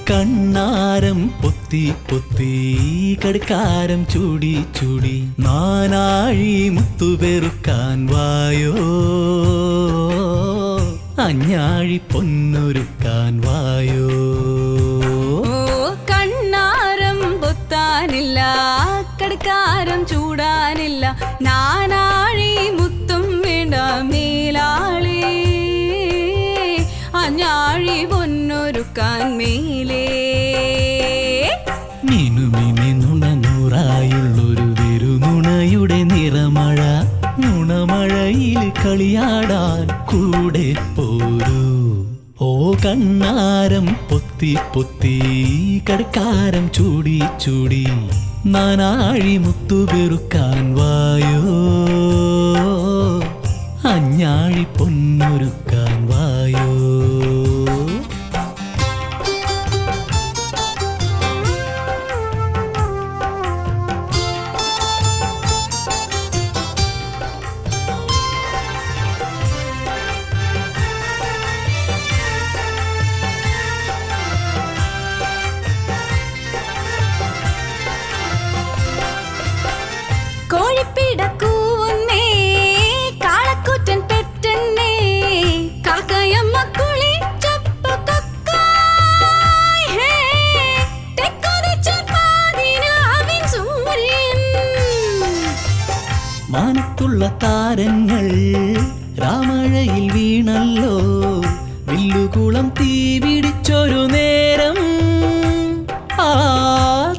കണ്ണാരം പൊത്തി പൊത്തി കടുക്കാരം ചൂടി ചൂടി നാനാഴി മുത്തുപെറുക്കാൻ വായോ അഞ്ഞാഴി പൊന്നൊരുക്കാൻ വായോ. കണ്ണാരം പൊത്താനില്ല കടുക്കാരം ചൂടാനില്ല നാനാഴി മുത്തും വേണ്ട മേലാളി അഞ്ഞാഴി പൊന്നൊരുക്കാൻ മേലേ. മിനുമിനി നുണനൂറായുള്ളൊരു വെറുനുണയുടെ നിറമഴ നുണമഴയിൽ കളിയാടാൻ കൂടെ പോരൂ. ഓ കണ്ണാരം പൊത്തി പൊത്തി കടുക്കാരം ചൂടി ചൂടി നാനാഴി മുത്തുപെറുക്കാൻ വായോ അഞ്ഞാഴി പൊന്നൊരുക്കാൻ വായോ. കോഴിപ്പിടക്കൂന്നേ കാളക്കുറ്റൻ പെറ്റന്നേ കാക്കയമ്മ കുളിച്ചപ്പ കൊക്കായ് തെക്കുതിച്ച പാതിരാവിൻ സൂര്യൻ. മാനത്തുള്ള താരങ്ങൾ രാമഴയിൽ വീണല്ലോ വില്ലുകുളം തീ പിടിച്ചൊരു നേരം ആ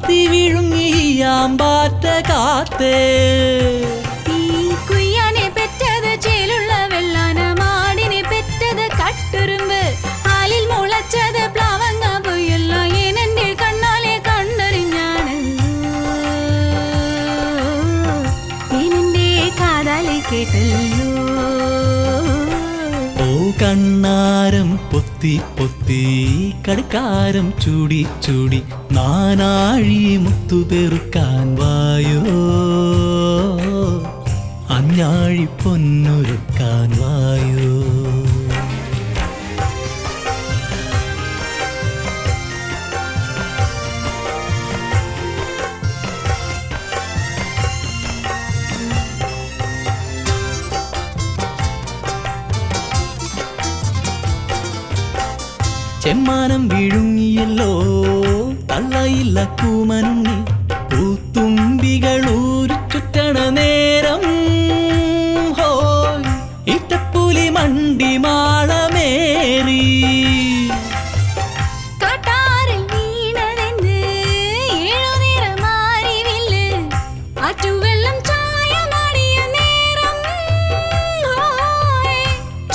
തീ വിഴുങ്ങിയാമ്പാറ്റ കാത്തേ. ഈ കുയ്യാനെ പെറ്റത് ചേലുള്ള വെള്ളാന മാടിനെ പെറ്റത് കട്ടുറുമ്പ് ആലിൽ മുളച്ചത് പ്ലവങ്ങ പൊയ്യല്ല എന്നെ കണ്ണാലെ കണ്ടറിഞ്ഞാണല്ലോ എന്നെ കാതാലെ കേട്ടല്ലോ. ഓ കണ്ണാരം പൊത്തി പൊത്തി കടുക്കാരം ചൂടി ചൂടി നാനാഴി മുത്തുപെറുക്കാൻ വായോ അഞ്ഞാഴി പൊന്നൊരുക്കാൻ വായോ. ചെമ്മാനം വിഴുങ്ങിയല്ലോ തള്ളയില്ല കൂമനുണ്ണി പൂത്തുമ്പികളൂരു ചുറ്റണ നേരം ഹോയ് ഇട്ടപ്പുലി മണ്ടി മാളമേറി. കാട്ടാറിൽ വീണതെന്ന് ഏഴുനിറമാരിവില്ല് ആറ്റുവെള്ളം ചായമാടിയ നേരം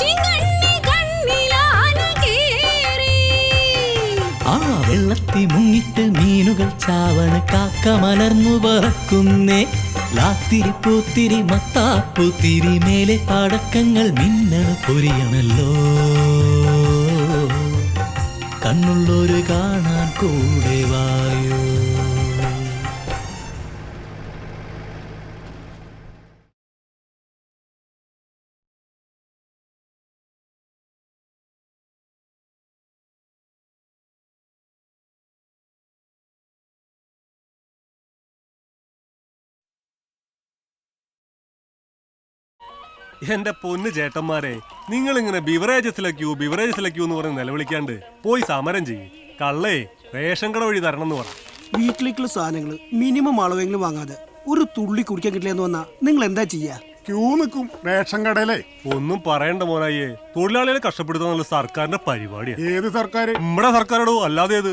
ചിങ്കണ്ണി കണ്ണിലാന കേറി. ആ വെള്ളത്തി മുങ്ങിട്ട് മീനുകൾ ചാവണ കാക്ക മലർന്നു പറക്കുന്നേ ലാത്തിരി പൂത്തിരി മത്താപ്പൂത്തിരി മേലെ പടക്കങ്ങൾ മിന്നണ പൊരിയണല്ലോ കണ്ണുള്ളൊരു കാണാൻ കൂടെ വായോ. എന്റെ പൊന്ന് ചേട്ടന്മാരെ, നിങ്ങൾ ഇങ്ങനെ ബിവറേജസിലേക്കൂ എന്ന് പറഞ്ഞ് നിലവിളിക്കാണ്ട് പോയി സമരം ചെയ്യും. കള്ളേ റേഷൻ കട വഴി തരണം എന്ന് പറ. വീട്ടിലേക്കുള്ള സാധനങ്ങൾ മിനിമം അളവെങ്കിലും വാങ്ങാതെ ഒരു തുള്ളി കുടിക്കാൻ കിട്ടില്ല എന്ന് വന്നാ നിങ്ങൾ എന്താ ചെയ്യാ? ക്യൂ നിൽക്കും റേഷൻ കടയിലെ. ഒന്നും പറയണ്ട മോനായേ, തൊഴിലാളികളെ കഷ്ടപ്പെടുത്തുന്ന സർക്കാരിന്റെ പരിപാടിയാണ്. ഏത് സർക്കാർ? നമ്മുടെ സർക്കാരോടോ അല്ലാതെ ഏത്?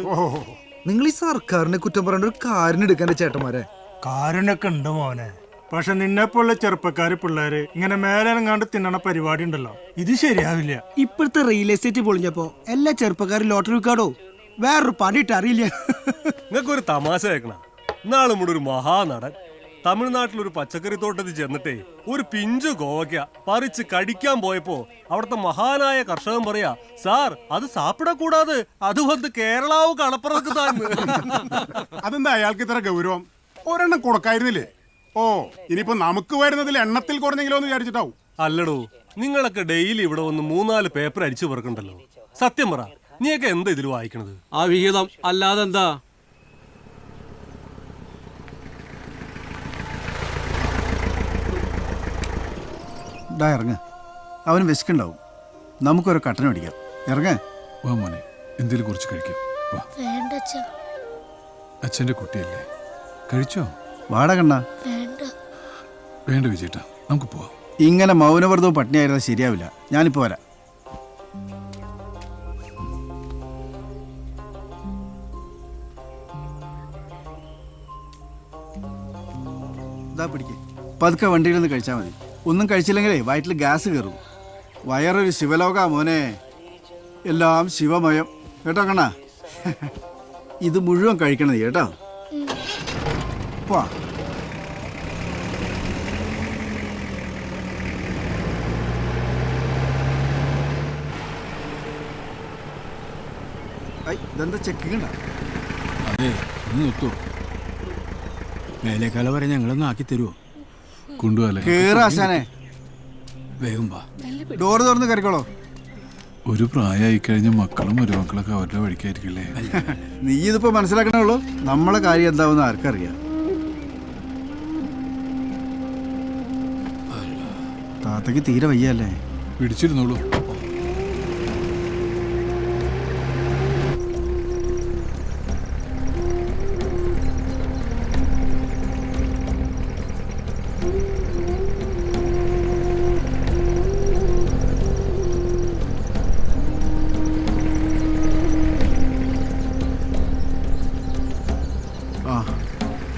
നിങ്ങൾ ഈ സർക്കാരിനെ കുറ്റം പറയേണ്ട ഒരു കാര്യം എടുക്കേണ്ട ചേട്ടന്മാരെ. കാരനൊക്കെ ഉണ്ട് മോനെ, പക്ഷെ നിന്നെപ്പോലുള്ള ചെറുപ്പക്കാര് പിള്ളേര് ഇങ്ങനെ മേലെങ്ങാണ്ട് തിന്നണ പരിപാടി ഉണ്ടല്ലോ, ഇത് ശരിയാവില്ല. ഇപ്പോഴത്തെ റിയൽ എസ്റ്റേറ്റ് പൊളിഞ്ഞപ്പോ എല്ലാ ചെറുപ്പക്കാരും ലോട്ടറി വിൽക്കാടോ, വേറൊരു പണിയിട്ട് അറിയില്ല. നിങ്ങൾക്ക് ഒരു തമാശ കേൾക്കണ. നാളും കൂടെ ഒരു മഹാനടൻ തമിഴ്നാട്ടിലൊരു പച്ചക്കറി തോട്ടത്തിൽ ചെന്നിട്ടേ ഒരു പിഞ്ചു കോവയ്ക്ക പറിച്ച് കടിക്കാൻ പോയപ്പോ അവിടുത്തെ മഹാനായ കർഷകൻ പറയാ, സാർ അത് സാപ്പിടക്കൂടാതെ അത് വന്ന് കേരളാവ് കളപ്പുറത്ത് താന്ന്. അതെന്താ അയാൾക്ക് ഇത്ര ഗൗരവം? ഒരെണ്ണം കൊടുക്കായിരുന്നില്ലേ? ഓ, ഇനിയിപ്പോ നമുക്ക് വരുന്നതിൽ എണ്ണത്തിൽ കുറഞ്ഞെങ്കിലോ എന്ന് വിചാരിച്ചിട്ടാവും. അല്ലടോ, നിങ്ങളൊക്കെ ഡെയിലി ഇവിടെ വന്ന് 3-4 പേപ്പർ അടിച്ചു പെറുക്കണ്ടല്ലോ. സത്യം പറ, നീയൊക്കെ എന്താ ഇതിൽ വായിക്കണത്? ആ വിഹിതം അല്ലാതെ എന്താ? ഇറങ്ങ, അവന് വിശക്കുണ്ടാവും. നമുക്കൊരു കട്ടൻ അടിക്കാം. ഇറങ്ങ. വാ മോനെ, എന്തേലും കുറച്ച് കഴിക്കാം. വാ. അച്ഛൻ്റെ കുട്ടിയല്ലേ, കഴിച്ചോ? വാട കണ്ണ. വേണ്ട വിജയേട്ടാ, നമുക്ക് പോവാം. ഇങ്ങനെ മൗനവ്രതവും പട്ടിണിയായിരുന്നാൽ ശരിയാവില്ല. ഞാനിപ്പോ വരാം. ഇതാ പിടിക്കേ. പതുക്കെ വണ്ടിയിൽ നിന്ന് കഴിച്ചാൽ മതി. ഒന്നും കഴിച്ചില്ലെങ്കിലേ വയറ്റിൽ ഗ്യാസ് കയറും. വയറൊരു ശിവലോക മോനെ, എല്ലാം ശിവമയം. കേട്ടോ കണ്ണ, ഇത് മുഴുവൻ കഴിക്കണത് കേട്ടോ. വാ. ഇതെന്താ ചെക്കിങ് ഉണ്ടോ? അതെ, ഒന്ന് നിർത്തൂ. മേലേക്കാല വരെ ഞങ്ങളൊന്ന് ആക്കി തരുമോ? കൊണ്ടുപോകാല്ലേ? കേറാശാനെ, വേഗം വാ. ഡോറ് തുറന്ന് കയറിക്കോളോ. ഒരു പ്രായമായി കഴിഞ്ഞ മക്കളും മരുമക്കളൊക്കെ അവരുടെ വഴിക്കായിരിക്കില്ലേ? നീ ഇതിപ്പോ മനസ്സിലാക്കണുള്ളൂ. നമ്മളെ കാര്യം എന്താവുന്ന ആർക്കറിയാം. താത്തക്ക് തീരെ വയ്യല്ലേ? പിടിച്ചിരുന്നോളൂ.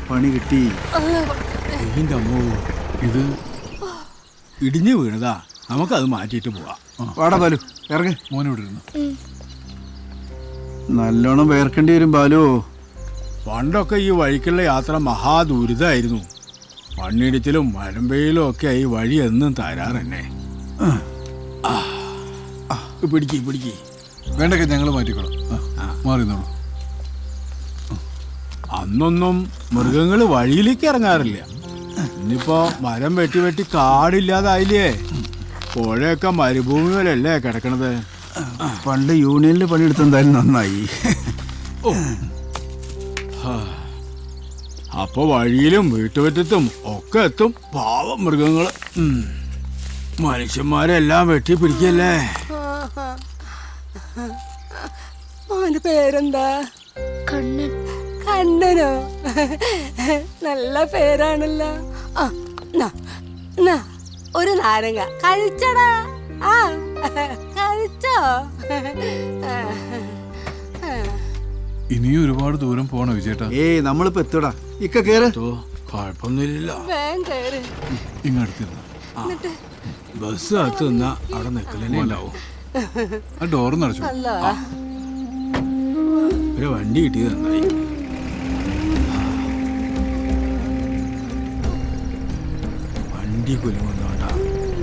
പണി കിട്ടി. ഇത് ഇടിഞ്ഞു വീണതാ, നമുക്കത് മാറ്റിയിട്ട് പോവാം. വാടാ ബാലു, ഇറങ്ങ്. മോനെ ഇവിടെ ഇരുന്നു. നല്ലോണം വേർക്കേണ്ടി വരും ബാലു. പണ്ടൊക്കെ ഈ വഴിക്കുള്ള യാത്ര മഹാദുരിതായിരുന്നു. മണ്ണിടിച്ചിലും മഴമ്പയിലും ഒക്കെ ഈ വഴി എന്നും തരാറെന്നെ. പിടിക്ക്. വേണ്ടൊക്കെ ഞങ്ങൾ മാറ്റിക്കോളാം. മാറിന്നോളൂ. അന്നൊന്നും മൃഗങ്ങൾ വഴിയിലേക്ക് ഇറങ്ങാറില്ല. ഇന്നിപ്പോ മരം വെട്ടി കാടില്ലാതായില്ലേ? പുഴയൊക്കെ മരുഭൂമിയിലല്ലേ കിടക്കണത്. പണ്ട് യൂണിയനിൽ പണിയെടുത്തെന്തായാലും നന്നായി. അപ്പൊ വഴിയിലും വീട്ടുപറ്റത്തും ഒക്കെ എത്തും പാവം മൃഗങ്ങൾ. മനുഷ്യന്മാരെല്ലാം വെട്ടി പിടിക്കല്ലേ. മോന്റെ പേരെന്താ? കണ്ണൻ. കണ്ണനോ? നല്ല പേരാണല്ലോ. ഒരു നാരങ്ങ കഴിച്ചടാ. കഴിച്ചോ? ഇനിയും ഒരുപാട് ദൂരം പോണോ വിജയേട്ടാ? ഏയ്, നമ്മളിപ്പോ എത്തൂടാ. ഇക്ക കേറ്. കുഴപ്പമൊന്നുമില്ല. ഇങ്ങടുത്തിരുന്നു. ബസ് അകത്ത് നിന്നാ അവിടെ നിക്കലേ ഉണ്ടാവും. ആ ഡോറ് നടച്ചു. ഒരു വണ്ടി കിട്ടിയത് നന്നായി. വണ്ടി കുലുങ്ങുന്നോണ്ടാ.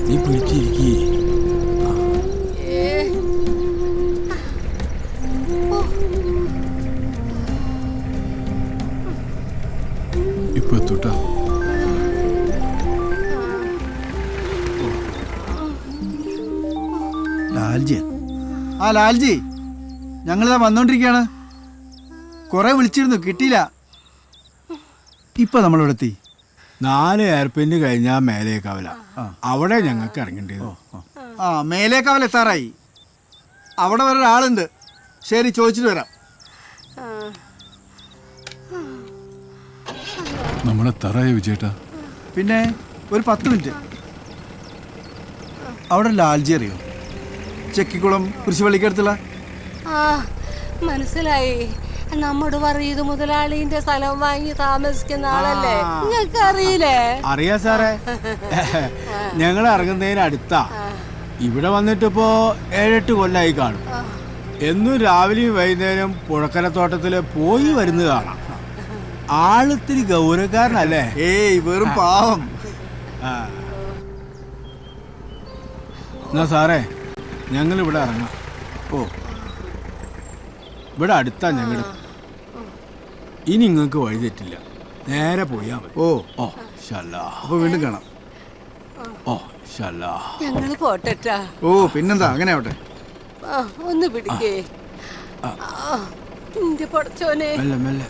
നീ പിടിച്ചിരിക്കേ. ഇപ്പൊ എത്തൂട്ടാ. ലാൽജി, ലാൽജി, ഞങ്ങളിതാ വന്നോണ്ടിരിക്കയാണ്. കൊറേ വിളിച്ചിരുന്നു, കിട്ടിയില്ല. ഇപ്പൊ നമ്മളിവിടെ എത്തി. 4 എയർപിന്ന് കഴിഞ്ഞാ മേലേക്കാവല. അവിടെ ഞങ്ങൾക്ക് ഇറങ്ങേണ്ടത്. മേലേക്കാവൽ എത്താറായി. അവിടെ വേറെ ഒരാളുണ്ട്. ശരി, ചോദിച്ചിട്ട് വരാം. നമ്മളെ തറായ വിജയേട്ടാ. പിന്നെ ഒരു 10 മിനിറ്റ്. അവിടെ ലാൽജി അറിയോ? ചെക്കിക്കുളം കുരിശുപള്ളിക്കടുത്തുള്ള. മനസ്സിലായി. നമ്മുടെ പറയത് മുതലാളിന്റെ സ്ഥലം വാങ്ങി താമസിക്കുന്ന ആളല്ലേ? നിങ്ങൾക്ക് അറിയില്ലേ? അറിയാ സാറേ, ഞങ്ങൾ ഇറങ്ങുന്നതിന് അടുത്താ. ഇവിടെ വന്നിട്ടിപ്പോ 7-8 കൊല്ലായി കാണും. എന്നും രാവിലെയും വൈകുന്നേരം പുഴക്കരത്തോട്ടത്തില് പോയി വരുന്നത് കാണാം. ആളിത്തിരി ഗൗരവക്കാരനല്ലേ? ഏയ്, വെറും പാവം. എന്നാ സാറേ, ഞങ്ങൾ ഇവിടെ ഇറങ്ങാം. ഇവിടെ അടുത്താ ഞങ്ങൾ. ഇനി നിങ്ങൾക്ക് വഴി തെറ്റില്ല, നേരെ പോയാ മതി. അപ്പൊ വീണ്ടും കാണാം. ഞങ്ങള് പോട്ടെറ്റാ. പിന്നെന്താ, അങ്ങനെ ആവട്ടെ. ഒന്ന് പിടിക്കേ. എന്റെ പഠിച്ചോനെ മെല്ലെ മെല്ലെ.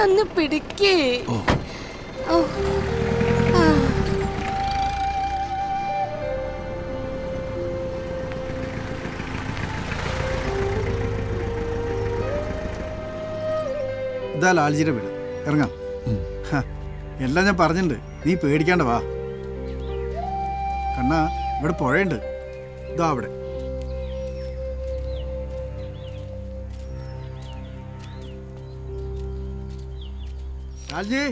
ഒന്ന് പിടിക്കേ. ഇതാ ലാൽജിയുടെ വീട്, ഇറങ്ങാം. ഹ, എല്ലാം ഞാൻ പറഞ്ഞിട്ടുണ്ട്, നീ പേടിക്കാണ്ട വാ. കണ്ണാ, ഇവിടെ പുഴയുണ്ട്, ഇതാ അവിടെ. Lalji,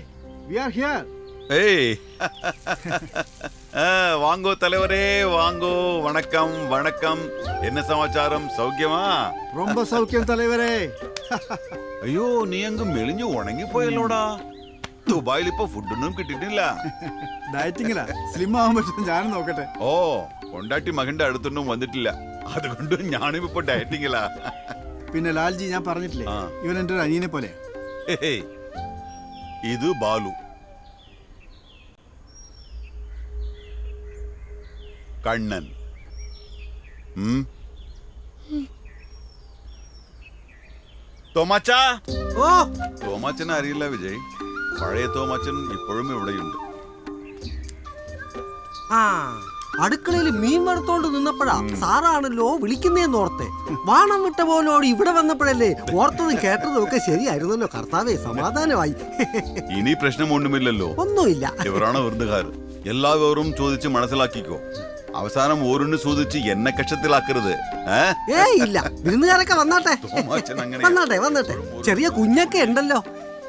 we are here. ஏய் வாங்கோ தலைவரே வாங்கோ. வணக்கம் வணக்கம். என்ன சமாச்சாரம், சௌக்கியமா? ரொம்ப സൗഖ്യം തലവരേ. അയ്യോ, നീ അങ്ങ് മെലിഞ്ഞു ഉണങ്ങി പോയല്ലോടാ. ദുബായിൽ ഇപ്പൊ ഫുഡൊന്നും കിട്ടിയിട്ടില്ല. ഡയറ്റിങ്ങിലാ, സ്ലിം ആവാൻ പറ്റും, ഞാനും നോക്കട്ടെ. ഓ, കൊണ്ടാട്ടി മകന്റെ അടുത്തൊന്നും വന്നിട്ടില്ല, അതുകൊണ്ട് ഞാനും ഇപ്പൊ ഡയറ്റിങ്ങിലാ. പിന്നെ ലാൽജി, ഞാൻ പറഞ്ഞിട്ടില്ലേ, ആ. ഇവൻ എൻ്റെ ഒരു അനിയനെ പോലെ. ഹേയ്, ഇത് ബാലു, കണ്ണൻ. തോമാച്ച. ഓ തോമാച്ചനെ അറിയില്ല വിജയ്, പഴയ തോമാച്ചൻ ഇപ്പോഴും ഇവിടെയുണ്ട്. ആ അടുക്കളയിൽ മീൻ വറുത്തോണ്ട് നിന്നപ്പോഴാ സാറാണല്ലോ വിളിക്കുന്നേന്ന് ഓർത്തെ. വാണം വിട്ട പോലോട് ഇവിടെ വന്നപ്പോഴല്ലേ ഓർത്തതും കേട്ടതും ഒക്കെ ശരിയായിരുന്നല്ലോ. കർത്താവേ, സമാധാനമായി. ഇനി പ്രശ്നമൊന്നുമില്ലല്ലോ. ഒന്നുമില്ല. ഇവരാണ് വിരുന്നുകാർ, എല്ലാവരും ചോദിച്ച് മനസ്സിലാക്കിക്കോ. അവസാനം ഓരോന്ന് ചോദിച്ച് എന്നെ കക്ഷത്തിലാക്കരുത്. ഇല്ല, വിരുന്നുകാരൊക്കെ വന്നാട്ടെ. തോമാച്ചൻ അങ്ങനെ വന്നാട്ടെ വന്നാട്ടെ. ചെറിയ കുഞ്ഞൊക്കെ ഉണ്ടല്ലോ.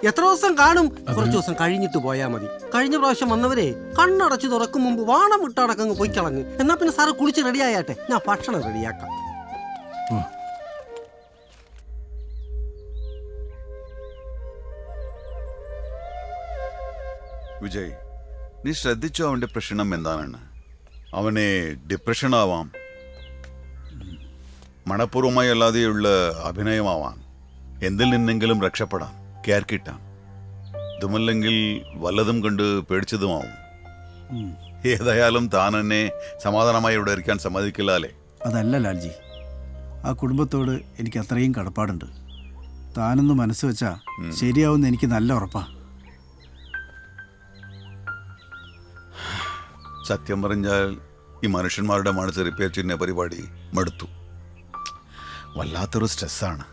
എത്ര ദിവസം കാണും? കുറച്ചു ദിവസം കഴിഞ്ഞിട്ട് പോയാ മതി. കഴിഞ്ഞ പ്രാവശ്യം വന്നവരെ കണ്ണടച്ച് തുറക്കും മുമ്പ് വാണം വിട്ടടക്കങ്ങ് പോയി കളഞ്ഞ്. എന്നാ പിന്നെ സാറ് കുളിച്ച് റെഡിയായാട്ടെ, ഞാൻ ഭക്ഷണം റെഡിയാക്കാം. വിജയ്, നീ ശ്രദ്ധിച്ചോ അവന്റെ പ്രശ്നം എന്താണെന്ന്? അവനെ ഡിപ്രഷൻ ആവാം, മനഃപൂർവ്വമായി അല്ലാതെയുള്ള അഭിനയമാവാം. എന്തിൽ നിന്നെങ്കിലും രക്ഷപ്പെടാം, കെയർ കിട്ടാം. ഇതുമല്ലെങ്കിൽ വല്ലതും കണ്ട് പേടിച്ചതുമാവും. ഏതായാലും താൻ എന്നെ സമാധാനമായി ഇവിടെ ഇരിക്കാൻ സമ്മതിക്കില്ല അല്ലേ? അതല്ല ലാൽജി, ആ കുടുംബത്തോട് എനിക്ക് അത്രയും കടപ്പാടുണ്ട്. താനൊന്ന് മനസ്സ് വെച്ചാ ശരിയാവുമെന്ന് എനിക്ക് നല്ല ഉറപ്പാ. സത്യം പറഞ്ഞാൽ ഈ മനുഷ്യന്മാരുടെ മനസ്സ് റിപ്പയർ ചെയ്യുന്ന പരിപാടി മടുത്തു. വല്ലാത്തൊരു സ്ട്രെസ്സാണ്.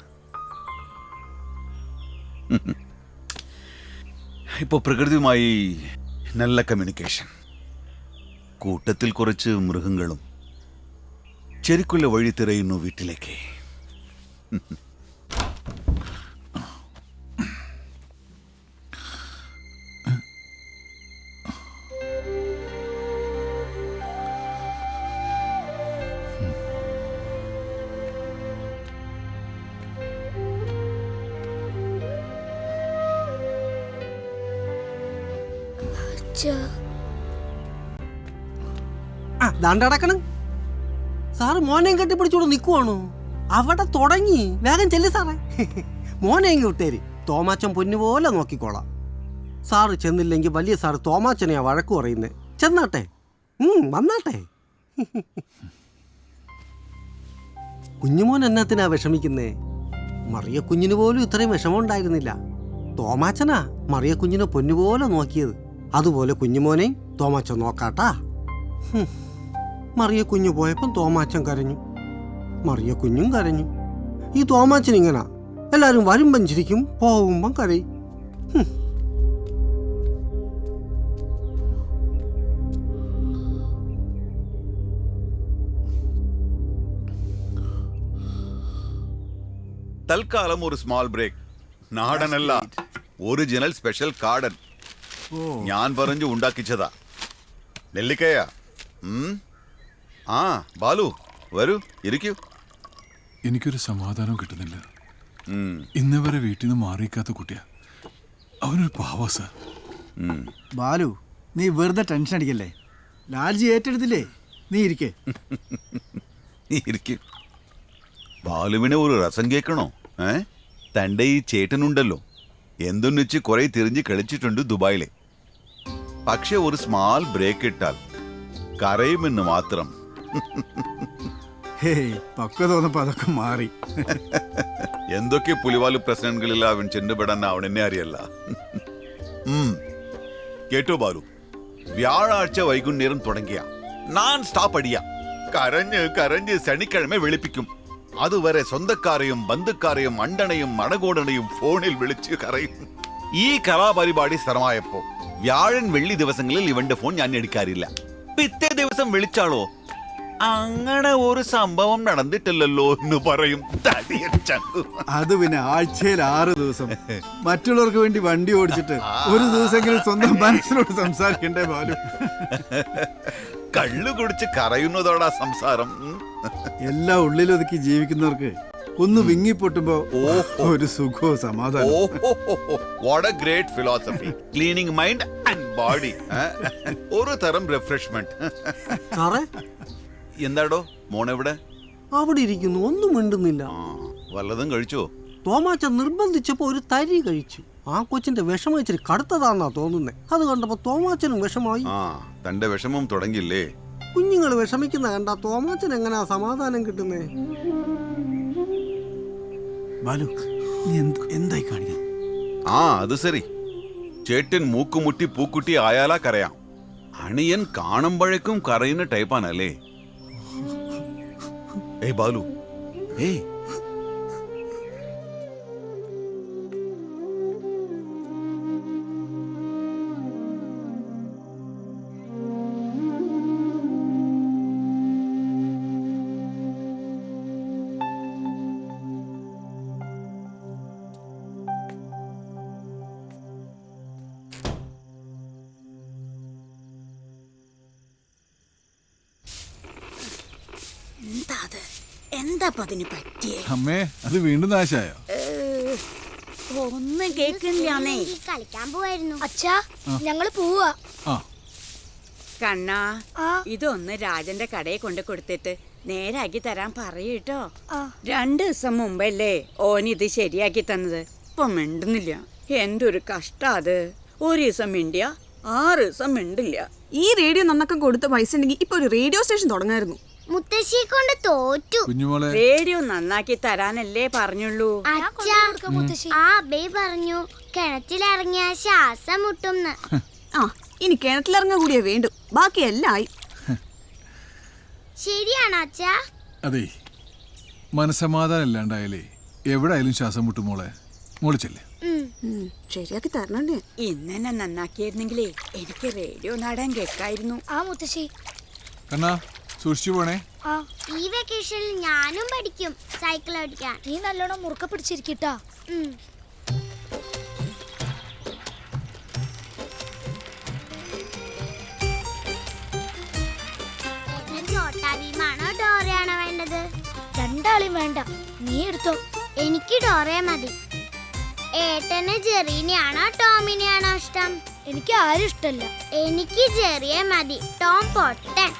ഇപ്പോൾ പ്രകൃതിയുമായി നല്ല കമ്മ്യൂണിക്കേഷൻ, കൂട്ടത്തിൽ കുറച്ച് മൃഗങ്ങളും. ശരിക്കുള്ള വഴി തിരയുന്നു വീട്ടിലേക്ക്. ദാണ്ടടക്കണം. സാറ് മോനെയും കെട്ടിപ്പിടിച്ചോണ്ട് നിൽക്കുവാണോ? അവിടെ തുടങ്ങി. വേഗം ചെല്ലു സാറേ. മോനെയും വിട്ടേര്, തോമാച്ചൻ പൊന്നുപോലെ നോക്കിക്കോളാം. സാറ് ചെന്നില്ലെങ്കിൽ വലിയ സാറ് തോമാച്ചനെയാ വഴക്ക് പറയുന്നത്. ചെന്നാട്ടെ, വന്നാട്ടെ. കുഞ്ഞുമോൻ എന്നാത്തിനാ വിഷമിക്കുന്നേ? മറിയ കുഞ്ഞിന് പോലും ഇത്രയും വിഷമം ഉണ്ടായിരുന്നില്ല. തോമാച്ചനാ മറിയ കുഞ്ഞിനെ പൊന്നുപോലെ നോക്കിയത്. അതുപോലെ കുഞ്ഞുമോനെയും തോമാച്ചൻ നോക്കാട്ടാ. മറിയ കുഞ്ഞു പോയപ്പം തോമാച്ചൻ കരഞ്ഞു, മറിയ കുഞ്ഞും കരഞ്ഞു. ഈ തോമാച്ചൻ ഇങ്ങനാ, എല്ലാരും വരുമ്പം ചിരിക്കും, പോകുമ്പം കരയും. തൽക്കാലം ഒരു സ്മോൾ ബ്രേക്ക്. നാടനല്ല, ഒറിജിനൽ സ്പെഷ്യൽ കാടൻ. ഞാൻ പറഞ്ഞു ഉണ്ടാക്കിച്ചതാ. നെല്ലിക്കയാ. ആ ബാലു, വരൂ, ഇരിക്കൂ. എനിക്കൊരു സമാധാനം കിട്ടുന്നില്ല. ഇന്ന് വരെ വീട്ടിൽ നിന്ന് മാറിയിക്കാത്ത കുട്ടിയാ. അവനൊരു പാവാ സാർ. ബാലു, നീ വെറുതെ ടെൻഷൻ അടിക്കല്ലേ. ലാൽജി ഏറ്റെടുത്തില്ലേ, നീ ഇരിക്കേ. നീ ഇരിക്കൂ. ബാലുവിനെ ഒരു രസം കേൾക്കണോ? തൻ്റെ ഈ ചേട്ടനുണ്ടല്ലോ, എന്തെന്ന് വെച്ച് കുറെ തിരിഞ്ഞ് കളിച്ചിട്ടുണ്ട് ദുബായിലെ. പക്ഷെ ഒരു സ്മാൾ ബ്രേക്ക് ഇട്ടാൽ കരയുമെന്ന് മാത്രം. പക്വത തോന്നപ്പോ അതൊക്കെ മാറി. എന്തൊക്കെ പുലിവാലു പ്രശ്നങ്ങളിൽ അവൻ ചെന്നുപെടാൻ അവനെന്നെ അറിയല്ല. കേട്ടോ ബാലു, വ്യാഴാഴ്ച വൈകുന്നേരം തുടങ്ങിയ നാൻ സ്റ്റോപ്പ് അടിയ കരഞ്ഞ് കരഞ്ഞ് ശനിക്കിഴമ വെളുപ്പിക്കും. അതുവരെ സ്വന്തക്കാരെയും ബന്ധുക്കാരെയും അണ്ടണയും അടകോടണയും ഫോണിൽ വിളിച്ച് കറയും. ഈ കലാപരിപാടി സ്ഥലമായപ്പോ വ്യാഴൻ വെള്ളി ദിവസങ്ങളിൽ ഇവന്റെ ഫോൺ ഞാൻ എടുക്കാറില്ല. പിറ്റേ ദിവസം വിളിച്ചാളോ അങ്ങനെ ഒരു സംഭവം നടന്നിട്ടില്ലല്ലോ എന്ന് പറയും. അത് പിന്നെ ആഴ്ചയിൽ 6 ദിവസം മറ്റുള്ളവർക്ക് വേണ്ടി വണ്ടി ഓടിച്ചിട്ട് ഒരു ദിവസമെങ്കിലും സ്വന്തം മനസ്സിനോട് സംസാരിക്കണ്ടേ ബാലു? കള്ളു കുടിച്ച് കരയുന്നതോടാ സംസാരം. എല്ലാം ഉള്ളിലൊതുക്കി ജീവിക്കുന്നവർക്ക് ഒന്ന് വിങ്ങിപ്പൊട്ടുമ്പോ ഒരു സുഖവും സമാധാനം. What A great philosophy. Cleaning mind and body. ഒരു തരം റിഫ്രഷ്മെന്റ്. സാറേ എന്താടോ മോണെവിടെ? അവിടെ ഇരിക്കുന്നു, ഒന്നും മിണ്ടുന്നില്ല. വല്ലതും കഴിച്ചോ? തോമാച്ച നിർബന്ധിച്ചപ്പോ ഒരു തരി കഴിച്ചു. ആ കൊച്ചിന്റെ വിഷമം ഇച്ചിരി കടുത്തതാന്നാ തോന്നുന്നേ. അത് കണ്ടപ്പോ തോമാച്ചനും വിഷമായി. തന്റെ വിഷമം തുടങ്ങില്ലേ? കുഞ്ഞുങ്ങൾ വിഷമിക്കുന്ന കണ്ടാ തോമാച്ചൻ എങ്ങനെയാ സമാധാനം കിട്ടുന്നേ? ബാലു നീ എന്തായി കാണിക്കാൻ? അത് ശരി. ചേട്ടൻ മൂക്കുമുട്ടി പൂക്കുട്ടി ആയാലാ കരയാം. അണിയൻ കാണുമ്പോഴേക്കും കരയുന്ന ടൈപ്പാണല്ലേ? ഏയ് ബാലു, ഏയ് എന്താ പതിന് പറ്റിയേ? അമ്മേ, അത് വീണ്ടും നാശായോ? ഒന്നും കേൾക്കില്ലാന്നേ. കളിക്കാൻ പോവായിരുന്നു. അച്ഛാ ഞങ്ങള് പോവാ. കണ്ണാ, ഇതൊന്ന് രാജന്റെ കടയിൽ കൊണ്ട് കൊടുത്തിട്ട് നേരാക്കി തരാൻ പറയൂട്ടോ. 2 ദിവസം മുമ്പല്ലേ ഓനിത് ശരിയാക്കി തന്നത്. ഇപ്പൊ മിണ്ടുന്നില്ല. എന്തൊരു കഷ്ടാ അത്. 1 ദിവസം മിണ്ടിയ 6 ദിവസം മിണ്ടില്ല. ഈ റേഡിയോ നന്നൊക്കെ കൊടുത്ത പൈസ ഉണ്ടെങ്കിൽ ഇപ്പൊ ഒരു റേഡിയോ സ്റ്റേഷൻ തുടങ്ങായിരുന്നു. മുത്തശ്ശിയെ കൊണ്ട് തോറ്റു. റേഡിയോ നന്നാക്കി തരാനല്ലേ പറഞ്ഞുള്ളൂ. അബേ പറഞ്ഞു കിണറ്റിലിറങ്ങിയ ശ്വാസം മുട്ടുംന്ന്. ഇനി കിണറ്റിലിറങ്ങാൻ കൂടിയേ വേണ്ടു. ബാക്കി എല്ലാം ആയി. ശരിയാണോ അച്ഛാ? അതെ, മനസമാധാനം ഇല്ലാണ്ടായാലേ എവിടെയായാലും ശ്വാസം മുട്ടും മോളെ. മോള് ചെല്ലേ. ശരിയാക്കി തരണേ. ഇന്നെ നന്നാക്കിയിരുന്നെങ്കിലേ എനിക്ക് റേഡിയോ നാടാൻ കേൾക്കായിരുന്നു. മുത്തശ്ശി കണ്ണാ, സൂക്ഷിച്ചു പോണേ. ഈ വെക്കേഷനിൽ ഞാനും പഠിക്കും സൈക്കിൾ ഓടിക്കാൻ. നീ നല്ലോണം മുറുക്ക പിടിച്ചിരിക്കട്ടാ. ചോട്ടാഭീമാണോ ഡോറയാണോ വേണ്ടത്? രണ്ടാളും വേണ്ട, നീ എടുത്തോ. എനിക്ക് ഡോറയെ മതി. ഏട്ടന് ജെറീനെയാണോ ടോമിനെയാണോ ഇഷ്ടം? എനിക്ക് ആരും ഇഷ്ടല്ല. എനിക്ക് ജെറിയെ മതി. ടോം പൊട്ടൻ.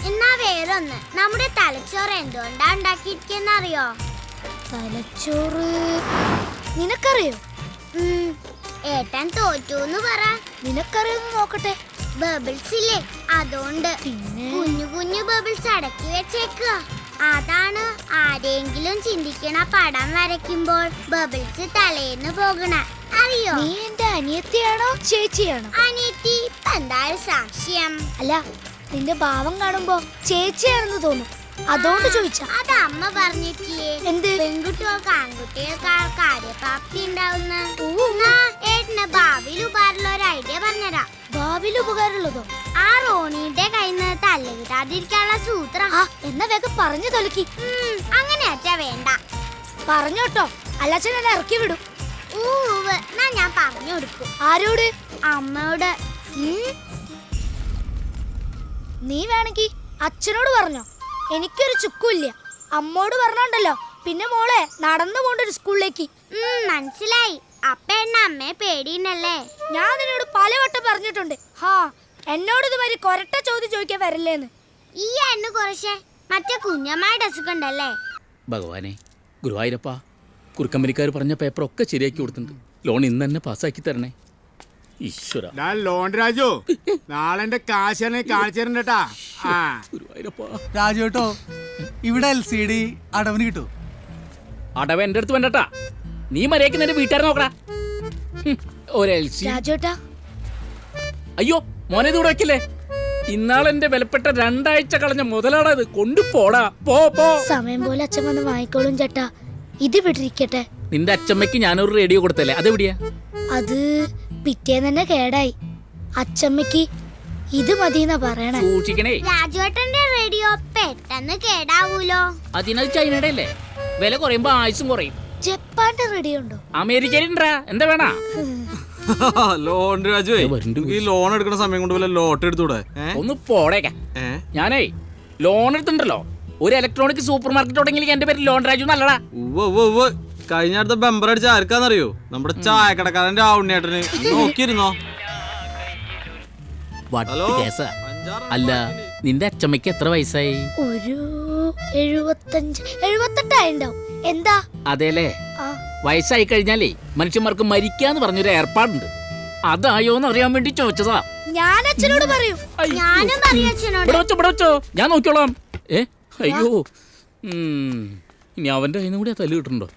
എന്നാ വേറൊന്ന്, നമ്മുടെ തലച്ചോറ് എന്തുകൊണ്ടാ ഉണ്ടാക്കിയിരിക്കുന്നറിയോ? തലച്ചോറ് നിനക്കറിയോ? ഏട്ടൻ തോറ്റൂന്ന് പറ. നിനക്കറിയോന്ന് നോക്കട്ടെ. ബബിൾസ് ഇല്ലേ, അതുകൊണ്ട്. പിന്നെ കുഞ്ഞു കുഞ്ഞു ബബിൾസ് അടക്കി വെച്ചേക്കുക. അതാണ് ആരെങ്കിലും ചിന്തിക്കണ പടം വരയ്ക്കുമ്പോൾ ബബിൾസ് തലേന്ന് പോകണ. അറിയോ? നീ എന്റെ അനിയത്തിയാണോ ചേച്ചിയാണോ? അനിയത്തി. എന്തായാലും സംശയം. അല്ല, നിന്റെ ഭാവം കാണുമ്പോ ചേച്ചിയാണെന്ന് തോന്നും, അതുകൊണ്ട് ചോദിച്ചാ. അത് അമ്മ പറഞ്ഞിട്ടില്ലേ എന്ത് പെൺകുട്ടികൾക്ക് ആൺകുട്ടികൾക്കാൾ കാര്യപ്രാപ്തി ഉണ്ടാവുന്ന. ഏട്ടന് ഭാവിയിൽ ഉപകാരമുള്ള ഒരു ഐഡിയ പറഞ്ഞുതരാം. ഭാവിയിൽ ഉപകാരമുള്ളതോ? ആ റോണിയുടെ കയ്യിൽ നിന്ന് തല്ല് കിട്ടാതിരിക്കാനുള്ള സൂത്രം. എന്നാ വേഗം പറഞ്ഞു തൊലക്കി. അങ്ങനെ അച്ഛാ വേണ്ട. പറഞ്ഞോട്ടോ, അല്ലച്ഛൻ എന്നെ ഇറക്കി വിടും. എന്നാ ഞാൻ പറഞ്ഞു കൊടുക്കും. ആരോട്? അമ്മയോട്. നീ വേണമെങ്കിൽ അച്ഛനോട് പറഞ്ഞോ, എനിക്കൊരു ചുക്കുമില്ല. അമ്മോട് പറഞ്ഞോണ്ടല്ലോ പിന്നെ മോളെ നടന്നു പോണ്ട ഒരു സ്കൂളിലേക്ക്. മനസ്സിലായി. അപ്പ എന്നെ അമ്മയെ പേടിയുന്നല്ലേ? ഞാൻ നിന്നോട് പലവട്ടം പറഞ്ഞിട്ടുണ്ട്. എന്നോട് ഇതുമാതിരി കൊരട്ട ചോദ്യം ചോദിക്കാൻ വരില്ലേന്ന്. ഈ എണ്ണ കുറച്ചേ മറ്റേ കുഞ്ഞമ്മയുടെ അസുഖണ്ടല്ലേ? ഭഗവാനെ, ഗുരുവായൂരപ്പ, കുറുക്കമ്പനിക്കാർ പറഞ്ഞ പേപ്പറൊക്കെ ശരിയാക്കി കൊടുത്തിട്ടുണ്ട്. ലോൺ ഇന്ന് തന്നെ പാസ്സാക്കി തരണേ ഈശ്വര. ലോൺ രാജു, നാളെ എന്റെ കാശ് കാണിച്ചിരണ്ടാ. രാജു കേട്ടോ, ഇവിടെ LCD അടവിന് കിട്ടും. അടവ് എന്റെ അടുത്ത് വേണ്ടട്ടാ. നീ മര്യാദക്ക് നിന്റെ വീട്ടുകാരെ നോക്കടാ. രാജോട്ടാ, അയ്യോ മോനെ ഇത് ഇവിടെ വെക്കില്ലേ. ഇന്നാളെന്റെ വിലപ്പെട്ട 2 ആഴ്ച കളഞ്ഞ മുതലാടാ ഇത്. കൊണ്ടുപോടാ. പോ പോ. സമയം പോലെ അച്ഛൻ വന്ന് വാങ്ങിക്കോളും ചേട്ടാ. ഇത് വിട്ടിരിക്കട്ടെ. നിന്റെ അച്ഛമ്മയ്ക്ക് ഞാനൊരു റേഡിയോ കൊടുത്തല്ലേ, അതെവിടെയാ? അത് പിറ്റേന്ന് തന്നെ കേടായി. അച്ഛമ്മയ്ക്ക് ഇത് മതിന്നാ പറയണേ. സൂക്ഷിക്കണേ. രാജുവേട്ടന്റെ റേഡിയോ പെട്ടെന്ന് കേടാവൂലോ? അതിനത് ചൈനയുടെ അല്ലേ, വില കുറയുമ്പോ ആയുസും കുറയും. ജപ്പാന്റെ റേഡിയോ ഉണ്ടോ? അമേരിക്കയിലുണ്ടാ. എന്താ വേണ? ലോൺ രാജുവേ, ഈ ലോൺ എടുക്കുന്ന സമയം കൊണ്ട് വല്ല ലോട്ട് എടുത്തൂടെ? ഒന്ന് പോടേക്ക. ഞാനേ ലോൺ എടുത്തിട്ടുണ്ടല്ലോ, ഒരു ഇലക്ട്രോണിക് സൂപ്പർ മാർക്കറ്റ് തുടങ്ങി എന്റെ പേര് ലോൺ രാജു നല്ലടാ. കഴിഞ്ഞ അടുത്ത ബമ്പർ അടിച്ച ആർക്കാന്നറിയോ? നമ്മുടെ ചായക്കടക്കാരൻ രാവുണ്ണേട്ടന്. നോക്കിയിരുന്നോ? കേസാ. അല്ല നിന്റെ അച്ഛമ്മയ്ക്ക് എത്ര വയസ്സായി? ഒരു 78 എന്താ? അതേലേ, വയസ്സായി കഴിഞ്ഞാലേ മനുഷ്യന്മാർക്ക് മരിക്കാന്ന് പറഞ്ഞൊരു ഏർപ്പാടുണ്ട്. അതായോന്ന് അറിയാൻ വേണ്ടി ചോദിച്ചതാ. ഞാൻ അച്ഛനോട് പറയും. ഇവിടെ വെച്ചോ, ഞാൻ നോക്കിയോളാം. അയ്യോ, ഇനി അവന്റെ കയ്യിൽ നിന്ന് കൂടി തല്ല് കിട്ടുന്നുണ്ടോ?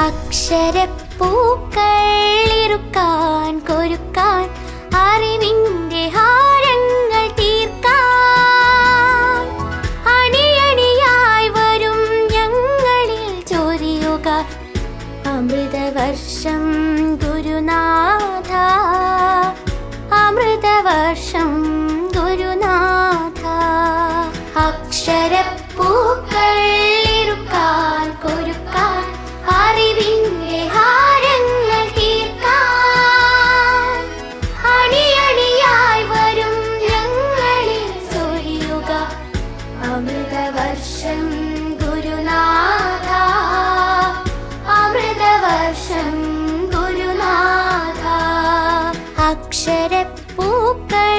അക്ഷരപ്പൂക്കൾ ഇറുക്കാൻ കൊരുക്കാൻ അറിവിന്റെ ഹാരങ്ങൾ തീർക്കാൻ അണിയണിയായി വരും ഞങ്ങളിൽ ചൊരിയുക അമൃതവർഷം ഗുരുനാഥ, അമൃതവർഷം ഗുരുനാഥ. അക്ഷരപ്പൂക്കൾ ഇറുക്കാൻ കൊരുക്കാൻ അറിവിന്റെ ഹാരങ്ങൾ തീർക്കാൻ അണിയണിയായി വരും ഞങ്ങളിൽ ചൊരിയുക അമൃതവർഷം ഗുരുനാഥ, അമൃതവർഷം ഗുരുനാഥ. അക്ഷരപ്പൂക്കൾ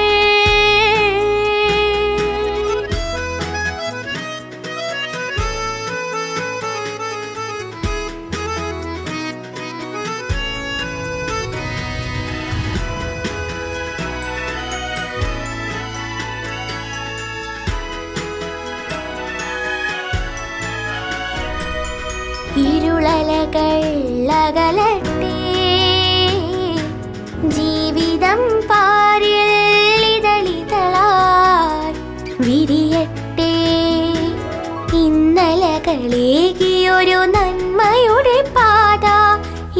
ഇരുളലകൾ അകലട്ടെ, ജീവിതം പാരിൽ ഇതളിതളായി വിരിയട്ടെ. ഇന്നലകളേകിയൊരു നന്മയുടെ പാത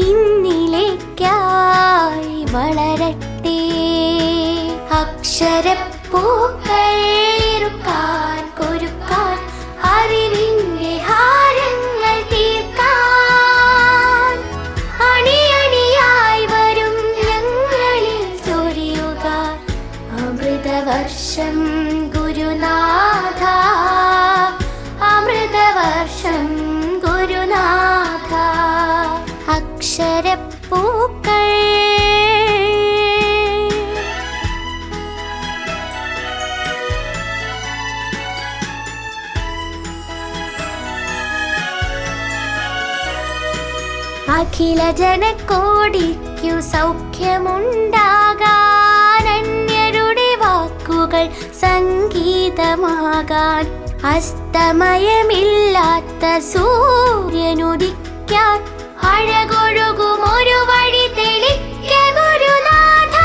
ഇന്നിലേക്കായി വളരട്ടെ. അക്ഷരപ്പൂക്കൾ ഇറുക്കാൻ കൊരുക്കാൻ അറിവിന്റെ ഹാരങ്ങൾ തീർക്കാൻ അണിയണിയായി വരും ഞങ്ങളിൽ ചൊരിയുക അമൃതവർഷം ഗുരുനാഥ, അമൃതവർഷം ഗുരുനാഥ. അക്ഷരപ്പൂക്കൾ അഖില ജനകോടിക്കു സൗഖ്യമുണ്ടാകാൻ അന്യരുടെ വാക്കുകൾ സംഗീതമാകാൻ അസ്തമയമില്ലാത്ത സൂര്യനുദിക്കാൻ അഴകൊഴുകും ഒരു വഴി തെളിക്ക ഗുരുനാഥ.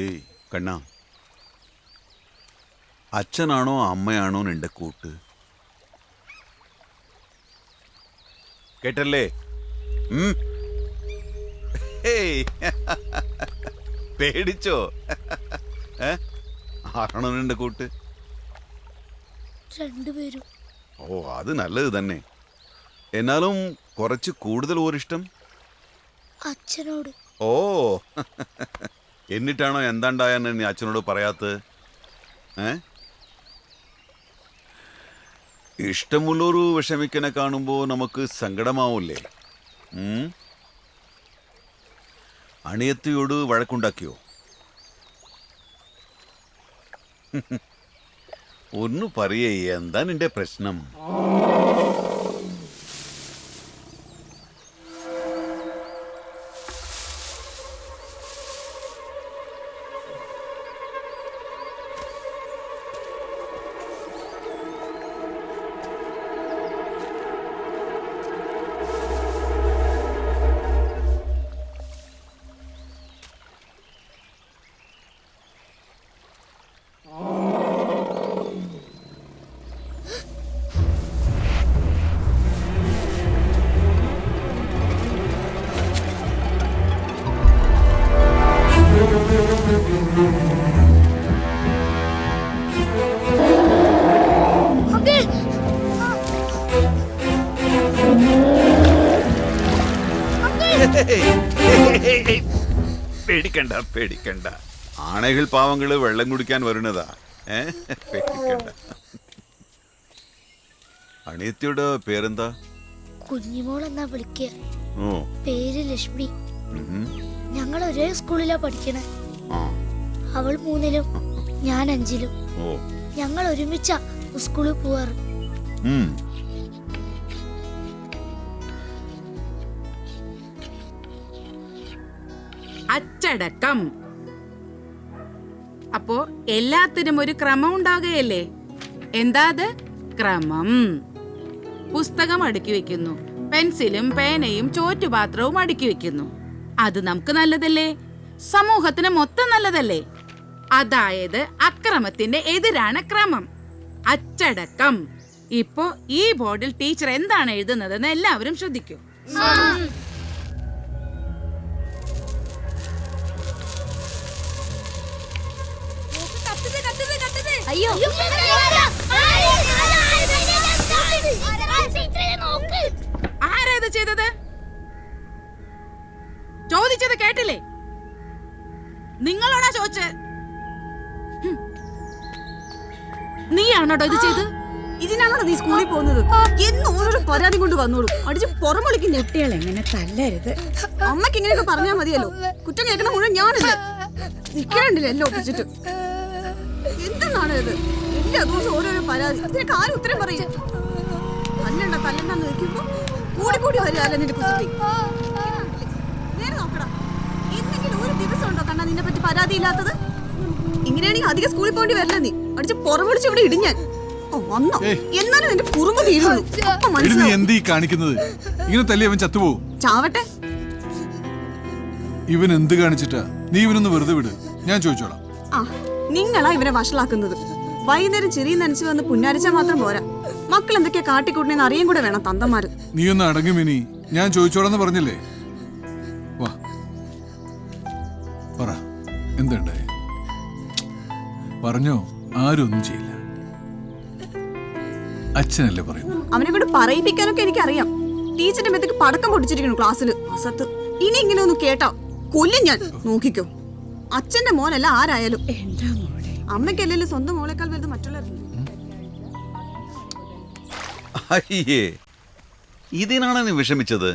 ഏയ് കണ്ണാ, അച്ഛനാണോ അമ്മയാണോ നിന്റെ കൂട്ട്? കേട്ടല്ലേ? പേടിച്ചോ? ആരാണോ നിന്റെ കൂട്ട്? രണ്ടുപേരും. ഓ, അത് നല്ലത് തന്നെ. എന്നാലും കുറച്ച് കൂടുതൽ ഓരിഷ്ടം അച്ഛനോട്. ഓ എന്നിട്ടാണോ എന്താണ്ടായെന്ന് നീ അച്ഛനോട് പറയാത്തത്? ഇഷ്ടമുള്ളൊരു വിഷമിക്കനെ കാണുമ്പോൾ നമുക്ക് സങ്കടമാവൂലേ? അണിയത്തിയോട് വഴക്കുണ്ടാക്കിയോ? ഒന്ന് പറയേ, എന്താ നിന്റെ പ്രശ്നം? പേടിക്കണ്ട പേടിക്കണ്ട, ആണകൾ പാവങ്ങള് വെള്ളം കുടിക്കാൻ വരുന്നതാ. പേടിക്കണ്ട. അണിയത്തിയുടെ പേരെന്താ? കുഞ്ഞിമോൾ എന്നാ വിളിക്ക. ഓ, പേര് ലക്ഷ്മി. ഞങ്ങൾ ഒരേ സ്കൂളിലാ പഠിക്കണേ. അവൾ 3-ലും ഞാൻ 5-ലും. ഞങ്ങൾ ഒരുമിച്ചാ സ്കൂളിൽ പോവാറ്. അച്ചടക്കം. അപ്പോ എല്ലാത്തിനും ഒരു ക്രമം ഉണ്ടാകുകയല്ലേ? എന്താ അത്? ക്രമം. പുസ്തകം അടുക്കി വെക്കുന്നു, പെൻസിലും പേനയും ചോറ്റുപാത്രവും അടുക്കി വെക്കുന്നു. അത് നമുക്ക് നല്ലതല്ലേ? സമൂഹത്തിന് മൊത്തം നല്ലതല്ലേ? അതായത് അക്രമത്തിന്റെ എതിരാണ് ക്രമം, അച്ചടക്കം. ഇപ്പോ ഈ ബോർഡിൽ ടീച്ചർ എന്താണ് എഴുതുന്നതെന്ന് എല്ലാവരും ശ്രദ്ധിക്കൂ. അയ്യോ, ആരാ ഇത് ചെയ്തത്? ചോദിച്ചത് കേട്ടില്ലേ? നിങ്ങളോടാ ചോദിച്ചത്. നീയാണോ ഇത് ചെയ്ത്? ഇതിനാണോ നീ സ്കൂളിൽ പോകുന്നത്? എന്ന് ഓരോരോ പരാതി കൊണ്ട് വന്നോളൂ. അടിച്ച് പുറമൊളിക്കും. കുട്ടികൾ എങ്ങനെ തല്ലരുത്. അമ്മക്ക് ഇങ്ങനെയൊക്കെ പറഞ്ഞാൽ മതിയല്ലോ. കുറ്റം കേൾക്കണ മുഴുവൻ ഞാനില്ല. നിൽക്കണ്ടില്ല എല്ലാം ഒപ്പിച്ചിട്ട്. എന്തെന്നാണ് ഇത്? എല്ലാ ദിവസവും ഓരോരോ പരാതി. ഇതിനൊക്കെ ആരും ഉത്തരം പറയും? തല്ലണ്ടെന്ന് വെക്കുമ്പോ കൂടി വരികയല്ലേ നിന്റെ കുസൃതി. നേരെ നോക്കടാ, എന്തെങ്കിലും ഒരു ദിവസം ഉണ്ടോ കണ്ണാ നിന്നെ പറ്റി പരാതി ഇല്ലാത്തത്? ഇങ്ങനെയാണെങ്കിൽ അധികം സ്കൂളിൽ പോകേണ്ടി വരില്ല. നീ അടിച്ച് പുറമൊളിച്ച് ഇവിടെ ഇടിഞ്ഞാൻ വന്നോ? എന്നാലും നിന്റെ കുറുമ്പ് തീരുള്ളൂ. എന്തീ കാണിക്കുന്നത്? ഇങ്ങനെ തല്ലി അവൻ ചത്തുപോകും. ചാവട്ടെ. ഇവൻ എന്ത് കാണിച്ചിട്ടാ? നീ ഇവനൊന്ന് വെറുതെ വിട്, ഞാൻ ചോദിച്ചോളാം. നിങ്ങളാ ഇവരെ വഷളാക്കുന്നത്. വൈകുന്നേരം ചെറിയ നനച്ചു വന്ന് പുന്നാരിച്ചാൽ മാത്രം പോരാ. മക്കൾ എന്തൊക്കെയാ കാട്ടിക്കൂട്ടണെന്ന് അറിയാൻ കൂടെ വേണം തന്തമാര്. നീ ഒന്ന് അടങ്ങും മിനി, ഞാൻ ചോദിച്ചോളാന്ന് പറഞ്ഞില്ലേ? വാ പറ, എന്തുണ്ടായി? പറഞ്ഞോ. ആരും ഒന്നും ചെയ്യില്ല, അച്ഛനല്ലേ പറയുന്നു. അവനെ കൊണ്ട് പറയിപ്പിക്കാനൊക്കെ എനിക്കറിയാം. ടീച്ചറിന്റെ മെത്തേക്ക് പടക്കം പൊട്ടിച്ചിരിക്കുന്നു ക്ലാസ്സിൽ. അസത്ത്. ഇനി ഇങ്ങനെ ഒന്ന് കേട്ടോ കൊല്ലും ഞാൻ. നോക്കിക്കോ. അച്ഛന്റെ മോനല്ല ആരായാലും. അമ്മയ്ക്കല്ലേ സ്വന്തം മോളെക്കാൾ വലുത് മറ്റുള്ളവർ. അയ്യേ, ഇതിനാണ് നീ വിഷമിച്ചത്?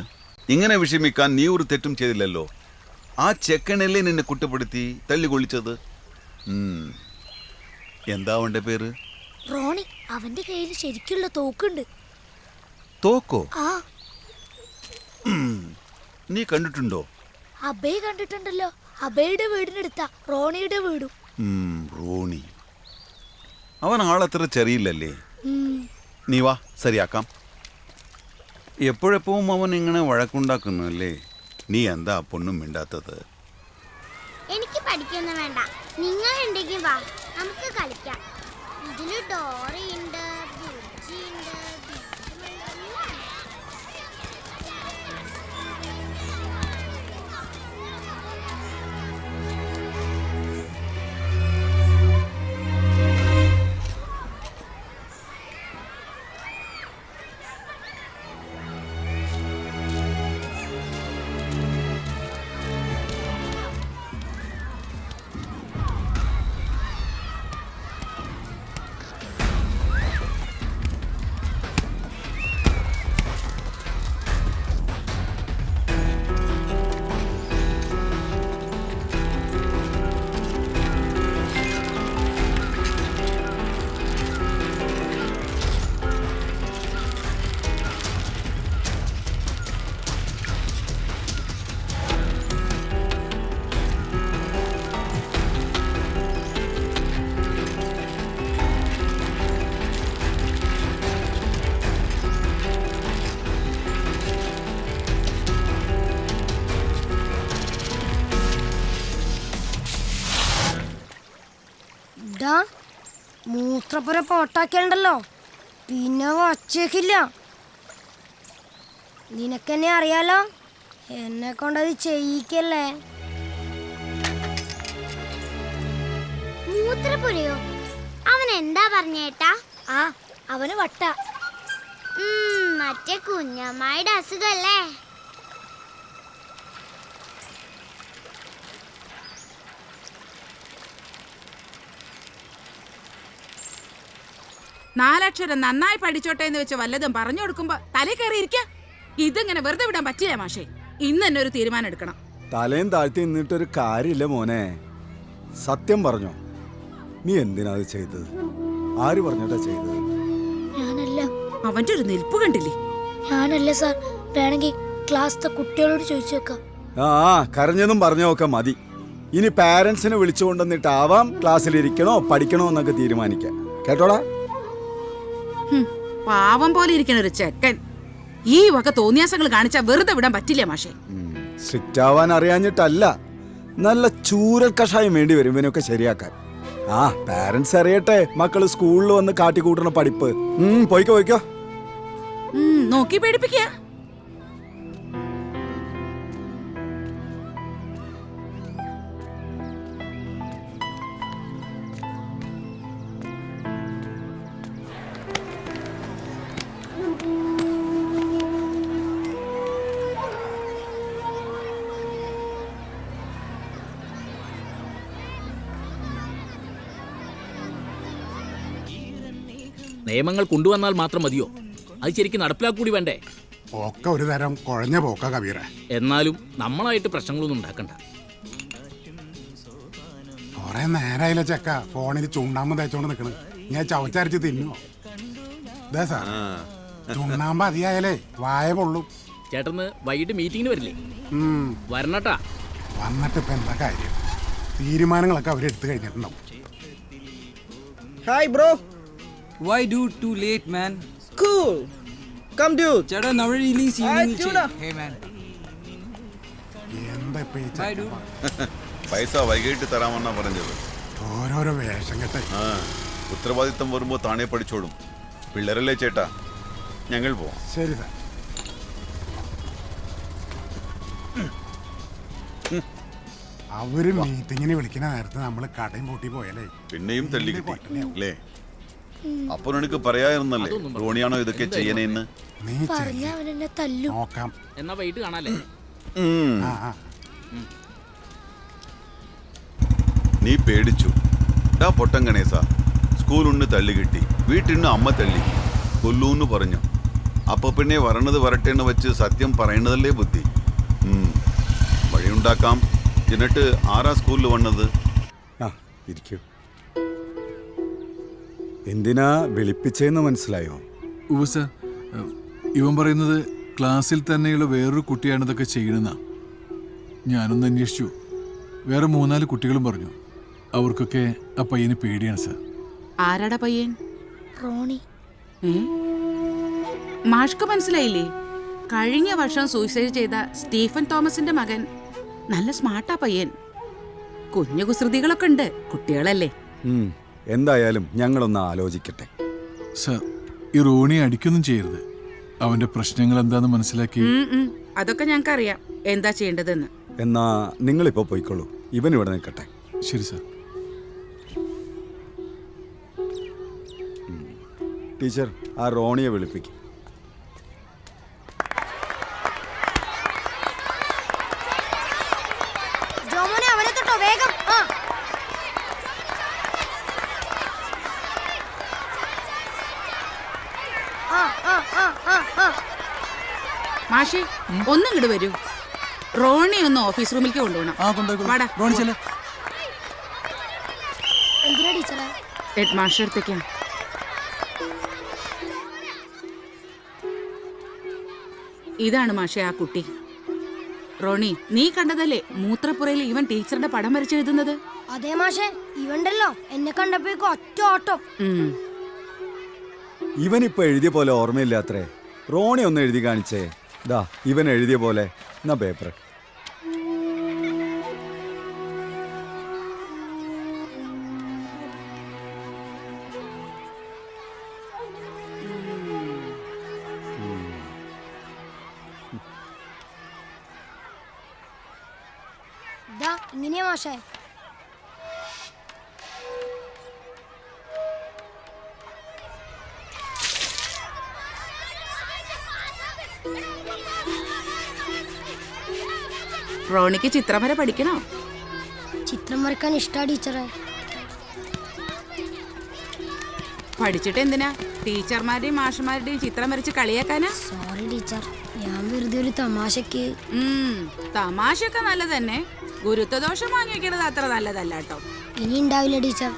ഇങ്ങനെ വിഷമിക്കാൻ നീ ഒരു തെറ്റും ചെയ്തില്ലല്ലോ. ആ ചെക്കനല്ലേ നിന്നെ കുറ്റപ്പെടുത്തി തല്ലിക്കൊള്ളിച്ചത്? എന്താ അവന്റെ പേര്? റോണി. അവന്റെ കയ്യിൽ ശരിക്കുള്ള തോക്കുണ്ട്. തോക്കോ? ആ. നീ കണ്ടിട്ടുണ്ടോ? അബേ കണ്ടിട്ടുണ്ടല്ലോ. അബയുടെ വീടിനടുത്ത റോണിയുടെ വീടും. റോണി അവൻ ആളത്ര ചെറിയില്ലല്ലേ? നീ വാ, ശരിയാക്കാം. എപ്പോഴെപ്പോഴും അവൻ ഇങ്ങനെ വഴക്കുണ്ടാക്കുന്നു അല്ലേ? നീ എന്താ പൊണ്ണും മിണ്ടാത്തത്? എനിക്ക് പഠിക്കൊന്നും വേണ്ട. നിങ്ങൾ ഉണ്ടെങ്കിൽ വാ, നമുക്ക് കളിക്കാം. ഇതില് ഡോറയുണ്ട്, ബുജ്ജിയുണ്ട്, ദാ മൂത്രപ്പുര പോട്ടാക്കണ്ടല്ലോ, പിന്നെ വച്ചേക്കില്ല. നിനക്കെന്നെ അറിയാലോ, എന്നെ കൊണ്ടത് ചെയ്യിക്കല്ലേ. മൂത്രപ്പുരയോ? അവൻ എന്താ പറഞ്ഞേട്ടാ? ആ, അവന് വട്ട. മറ്റേ കുഞ്ഞമ്മായിയുടെ അസുഖല്ലേ? നാലക്ഷരം നന്നായി പഠിച്ചോട്ടെ എന്ന് വെച്ച് വല്ലതും പറഞ്ഞു കൊടുക്കുമ്പോ തലേ കയറി ഇരിക്ക. ഇതിങ്ങനെ വെറുതെ വിടാൻ പറ്റില്ല മാഷേ. ഇന്ന് തന്നെ ഒരു തീരുമാനം എടുക്കണം. തലയും താഴ്ത്തി നിന്നിട്ടൊരു കാര്യമില്ല മോനെ. സത്യം പറഞ്ഞോ, നീ എന്തിനാ അത് ചെയ്തത്? ആര് പറഞ്ഞിട്ടാ ചെയ്തത്? ഞാനല്ല. അവന്റെ ഒരു നിൽപ്പ് കണ്ടില്ലേ? ഞാനല്ല സാർ, വേണമെങ്കിൽ ക്ലാസ്സിലെ കുട്ടികളോട് ചോദിച്ചേക്കാം. ആ, കരഞ്ഞതും പറഞ്ഞൊക്കെ മതി. ഇനി പാരന്റ്സിനെ വിളിച്ചുകൊണ്ടുവന്നിട്ടാവാം ക്ലാസ്സിലിരിക്കണോ പഠിക്കണോ എന്നൊക്കെ തീരുമാനിക്കാം. കേട്ടോടാ? പാവം പോലെ ഇരിക്കണ ഒരു ചെക്കൻ ഈ വക തോന്നിയാസങ്ങൾ കാണിച്ചാ വെറുതെ വിടാൻ പറ്റില്ല മാഷേ. സ്ട്രിക്റ്റ് ആവാൻ അറിയാഞ്ഞിട്ടല്ല, നല്ല ചൂരൽ കഷായം വേണ്ടി വരും ഇവനൊക്കെ ശരിയാക്കാൻ. ആ, പാരന്റ്സ് അറിയട്ടെ മക്കള് സ്കൂളിൽ വന്ന് കാട്ടിക്കൂട്ടണ പഠിപ്പ്. പോയിക്കോ പോയിക്കോ. നോക്കി പേടിപ്പിക്ക. നിയമങ്ങൾ കൊണ്ടുവന്നാൽ മാത്രം മതിയോ? അത് ശരിക്കും നടപ്പിലാക്കൂടി വേണ്ടേ? ഒക്കെ ഒരു തരം കുഴഞ്ഞ പോക്ക കബീറ. എന്നാലും നമ്മളായിട്ട് പ്രശ്നങ്ങളൊന്നും ഉണ്ടാക്കണ്ട. കൊറേ നേരായില്ല ചെക്ക ഫോണിൽ ചുണ്ണാമ്പ് തേച്ചോണ്ട് നിക്കണ്. ഞാൻ ചവച്ചരച്ച് തിന്നുവോ? ഇതേ സാർ, ചുണ്ണാമ്പ് അധികമായാലേ വായ പൊള്ളും. ചേട്ടന്ന് വൈകിട്ട് മീറ്റിങ്ങിന് വരില്ലേ? വരണട്ടാ. വന്നിട്ട് ഇപ്പൊ എന്താ കാര്യം? തീരുമാനങ്ങളൊക്കെ അവരെടുത്തു കഴിഞ്ഞിട്ടുണ്ടാവും. Hi bro. Why dude too late man? Cool. Come dude. Chada now release evening chill. Hey man. എന്താ ഇപ്പൊ ഈ Bye dude. പൈസ വൈകിട്ട് തരാമെന്നാ പറഞ്ഞത്. ഓരോരോ വേഷം കെട്ടെ. ഉത്തരവാദിത്തം വരുമ്പോ താണെ പഠിച്ചോളും. പിള്ളേരല്ലേ ചേട്ടാ, ഞങ്ങൾ പോവാം. ശരി സാർ. അവര് മീറ്റിങ്ങിന് വിളിക്കുന്ന നേരത്തെ നമ്മള് കടയും പൂട്ടി പോയാലേ പിന്നെയും തല്ലി കിട്ടി അല്ലേ? അപ്പൊ നിനക്ക് പറയായിരുന്നല്ലേ റോണിയാണോ ഇതൊക്കെ ചെയ്യണേന്ന്? നോക്കാം. എന്നാ വൈകിട്ട് കാണാല്ലേ? നീ പേടിച്ചു ഡാ പൊട്ടൻ ഗണേശ. സ്കൂളിന് തല്ലി കിട്ടി, വീട്ടിന് അമ്മ തല്ലി കൊല്ലൂന്ന് പറഞ്ഞു. അപ്പൊ പിന്നെ വരണത് വരട്ടെന്ന് വെച്ച് സത്യം പറയണതല്ലേ ബുദ്ധി. വഴിയുണ്ടാക്കാം. എന്നിട്ട് ആരാ സ്കൂളിൽ വന്നത്? ഇരിക്കൂ. എന്തിനാ വിളിപ്പിച്ചെന്ന് മനസ്സിലായോ? സർ, ഇവൻ പറയുന്നത് ക്ലാസ്സിൽ തന്നെയുള്ള വേറൊരു കുട്ടിയാണ് ഇതൊക്കെ ചെയ്യണമെന്നാ. ഞാനൊന്ന് അന്വേഷിച്ചു. വേറെ 3-4 കുട്ടികളും പറഞ്ഞു. അവർക്കൊക്കെ ആ പയ്യന് പേടിയാണ് സർ. ആരാടാ പയ്യൻ? റോണി. മാഷ്ക്ക് മനസ്സിലായില്ലേ? കഴിഞ്ഞ വർഷം സൂയിസൈഡ് ചെയ്ത സ്റ്റീഫൻ തോമസിന്റെ മകൻ. നല്ല സ്മാർട്ടാ പയ്യൻ. കുഞ്ഞു കുസൃതികളൊക്കെ ഉണ്ട്. കുട്ടികളല്ലേ? എന്തായാലും ഞങ്ങളൊന്ന് ആലോചിക്കട്ടെ. സർ, ഈ റോണി അടിക്കൊന്നും ചെയ്യരുത്. അവന്റെ പ്രശ്നങ്ങൾ എന്താന്ന് മനസ്സിലാക്കി. അതൊക്കെ ഞങ്ങൾക്ക് അറിയാം എന്താ ചെയ്യേണ്ടതെന്ന്. എന്നാ നിങ്ങളിപ്പോ പോയിക്കോളൂ, ഇവൻ ഇവിടെ നിൽക്കട്ടെ. ശരി സർ. ടീച്ചർ, ആ റോണിയെ വിളിപ്പിക്കും. മാഷി ഒന്നും ഇങ്ങോട്ട് വരൂ. റോണി ഒന്ന് ഓഫീസ് റൂമിലേക്ക് കൊണ്ടുപോകണം. ഹെഡ് മാസ്റ്റർ അടുത്തേക്കാണ്. ഇതാണ് മാഷെ ആ കുട്ടി. റോണി, നീ കണ്ടതല്ലേ മൂത്രപ്പുറയിൽ ഇവൻ ടീച്ചറുടെ പടം വരച്ചെഴുതുന്നത്? അതെ മാഷെ, ഇവണ്ടല്ലോ എന്നെ കണ്ടപ്പോഴേക്കും ഒറ്റ ഓട്ടം. ഇവനിപ്പോ എഴുതിയ പോലെ ഓർമ്മയില്ലാത്രേ. റോണി ഒന്ന് എഴുതി കാണിച്ചേ. ദാ ഇവൻ എഴുതിയ പോലെ. എന്നാ പേപ്പർ. ഇതാ ഇങ്ങനെയാ മാഷേ. റോണിക്ക് ചിത്രം വരെ പഠിക്കണോ? ചിത്രം വരക്കാൻ ഇഷ്ടാ ടീച്ചറെ. പഠിച്ചിട്ട് എന്തിനാ? ടീച്ചർമാരുടെയും മാഷന്മാരുടെയും ചിത്രം വരച്ച് കളിയാക്കാനാ? സോറി ടീച്ചർ, ഞാൻ വെറുതെ ഒരു തമാശക്ക്. തമാശയൊക്കെ നല്ലത് തന്നെ. ഗുരുത്വദോഷം വാങ്ങി വെക്കണത് അത്ര നല്ലതല്ല കേട്ടോ. ഇനി ഉണ്ടാവില്ല ടീച്ചർ.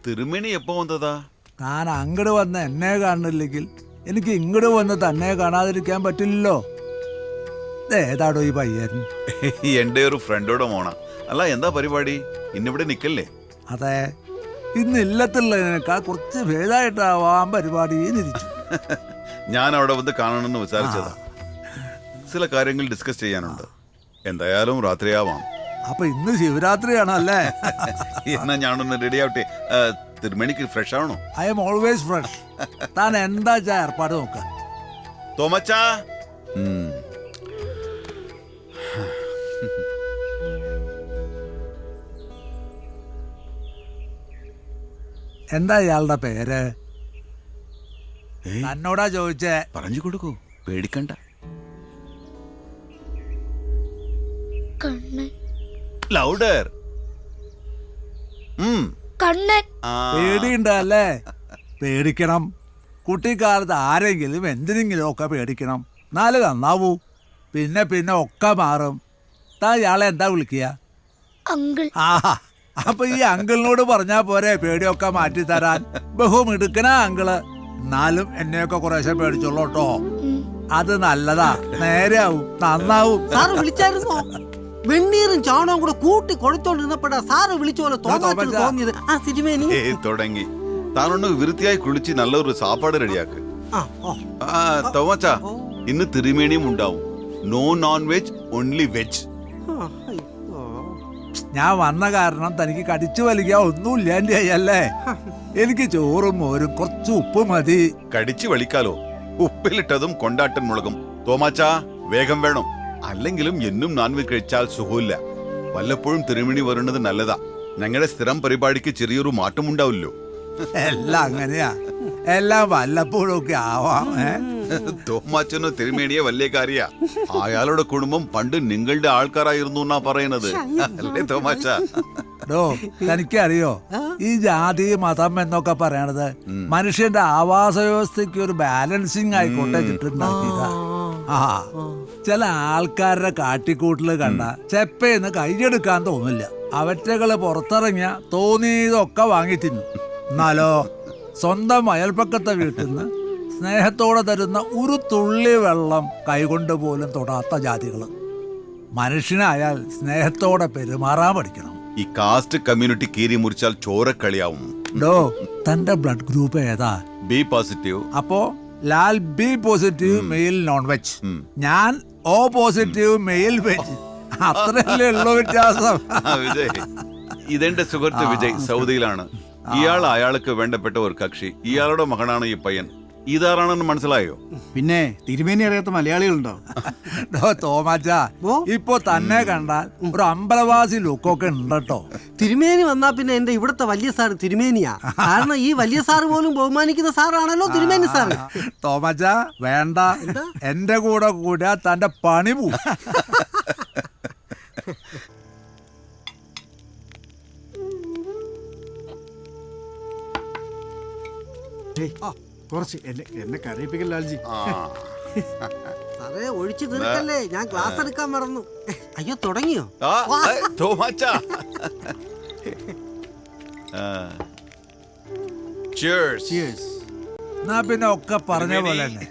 തിരുമേനി എപ്പോ വന്നതാ? ഞാൻ അങ്ങോട്ട് വന്ന് എന്നെ കാണുന്നില്ലെങ്കിൽ എനിക്ക് ഇങ്ങോട്ട് വന്ന് തന്നെ കാണാതിരിക്കാൻ പറ്റില്ലല്ലോ. ഏതാടോ ഈ പയ്യൻ? എന്റെ ഒരു ഫ്രണ്ടോടെ മോണ. അല്ല, എന്താ പരിപാടി? ഇന്നിവിടെ നിക്കല്ലേ? അതെ, ഇന്ന് ഇല്ലത്തുള്ളതിനേക്കാൾ കുറച്ച് ഭേദമായിട്ടാവാൻ പരിപാടി നിരിച്ചു. ഞാൻ അവിടെ വന്ന് കാണണമെന്ന് വിചാരിച്ചതാ. ചില കാര്യങ്ങൾ ഡിസ്കസ് ചെയ്യാനുണ്ട്. എന്തായാലും രാത്രിയാവാം. അപ്പൊ ഇന്ന് ശിവരാത്രിയാണോ അല്ലേ? എന്നാ ഞാനൊന്ന് റെഡി ആവട്ടെ. തിരുമേനിക്ക് ഫ്രഷ് ആണോ? I M always fresh. താൻ എന്താ ഏർപ്പാട് നോക്ക. തോമച്ചാ, എന്താ ഇയാളുടെ പേര്? എന്നോടാ ചോദിച്ചേ. പറഞ്ഞു കൊടുക്കൂ, പേടിക്കണ്ട. ലൗഡർ. കണ്ണൻ. പേടിയുണ്ടല്ലേ? പേടിക്കണം. കുട്ടിക്കാലത്ത് ആരെങ്കിലും എന്തിനെങ്കിലും ഒക്കെ പേടിക്കണം. നാല് നന്നാവൂ. പിന്നെ പിന്നെ ഒക്കെ മാറും. താ ഇയാളെ എന്താ വിളിക്കുക? അങ്കിൾ. ആഹാ, അപ്പൊ ഈ അങ്കിളിനോട് പറഞ്ഞാ പോരെ പേടിയൊക്കെ മാറ്റി തരാൻ. ബഹുമിടുക്കനാ അങ്കിള്. എന്നാലും എന്നെയൊക്കെ കുറേശ്ശെ പേടിച്ചോളൂ കേട്ടോ. അത് നല്ലതാ, നേരെയാവും, നന്നാവും. സാറ് വിളിച്ചായിരുന്നോ? വെണ്ണീറും ചാണവും കൂടെ കൂട്ടി കൊഴുത്തോണ്ടിരുന്നപ്പോഴാ സാറ് വിളിച്ച പോലെ തോന്നിയത്. ആ തിരുമേനി തുടങ്ങി. താനൊന്ന് വൃത്തിയായി കുളിച്ച് നല്ലൊരു സാപ്പാട് റെഡിയാക്ക്. തോമച്ചാ, ഇന്ന് തിരുമേനിയും ഉണ്ടാവും. No non veg, only veg. ഞാൻ വന്ന കാരണം തനിക്ക് കടിച്ചു വലിക്കാൻ ഒന്നുമില്ല അല്ലേ? എനിക്ക് ചോറും മോരും കുറച്ച് ഉപ്പ് മതി. കടിച്ചു വലിക്കാലോ? ഉപ്പിലിട്ടതും കൊണ്ടാട്ടൻ മുളകും. തോമാച്ചാ, വേഗം വേണം. അല്ലെങ്കിലും എന്നും നോൺവെജ് കഴിച്ചാൽ സുഖമില്ല. വല്ലപ്പോഴും തിരുമണി വരുന്നത് നല്ലതാ. ഞങ്ങളുടെ സ്ഥിരം പരിപാടിക്ക് ചെറിയൊരു മാറ്റം ഉണ്ടാവില്ലോ. എല്ലാം അങ്ങനെയാ, എല്ലാം വല്ലപ്പോഴും ഒക്കെ ആവാം. തോമാച്ചനോ തിരുമേനിയെ വലിയ കാര്യ. അയാളുടെ കുടുംബം പണ്ട് നിങ്ങളുടെ ആൾക്കാരായിരുന്നു എന്നാ പറയുന്നത്, അല്ലേ തോമാച്ച? തനിക്കറിയോ, ഈ ജാതി മതം എന്നൊക്കെ പറയണത് മനുഷ്യന്റെ ആവാസ വ്യവസ്ഥയ്ക്ക് ഒരു ബാലൻസിങ് ആയിക്കോട്ടെ ചുറ്റുണ്ടാക്കിയതാ. ആ, ചില ആൾക്കാരുടെ കാട്ടിക്കൂട്ടില് കണ്ട ചെപ്പേന്ന് കൈയെടുക്കാൻ തോന്നില്ല. അവറ്റകള് പുറത്തിറങ്ങിയ തോന്നിയതൊക്കെ വാങ്ങി തിന്നു. എന്നാലോ സ്വന്തം അയൽപ്പക്കത്തെ വീട്ടിൽ നിന്ന് സ്നേഹത്തോടെ തരുന്ന ഒരു തുള്ളി വെള്ളം കൈകൊണ്ട് പോലും തൊടാത്ത ജാതികള്. മനുഷ്യനായാൽ സ്നേഹത്തോടെ പെരുമാറാൻ പഠിക്കണം. ഈ കാസ്റ്റ് കമ്മ്യൂണിറ്റി കീറി മുറിച്ചാൽ ചോരക്കളിയാവും. തന്റെ ബ്ലഡ് ഗ്രൂപ്പ് ഏതാ? B positive. അപ്പോ Lal B positive male non veg, ഞാൻ ഓ പോസിറ്റീവ് മെയിൽ വെജ്. അത്രയല്ലേ ഉള്ളൂ വ്യത്യാസം. വിജയ്, ഇതെന്റെ സുഹൃത്ത് വിജയ്, സൗദിയിലാണ്. ഇയാൾ അയാൾക്ക് വേണ്ടപ്പെട്ട ഒരു കക്ഷി. ഇയാളുടെ മകനാണ് ഈ പയ്യൻ. ഇതാരാണെന്ന് മനസ്സിലായോ? പിന്നെ തിരുമേനി അറിയാത്ത മലയാളികളുണ്ടോ? തോമാച്ച, ഇപ്പൊ തന്നെ കണ്ടാൽ ഒരു അമ്പലവാസി ലുക്കൊക്കെ ഉണ്ടോ. തിരുമേനി വന്നാ പിന്നെ എന്റെ ഇവിടുത്തെ വലിയ സാറ് തിരുമേനിയാ. കാരണം ഈ വലിയ സാറ് പോലും ബഹുമാനിക്കുന്ന സാറാണല്ലോ തിരുമേനി സാറ്. തോമാച്ച വേണ്ട, എന്റെ കൂടെ കൂടാ തന്റെ പണി പോവും. കുറച്ച് എന്നെ കരയിപ്പിക്കൽ ലാൽജി. സാറേ ഒഴിച്ചു തീർക്കല്ലേ, ഞാൻ ക്ലാസ് എടുക്കാൻ മറന്നു. അയ്യോ, തുടങ്ങിയോ? പിന്നെ ഒക്കെ പറഞ്ഞ പോലെ തന്നെ.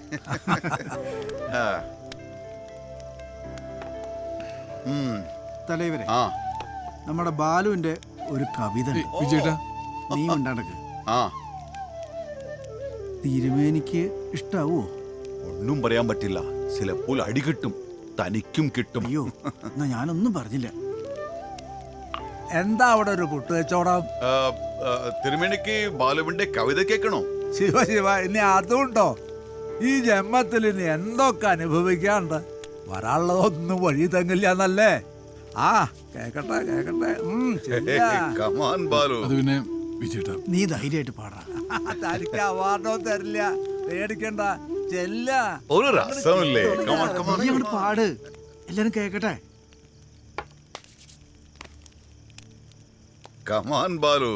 തലൈവരെ, നമ്മുടെ ബാലുവിന്റെ ഒരു കവിത വിജയേട്ടാ, നീ ഉണ്ടാടക്ക്. തിരുമേനിക്ക് ഇഷ്ടാവോ? ഒന്നും പറയാൻ പറ്റില്ല. ചിലപ്പോൾ അടി കിട്ടും, തനിക്കും കിട്ടും. അയ്യോ, എന്നാ ഞാനൊന്നും പറഞ്ഞില്ല. എന്താ അവിടെ ഒരു കുട്ടുകച്ചവടം? തിരുമേനിക്ക് ബാലുവിന്റെ കവിത കേൾക്കണോ? ശിവ ശിവ, ഇനി അതുണ്ടോ? ഈ ജന്മത്തിൽ ഇനി എന്തൊക്കെ അനുഭവിക്കാണ്ട് വരാനുള്ളതൊന്നും വഴി തങ്ങില്ല എന്നല്ലേ? ആ കേക്കട്ടെ കേക്കട്ടെ. അത് പിന്നെ വിജയേട്ടാ, നീ ധൈര്യമായിട്ട് പാടാ. തനിക്ക് അവാർഡോ തരില്ല, പേടിക്കണ്ട, ചെല്ല. ഒരു രസമില്ലേ? നീ അങ്ങോട്ട് പാട്, എല്ലാരും കേക്കട്ടെ. കമാൻ ബാലു.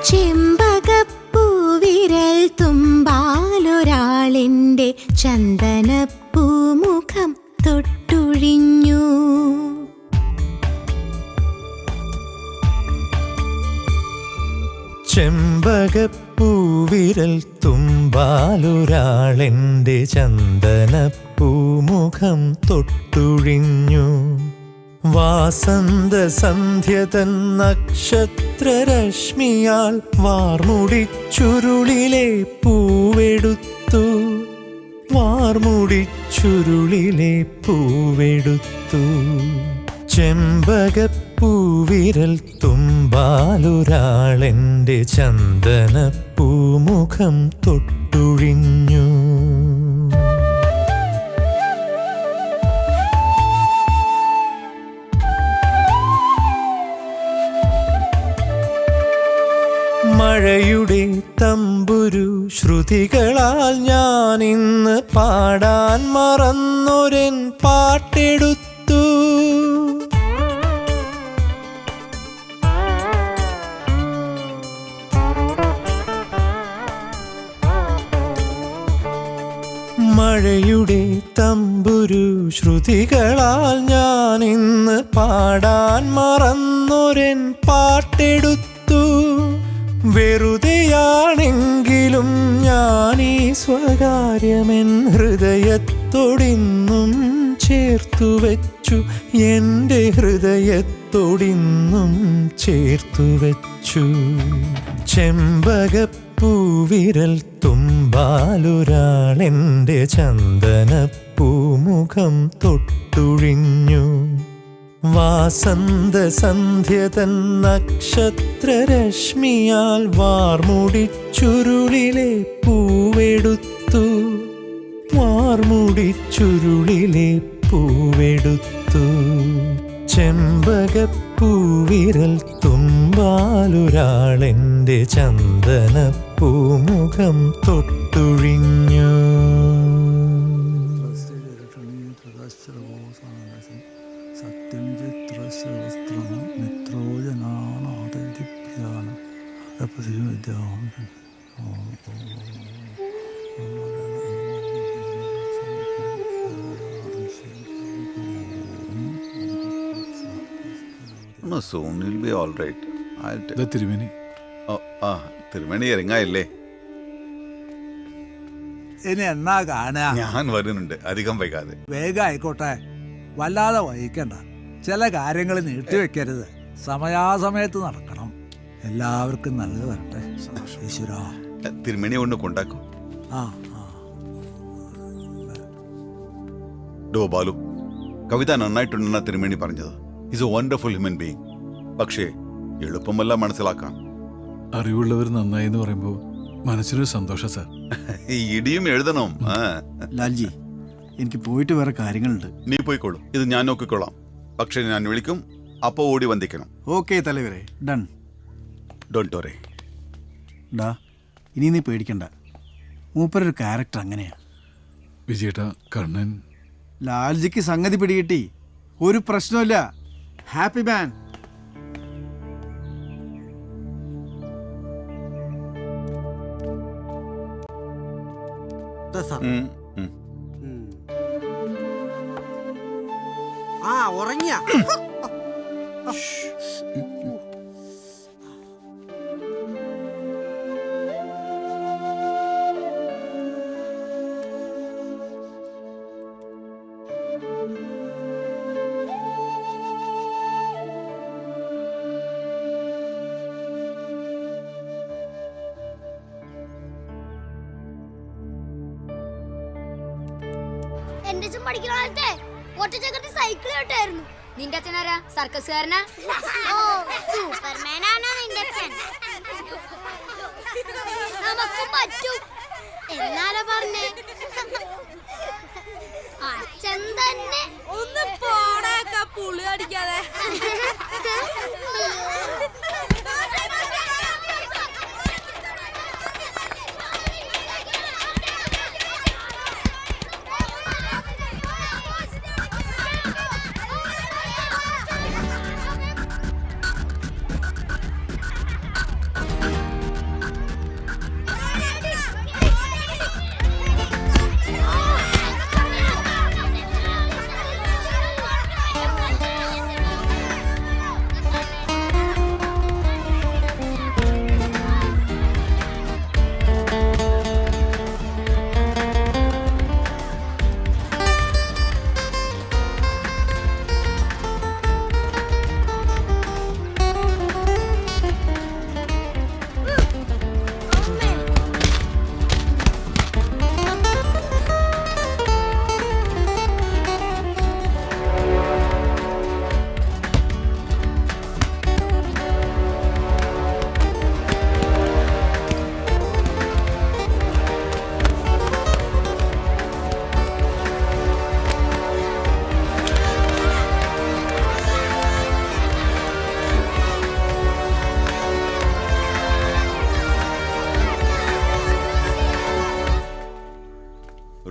ചെമ്പകപ്പൂവിരൽ തുമ്പാലൊരാളിൻ്റെ ചന്ദനപ്പൂമുഖം തൊട്ടുഴിഞ്ഞു. ചെമ്പകപ്പൂവിരൽ തുമ്പാലൊരാളെൻ്റെ ചന്ദനപ്പൂമുഖം തൊട്ടുഴിഞ്ഞു. വാസന്ത സന്ധ്യതൻ നക്ഷത്രരശ്മിയാൽ വാർമുടിച്ചുരുളിലെ പൂവെടുത്തു. വാർമുടിച്ചുരുളിലെ പൂവെടുത്തു. ചെമ്പകപ്പൂവിരൽ തുമ്പാലൊരാളെൻ്റെ ചന്ദനപ്പൂമുഖം തൊട്ടുഴിഞ്ഞു. മഴയുടെ തമ്പുരു ശ്രുതികളാൽ ഞാൻ ഇന്ന് പാടാൻ മറന്നൊരൻ പാട്ടെടുത്തു. മഴയുടെ തമ്പുരു ശ്രുതികളാൽ ഞാൻ ഇന്ന് പാടാൻ മറന്നൊരൻ പാട്ടെടുത്തു. വെറുതെയാണെങ്കിലും ഞാനീ സ്വകാര്യമെൻ ഹൃദയത്തോടിന്നും ചേർത്തുവെച്ചു. എൻ്റെ ഹൃദയത്തോടിന്നും ചേർത്തുവെച്ചു. ചെമ്പകപ്പൂവിരൽ തുമ്പാലൊരാളെൻ്റെ ചന്ദനപ്പൂമുഖം തൊട്ടുഴിഞ്ഞു. വാസന്ത സന്ധ്യതൻ നക്ഷത്രരശ്മിയാൽ വാർമുടിച്ചുരുളിലെ പൂവെടുത്തു. വാർമുടിച്ചുരുളിലെ പൂവെടുത്തു. ചെമ്പകപ്പൂവിരൽ തുമ്പാലൊരാളെൻ്റെ ചന്ദനപ്പൂമുഖം തൊട്ടുഴിഞ്ഞു. സത്യം ചിത്രശാസ്ത്രം മിത്രോജനാണാദിപ്യാനം. No, soon will be all right. I'll take. തിരുമേനി. തിരുമേനി ഇറങ്ങായില്ലേ? ഇനി എന്നാ കാണാ? ഞാൻ വരുന്നുണ്ട്, അധികം വൈകാതെ. വേഗം ആയിക്കോട്ടെ, വല്ലാതെ വഹിക്കണ്ട. ചില കാര്യങ്ങൾ നീട്ടിവെക്കരുത്, സമയാസമയത്ത് നടക്കണം. എല്ലാവർക്കും നല്ലത് വരട്ടെ. ഈശ്വരാ. തിരുമേനി ഒന്ന് കൊണ്ടാക്കും. ആ ഡോ ബാലു, കവിത നന്നായിട്ടുണ്ടെന്ന തിരുമേനി പറഞ്ഞത്. Is A wonderful human being. പക്ഷേ എളുപ്പമല്ല മനസ്സിലാക്കാൻ. അറിവുള്ളവർ നന്നായി എന്ന് പറയുമ്പോൾ മനസ്സിനൊരു സന്തോഷം സാർ. ഈ ഇടിയും എഴുതണം. ലാൽജി, എനിക്ക് പോയിട്ട് വേറെ കാര്യങ്ങളുണ്ട്. നീ പോയിക്കോളൂ, ഇത് ഞാൻ നോക്കിക്കോളാം. പക്ഷെ ഞാൻ വിളിക്കും, അപ്പോ ഓടി വന്ദിക്കണം. ഓക്കെ തലവരെ, ഡൺ. Don't worry. ഡാ, ഇനി നീ പേടിക്കണ്ട. മൂപ്പരൊരു ക്യാരക്ടർ അങ്ങനെയാ. വിജയേട്ടാ, കണ്ണൻ. ലാൽജിക്ക് സംഗതി പിടികിട്ടി. ഒരു പ്രശ്നമില്ല. ഹാപ്പി മാൻ. ആ ഉറങ്ങിയ എന്റെ അച്ഛൻ പഠിക്കുന്ന കാലത്തെ ഒറ്റച്ചക്കരത്തിൽ സൈക്കിൾ കേട്ടായിരുന്നു. നിന്റെ അച്ഛനാരാ? സർക്കസുകാരനാ? ഓ, സൂപ്പർമാനാണോ നിന്റെ അച്ഛൻ? നമുക്ക് പറ്റും എന്നാലോ പറഞ്ഞേ. അച്ഛൻ തന്നെ ഒന്ന് പോടാക്ക പുളി അടിക്കാതെ.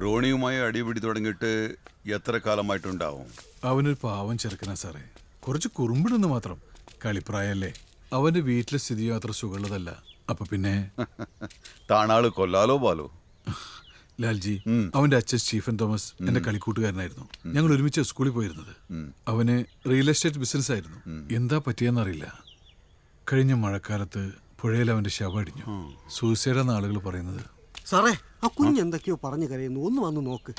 റോണിയുമായി അടിപിടി തുടങ്ങിയിട്ട് എത്ര കാലമായിട്ടുണ്ടാവും? അവനൊരു പാവം ചെറുക്കനാ സാറേ, കുറച്ച് കുറുമ്പിടുന്നു മാത്രം. കളിപ്രായല്ലേ. അവന്റെ വീട്ടിലെ സ്ഥിതി അത്ര സുഖമുള്ളതല്ല. അപ്പൊ പിന്നെ താണാള് കൊല്ലാലോ ബാലോ. ലാൽജി, അവന്റെ അച്ഛൻ സ്റ്റീഫൻ തോമസ് എന്റെ കളിക്കൂട്ടുകാരനായിരുന്നു. ഞങ്ങൾ ഒരുമിച്ച് സ്കൂളിൽ പോയിരുന്നത്. അവന് റിയൽ എസ്റ്റേറ്റ് ബിസിനസ് ആയിരുന്നു. എന്താ പറ്റിയെന്നറിയില്ല. കഴിഞ്ഞ മഴക്കാലത്ത് പുഴയിൽ അവന്റെ ശവം അടിഞ്ഞു. സൂസൈഡാന്ന് ആളുകൾ പറയുന്നത്. സാറേ, ആ കുഞ്ഞ് എന്തൊക്കെയോ പറഞ്ഞു കരയുന്നു. ഒന്ന് വന്ന് നോക്ക്.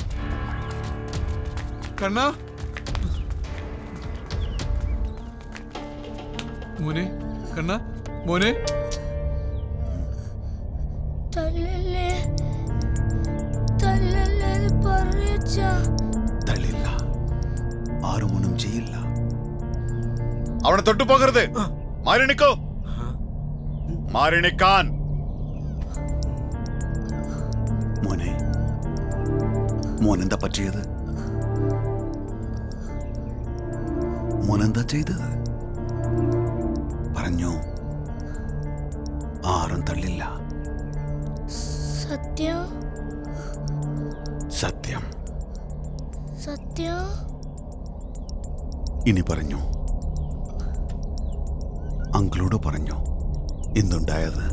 കണ്ണാ, മോനെ, കണ്ണാ, മോനെ. തള്ളില്ല, ആരുമൊന്നും ചെയ്യില്ല. അവനെ തൊട്ടു പോകരുത്. മാറിണിക്കോ, മാറിണിക്കാൻ. മോനെ, മോനെന്താ പറ്റിയത്? മോനെന്താ ചെയ്തത്? പറഞ്ഞോ. ആരും തള്ളില്ല. സത്യം, സത്യം, സത്യം. ഇനി പറഞ്ഞു. അങ്കിളോട് പറഞ്ഞു എന്തുണ്ടായത്?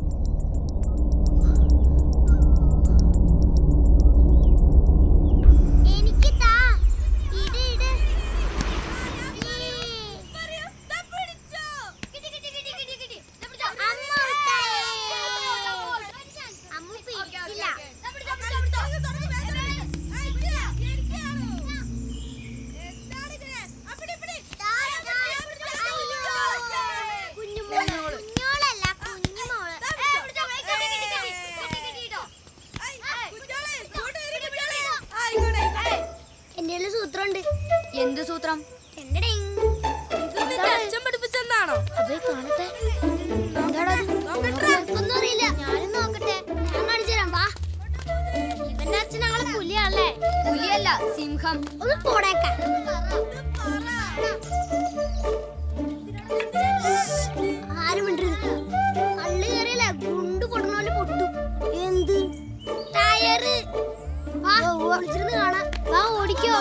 എന്ത് സൂത്രം? അച്ഛൻ പഠിപ്പിച്ചെന്നാണോ? അതെ, കാണട്ടെ. ഒന്നും അറിയില്ല. ഞാനും നോക്കട്ടെ. ഞാൻ കാണിച്ചു തരാം. വാ. ഇവന്റെ അച്ഛൻ ആളെ പുലിയല്ലേ? പുലിയല്ല, സിംഹം. ഒന്ന് പോടേക്കാൻ. ആരും മിണ്ടരുത്. കള്ളി കയറിയല്ലേ ഗുണ്ട് പൊടുന്നോല് പൊട്ടു. എന്ത് ടയറ്? വാ, വിളിച്ചിരുന്ന് കാണാം. വാ, ഓടിക്കോ.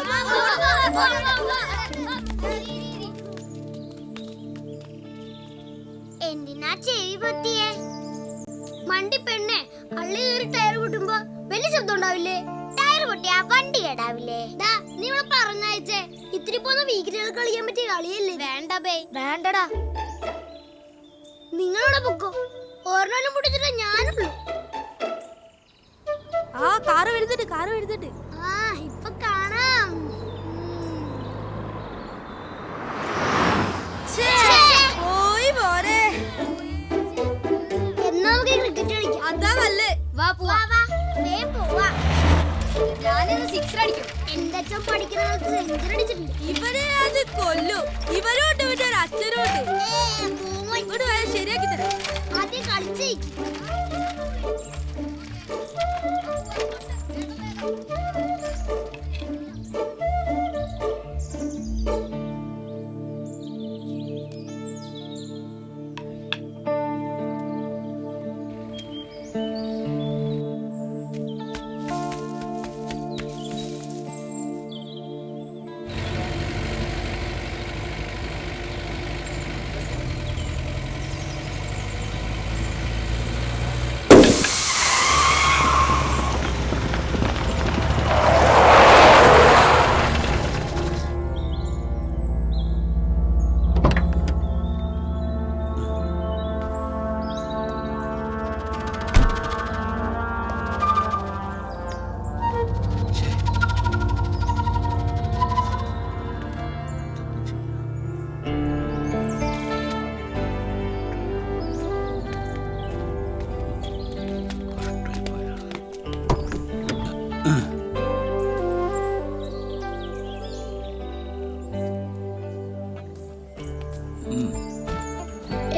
എന്തിനാ ചെവി പൊത്തിയേ? മണ്ടി പെണ്ണെ, അള്ളി കയറി ടയർ പൊട്ടുമ്പോ വലിയ ശബ്ദം ഉണ്ടാവില്ലേ? ടയർ പൊട്ടിയാ വണ്ടി കേടാവില്ലേ? നീ ഇവിടെ പറഞ്ഞയച്ചേ ഇത്തിരി പോന്ന വീക്കിലുകൾ കളിക്കാൻ പറ്റിയ കളിയല്ലേ? വേണ്ട ബേ, വേണ്ടടാ. നിങ്ങളോടെ പൊക്കോ. ഓർണോലും പൊട്ടിച്ചിട്ട് ഞാനുള്ളൂ. ആ കാറ് വരുന്നുണ്ട്, കാറ് വരുന്നുണ്ട്. ആ, ഇപ്പൊ കാണാം. എന്നാ നമുക്ക് ക്രിക്കറ്റ് കളിക്കാം. അതാ നല്ലേ. വാ പോവാ. ഞാനിന്ന് സിക്സർ അടിക്കും. എന്റെ അച്ഛൻ പഠിക്കുന്ന കാലത്ത് സെഞ്ചുറി അടിച്ചിട്ടുണ്ട്. ഇവരെ അത് കൊല്ലും. ഇവരോട്ട് ഒരു അച്ഛനോട്ട് ശരിയാക്കി തരാം. ആദ്യം കളിച്ചേ.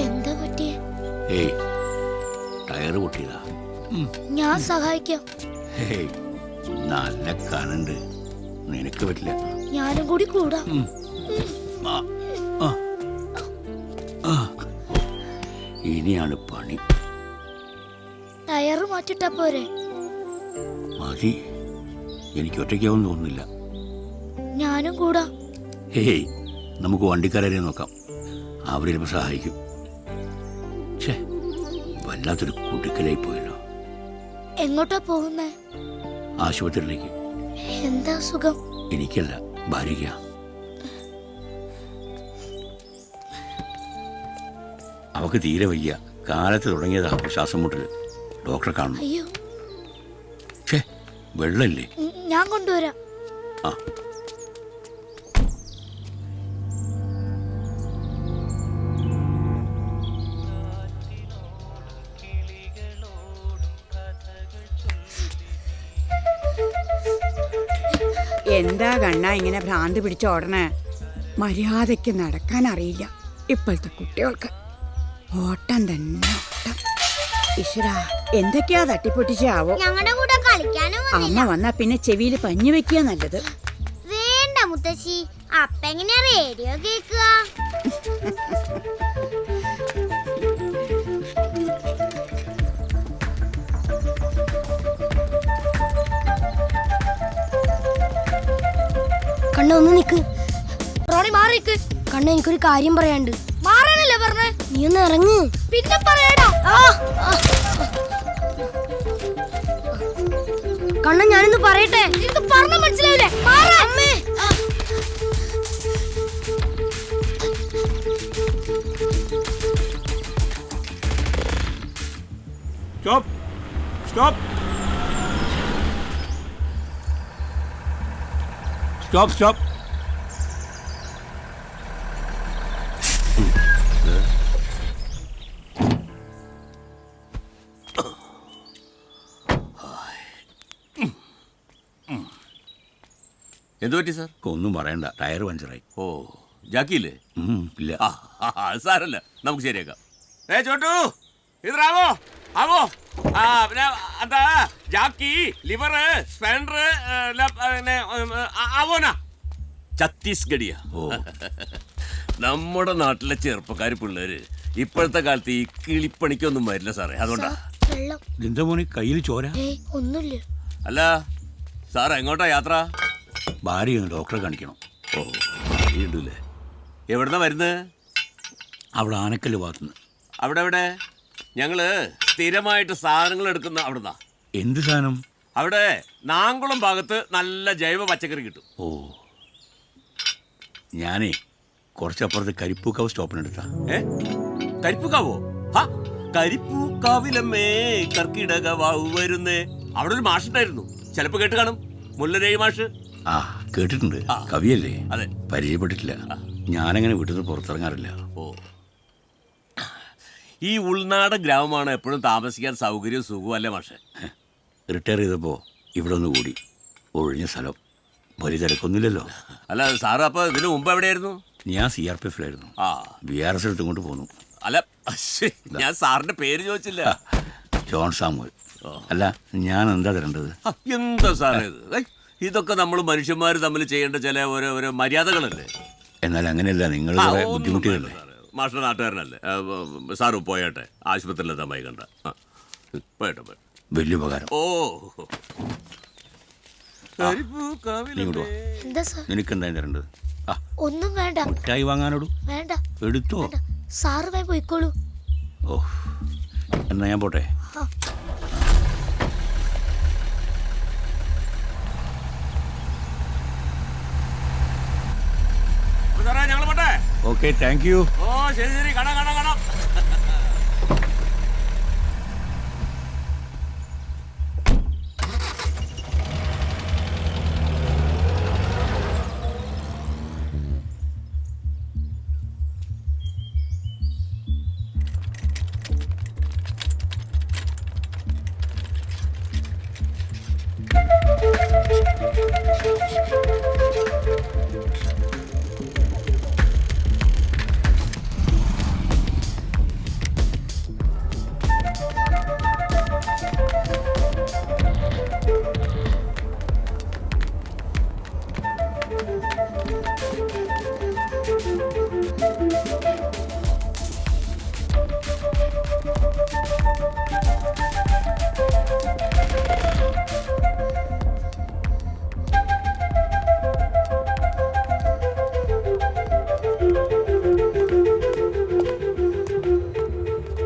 എന്താ പറ്റിയേ? ടയറ് പൊട്ടിയതാ. ഞാൻ സഹായിക്കാം. നല്ല കനണ്ട്, നിനക്ക് പറ്റില്ല. ഞാനും കൂടി കൂടാം. ഇനിയാണ് പണി. ടയറ് മാറ്റിട്ടാ പോരെ? മതി, എനിക്ക് ഒറ്റയ്ക്കാവും തോന്നുന്നില്ല. ഞാനും കൂടാം. നമുക്ക് വണ്ടിക്കാരെ നോക്കാം, അവർ ചിലപ്പോൾ സഹായിക്കും. ഛേ, വല്ലാത്തൊരു കുടുക്കലായി പോയല്ലോ. എങ്ങോട്ടാ പോകുന്നേ? ആശുപത്രിയിലേക്ക്. എന്താ സുഖം? എനിക്കല്ല, ഭാര്യയ്ക്ക. അവക്ക് തീരെ വയ്യ. കാലത്ത് തുടങ്ങിയതാ ശ്വാസം മുട്ടൽ. ഡോക്ടറെ കാണണം. അയ്യോ, ഛേ, വെള്ളല്ലേ? ഞാൻ കൊണ്ടുവരാം. ആ, എന്താ കണ്ണ ഇങ്ങനെ ഭ്രാന്ത് പിടിച്ചോടണേ? മര്യാദയ്ക്ക് നടക്കാൻ അറിയില്ല ഇപ്പോഴത്തെ കുട്ടികൾക്ക്. ഓട്ടം തന്നെ ഓട്ടം. ഈശ്വരാ, എന്തൊക്കെയാ തട്ടിപ്പൊട്ടിച്ചാവോ? ഞങ്ങളുടെ കൂടെ കളിക്കാനും അമ്മ വന്നാ പിന്നെ ചെവിയിൽ പഞ്ഞു വെക്കുക നല്ലത്. വേണ്ട മുത്തശ്ശി, അപ്പ എങ്ങനെയാ റേഡിയോ കേൾക്കുക? കണ്ണ ഒന്ന് നിക്ക്. റോണി മാറിക്ക്. കണ്ണ എനിക്കൊരു കാര്യം പറയാണ്ട്. മാറാനല്ലേ പറഞ്ഞേ? നീ ഒന്ന് ഇറങ്ങ്. പിന്നെ പറയടാ. കണ്ണ ഞാനൊന്ന് പറയട്ടെ. നിനക്ക് പറഞ്ഞ മനസ്സിലാവില്ലേ? അമ്മേ, സ്റ്റോപ്പ്, സ്റ്റോപ്പ്, സ്റ്റോപ്പ്, സ്റ്റോപ്പ്. എന്തു പറ്റി സാർ? ഒന്നും പറയണ്ട, ടയർ പഞ്ചറായി. ഓ, ജാക്കിയില്ലേ? ഇല്ല. സാരല്ല, നമുക്ക് ശരിയാക്കാം. ചോട്ടു, ഇതാവോ ആവോ. പിന്നെ എന്താ ജാക്കി, ലിവർ, സ്പാൻഡർ ആവോനാ ഛത്തീസ്ഗഡിയാ. നമ്മുടെ നാട്ടിലെ ചെറുപ്പക്കാർ പിള്ളേര് ഇപ്പോഴത്തെ കാലത്ത് ഈ കിളിപ്പണിക്കൊന്നും വരില്ല സാറേ. അതുകൊണ്ടാ. നിന്റെ മോനെ കയ്യിൽ ചോര? ഒന്നുമില്ല. അല്ല സാർ, എങ്ങോട്ടാ യാത്ര? ഭാര്യ ഡോക്ടറെ കാണിക്കണം. ഓ, ഭാര്യയുണ്ടല്ലേ. എവിടുന്നാ വരുന്നത്? അവിടെ ആനക്കല്ല് ഭാഗത്തുനിന്ന്. അവിടെ എവിടെ? ഞങ്ങള് സ്ഥിരമായിട്ട് സാധനങ്ങൾ എടുക്കുന്ന അവിടുന്നാ. എന്ത് സാധനം? അവിടെ നാങ്കുളം ഭാഗത്ത് നല്ല ജൈവ പച്ചക്കറി കിട്ടും. ഓ, ഞാനേ കുറച്ചപ്പുറത്ത് കരിപ്പൂക്കാവ് സ്റ്റോപ്പിനെടുത്താ. കരിപ്പൂക്കാവോ? കരിപ്പൂക്കാവിലമ്മേ കർക്കിടക വാവ് വരുന്നേ. അവിടെ ഒരു മാഷുണ്ടായിരുന്നു, ചിലപ്പോ കേട്ട് കാണും. മുല്ലരേഴ് മാഷ്. ആ, കേട്ടിട്ടുണ്ട്. കവിയല്ലേ? അതെ. പരിചയപ്പെട്ടിട്ടില്ല. ഞാനങ്ങനെ വീട്ടിൽ നിന്ന് പുറത്തിറങ്ങാറില്ല. ഓ, ഈ ഉൾനാടൻ ഗ്രാമമാണ് എപ്പോഴും താമസിക്കാൻ സൗകര്യവും സുഖവും അല്ലേ മാഷെ? റിട്ടയർ ചെയ്തപ്പോൾ ഇവിടെ ഒന്ന് കൂടി. ഒഴിഞ്ഞ സ്ഥലം, വലിയ തിരക്കൊന്നുമില്ലല്ലോ. അല്ല സാറ് അപ്പൊ ഇതിനു മുമ്പ് എവിടെയായിരുന്നു? ഞാൻ CRPF-ലായിരുന്നു. VRS എടുത്തും കൊണ്ട് പോന്നു. അല്ല ഞാൻ സാറിന്റെ പേര് ചോദിച്ചില്ല. John Samuel. അല്ല ഞാൻ എന്താ തരേണ്ടത്? എന്താ സാറേ ഇത്? ഇതൊക്കെ നമ്മൾ മനുഷ്യന്മാർ തമ്മിൽ ചെയ്യേണ്ട ചില ഓരോ മര്യാദകളല്ലേ. എന്നാൽ അങ്ങനെയല്ല, നിങ്ങൾ ബുദ്ധിമുട്ടിയല്ലേ. മാഷ്ട നാട്ടുകാരനല്ലേ. സാറ് പോയട്ടെ, ആശുപത്രിയിലെത്താൻ വൈകണ്ട. പോയട്ടെ പോയി. വലിയ ഉപകാരം. ഓ നിനക്കെന്താ തരേണ്ടത്? ഒന്നും വേണ്ട. മിഠായി വാങ്ങാനോടു വേണ്ട. എടുത്തോ? സാറ് പോയി പോയിക്കോളൂ. ഓ എന്നാ ഞാൻ പോട്ടെ. ഞങ്ങൾ പോട്ടെ. Okay, thank you. ഓ ശരി ശരി, കാണാം കാണാം കാണാം.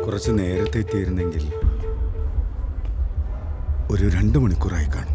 കുറച്ച് നേരത്തെ എത്തിയിരുന്നെങ്കിൽ ഒരു 2 മണിക്കൂറായി കാണും.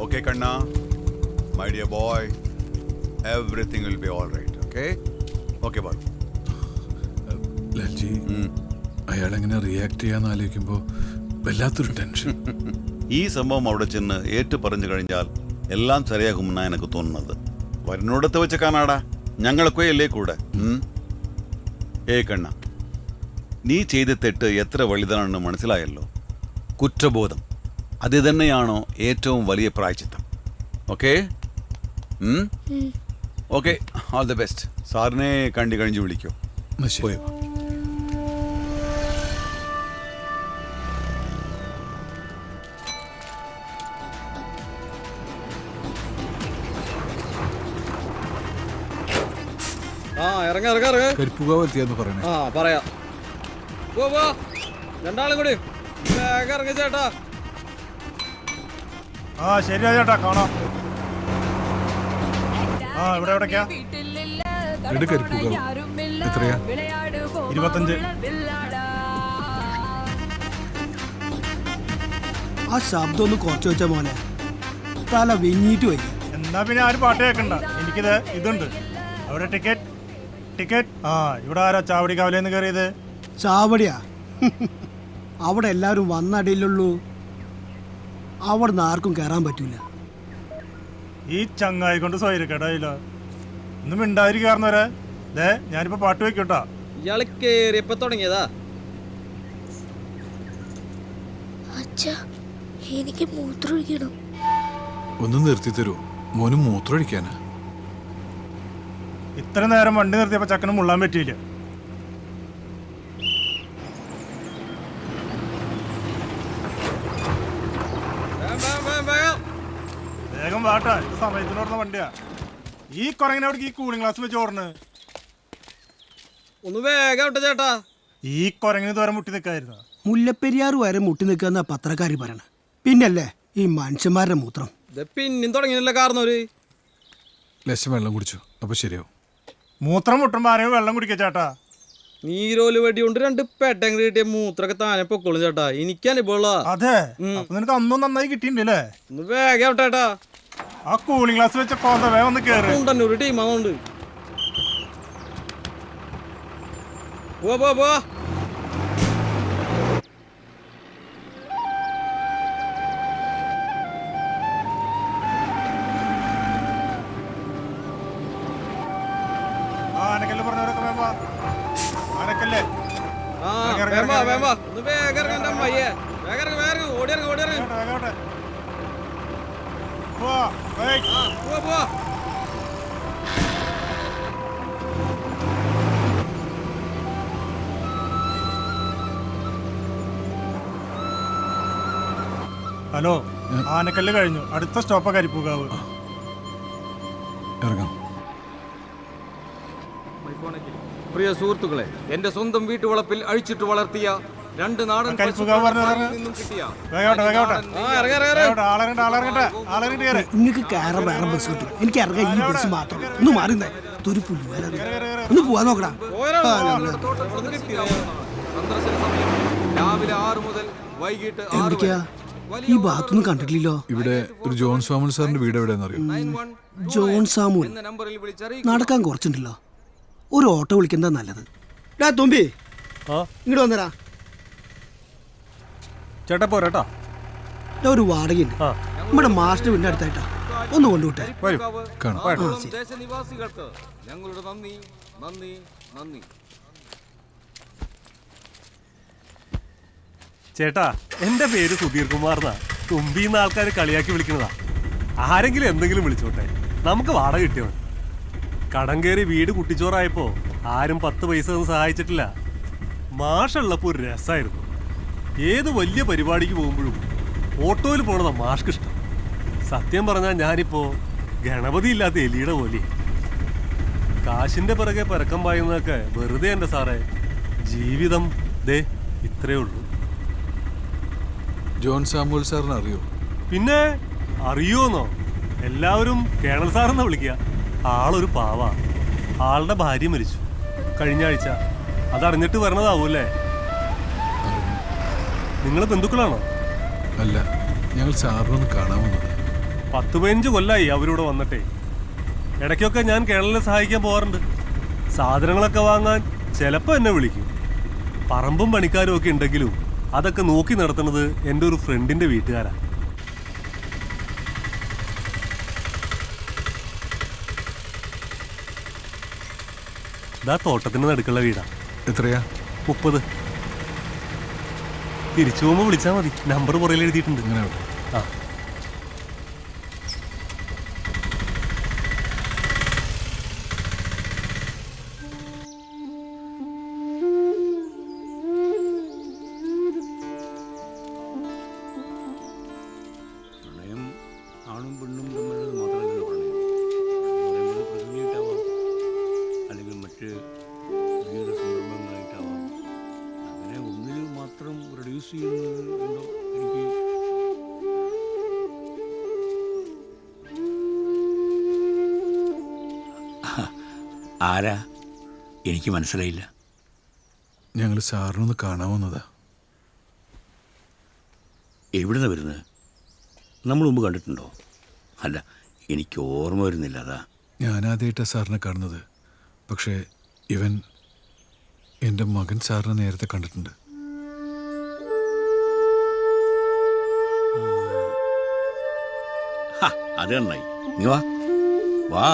Okay, Kanna, my dear boy, everything will be all right, okay? Okay, bye. ലജ്ജി, അയാളെങ്ങനെ റിയാക്ട് ചെയ്യാന്ന് ആലോചിക്കുമ്പോൾ വല്ലാത്തൊരു ടെൻഷൻ. ഈ സംഭവം അവിടെ ചെന്ന് ഏറ്റു പറഞ്ഞു കഴിഞ്ഞാൽ എല്ലാം ശരിയാകുമെന്നാണ് എനിക്ക് തോന്നുന്നത്. വരുന്നോടത്ത് വെച്ച് കാണാടാ, ഞങ്ങളൊക്കെ അല്ലേ കൂടെ. ഏ കണ്ണ, നീ ചെയ്ത തെറ്റ് എത്ര വലുതാണെന്ന് മനസ്സിലായല്ലോ. കുറ്റബോധം അത് തന്നെയാണോ ഏറ്റവും വലിയ പ്രായച്ചിത്തം? Okay okay, all the best. സാറിനെ കണ്ടു കഴിഞ്ഞ് വിളിക്കോ. പോയോ. ആ ഇറങ്ങ ഇറങ്ങ ഇറങ്ങ. കരിപ്പുകാവ് എത്തിയാന്ന് പറയണേ. ആ പറയാം. പോ പോ, രണ്ടാളും കൂടി വേഗം ഇറങ്ങ ചേട്ടാ. ആ ശരിയാ ചേട്ടാ, കാണാം. ആ ഇവിടെ എവിടേക്കാ? കരിപ്പുകാവ് എത്രയാ? 25. ആ ശബ്ദം ഒന്ന് കുറച്ച് വെച്ചാ മോനെ, തല വെഞ്ഞിട്ട് വയ്യ. എന്നാ പിന്നെ ആരും പാട്ട് കേൾക്കണ്ട, എനിക്കിത് ഇതുണ്ട്. അവിടെ ടിക്കറ്റ് ടിക്കറ്റ്. ആ ഇവിടെ ആരാ ചാവടി കവലേന്ന് കയറിയത്? ചാവടിയാ? അവിടെ എല്ലാവരും വന്നടിയിലുള്ളൂ, അവിടെ നിന്ന് ആർക്കും കയറാൻ പറ്റൂല. ഈ ചങ്ങായി കൊണ്ട് സ്വൈരക്കേടായില്ലോ. ഒന്നും മിണ്ടാതിരിക്കാറുന്നവരെ. ദേ ഞാനിപ്പോ പാട്ട് വെക്കൂട്ടാ. ഇയാള് കേറിയപ്പോ തുടങ്ങിയതാ. എനിക്ക് മൂത്രമൊഴിക്കണം. ഒന്ന് നിർത്തി തരൂ, മോന് മൂത്രമൊഴിക്കാനാ. ഇത്ര നേരം വണ്ടി നിർത്തിയപ്പോ ചക്കന് മുള്ളാൻ പറ്റിയില്ല. വേഗം വാട്ടാ, ഇത് സമയത്തിന് ഓടുന്ന വണ്ടിയാ. ഈ കുറങ്ങനെ അവിടേക്ക് ഈ കൂളിംഗ് ഗ്ലാസ് വെച്ച് ഓടണ്. ഒന്ന് വേഗം വിട്ട ചേട്ടാ. ഈ കുരങ്ങിന് തോരം മുട്ടി നിൽക്കായിരുന്നു. മുല്ലപ്പെരിയാർ വരെ മുട്ടി നിൽക്കുന്ന പത്രക്കാരി പറയണ. പിന്നല്ലേ ഈ മനുഷ്യന്മാരുടെ മൂത്രം. പിന്നെയും തുടങ്ങിയല്ലേ കാരണവര്. ലേശം വെള്ളം കുടിച്ചു, അപ്പൊ ശരിയാവും. മൂത്രം മുട്ടുമ്പോ ആരെയും വെള്ളം കുടിക്ക ചേട്ടാ. നീരോല് വെടി കൊണ്ട് 2 പെട്ടം കിട്ടിയ മൂത്രൊക്കെ താനെ പൊക്കോളും ചേട്ടാ. എനിക്ക് അനുഭവമുള്ള. അതെ, നിനക്ക് അന്നും നന്നായി കിട്ടിയിട്ടില്ലേ? ഒന്ന് വേഗം ചേട്ടാ. ആ കൂളിംഗ് ഗ്ലാസ് വെച്ച കോന്ത വേഗം ഒന്ന് കേറി. ഒരു ടീം അതുകൊണ്ട് പോ പോ പോ. ആനക്കല്ല് പറഞ്ഞവരൊക്കെ വേമ്പ. ആനക്കല്ലേ ഒന്ന് വേഗം ഇറങ്ങ അമ്മയ്യേ. വേഗം ഇറങ്ങ, വേഗം ഓടി ഇറങ്ങ, ഓടി ഇറങ്ങ. പോ പോ. ഹലോ, ആനക്കല്ല് കഴിഞ്ഞു, അടുത്ത സ്റ്റോപ്പ് കരിപ്പൂകാവ്. ഇറങ്ങാം. പ്രിയ സുഹൃത്തുക്കളെ, എന്റെ സ്വന്തം വീട്ടുവളപ്പിൽ അഴിച്ചിട്ട് വളർത്തിയ 2 നാടൻ നിങ്ങൾക്ക് കയറാൻ വേറെ ബസ് കിട്ടും. എനിക്ക് ഇറങ്ങാൻ ഈ ബസ് മാത്രം. ഒന്ന് മാറിന്നേ, ഒന്ന് പോവാൻ നോക്കടാ. രാവിലെ 6 മുതൽ വൈകിട്ട് 6 എവിടേക്കാ? ഈ ഭാഗത്തൊന്നും കണ്ടിട്ടില്ലല്ലോ. ഇവിടെ ഒരു ജോൺ സാമുൽ സാറിന്റെ വീട് എവിടെയെന്ന് അറിയോ? ജോൺ സാമുൽ നടക്കാൻ കുറച്ചുണ്ടല്ലോ. ഒരു ഓട്ടോ വിളിക്കുന്നതാ നല്ലത്. തുമ്പി ഇങ്ങോട്ട് വന്നരാ ചേട്ടാ. പോരാട്ടാ, ഒരു വാടകയുണ്ട് നമ്മുടെ മാസ്റ്റർ വീടിന്റെ അടുത്തായിട്ടാ. ഒന്ന് കൊണ്ടുവിട്ടെ. ദേശനിവാസികൾക്ക് ഞങ്ങളുടെ നന്ദി നന്ദി നന്ദി. ചേട്ടാ, എന്റെ പേര് സുധീർ കുമാർ എന്നാ. തുമ്പിന്ന് ആൾക്കാർ കളിയാക്കി വിളിക്കുന്നതാ. ആരെങ്കിലും എന്തെങ്കിലും വിളിച്ചോട്ടെ, നമുക്ക് വാടക കിട്ടിയോ. കടം കയറി വീട് കുട്ടിച്ചോറായപ്പോ ആരും 10 പൈസ ഒന്നും സഹായിച്ചിട്ടില്ല. മാഷുള്ളപ്പോ ഒരു രസമായിരുന്നു. ഏത് വലിയ പരിപാടിക്ക് പോകുമ്പോഴും ഓട്ടോയിൽ പോണതാ മാഷ്ക്ക് ഇഷ്ടം. സത്യം പറഞ്ഞാൽ ഞാനിപ്പോ ഗണപതി ഇല്ലാത്ത എലിയുടെ പോലെ. കാശിന്റെ പിറകെ പരക്കം പായുന്നതൊക്കെ വെറുതെ എൻ്റെ സാറേ. ജീവിതം ദേ ഇത്രേ ഉള്ളൂ. ജോൺ സാമുൽ സാറിന് അറിയോ? പിന്നെ അറിയോന്നോ? എല്ലാവരും കേണൽ സാറെന്നാ വിളിക്കുക. ആളൊരു പാവാ. ആളുടെ ഭാര്യ മരിച്ചു കഴിഞ്ഞ ആഴ്ച. അതറിഞ്ഞിട്ട് വരണതാവൂല്ലേ? നിങ്ങൾ ബന്ധുക്കളാണോ? അല്ല, ഞങ്ങൾ സാറിനൊന്ന് കാണാൻ വന്നത്. 10-15 കൊല്ലായി അവരിവിടെ വന്നിട്ടേ. ഇടയ്ക്കൊക്കെ ഞാൻ കേരളത്തെ സഹായിക്കാൻ പോകാറുണ്ട്. സാധനങ്ങളൊക്കെ വാങ്ങാൻ ചിലപ്പോൾ എന്നെ വിളിക്കും. പറമ്പും പണിക്കാരും ഒക്കെ ഉണ്ടെങ്കിലും അതൊക്കെ നോക്കി നടത്തുന്നത് എൻ്റെ ഒരു ഫ്രണ്ടിൻ്റെ വീട്ടുകാരാ. ഇതാ തോട്ടത്തിന് നടുക്കുള്ള വീടാ. എത്രയാ? 30. തിരിച്ചു പോകുമ്പോ വിളിച്ചാ മതി. നമ്പർ പുറകിൽ എഴുതിയിട്ടുണ്ട്. ആ പ്രണയം ആണും പെണ്ണും തമ്മിലുള്ളത് മാത്രമല്ലല്ലോ പ്രണയം. പറയുന്നത് പ്രകൃതിയായിട്ടാവാം, അല്ലെങ്കിൽ മറ്റ് ജീവിത സന്ദർഭങ്ങളായിട്ടാവാം. അങ്ങനെ ഒന്നിൽ മാത്രം റെഡ്യൂസ് ചെയ്യുന്നുണ്ടോ എനിക്ക് ആരാ? എനിക്ക് മനസ്സിലായില്ല. ഞങ്ങൾ സാറിനൊന്ന് കാണാൻ വന്നതാ. എവിടുന്ന വരുന്നത്? നമ്മൾ മുമ്പ് കണ്ടിട്ടുണ്ടോ? അല്ല, എനിക്ക് ഓർമ്മ വരുന്നില്ല. അതാ ഞാനാദ്യമായിട്ടാണ് സാറിനെ കാണുന്നത്. പക്ഷേ ഇവൻ എൻ്റെ മകൻ സാറിനെ നേരത്തെ കണ്ടിട്ടുണ്ട്. അത് നന്നായി. നീ വാ വാ.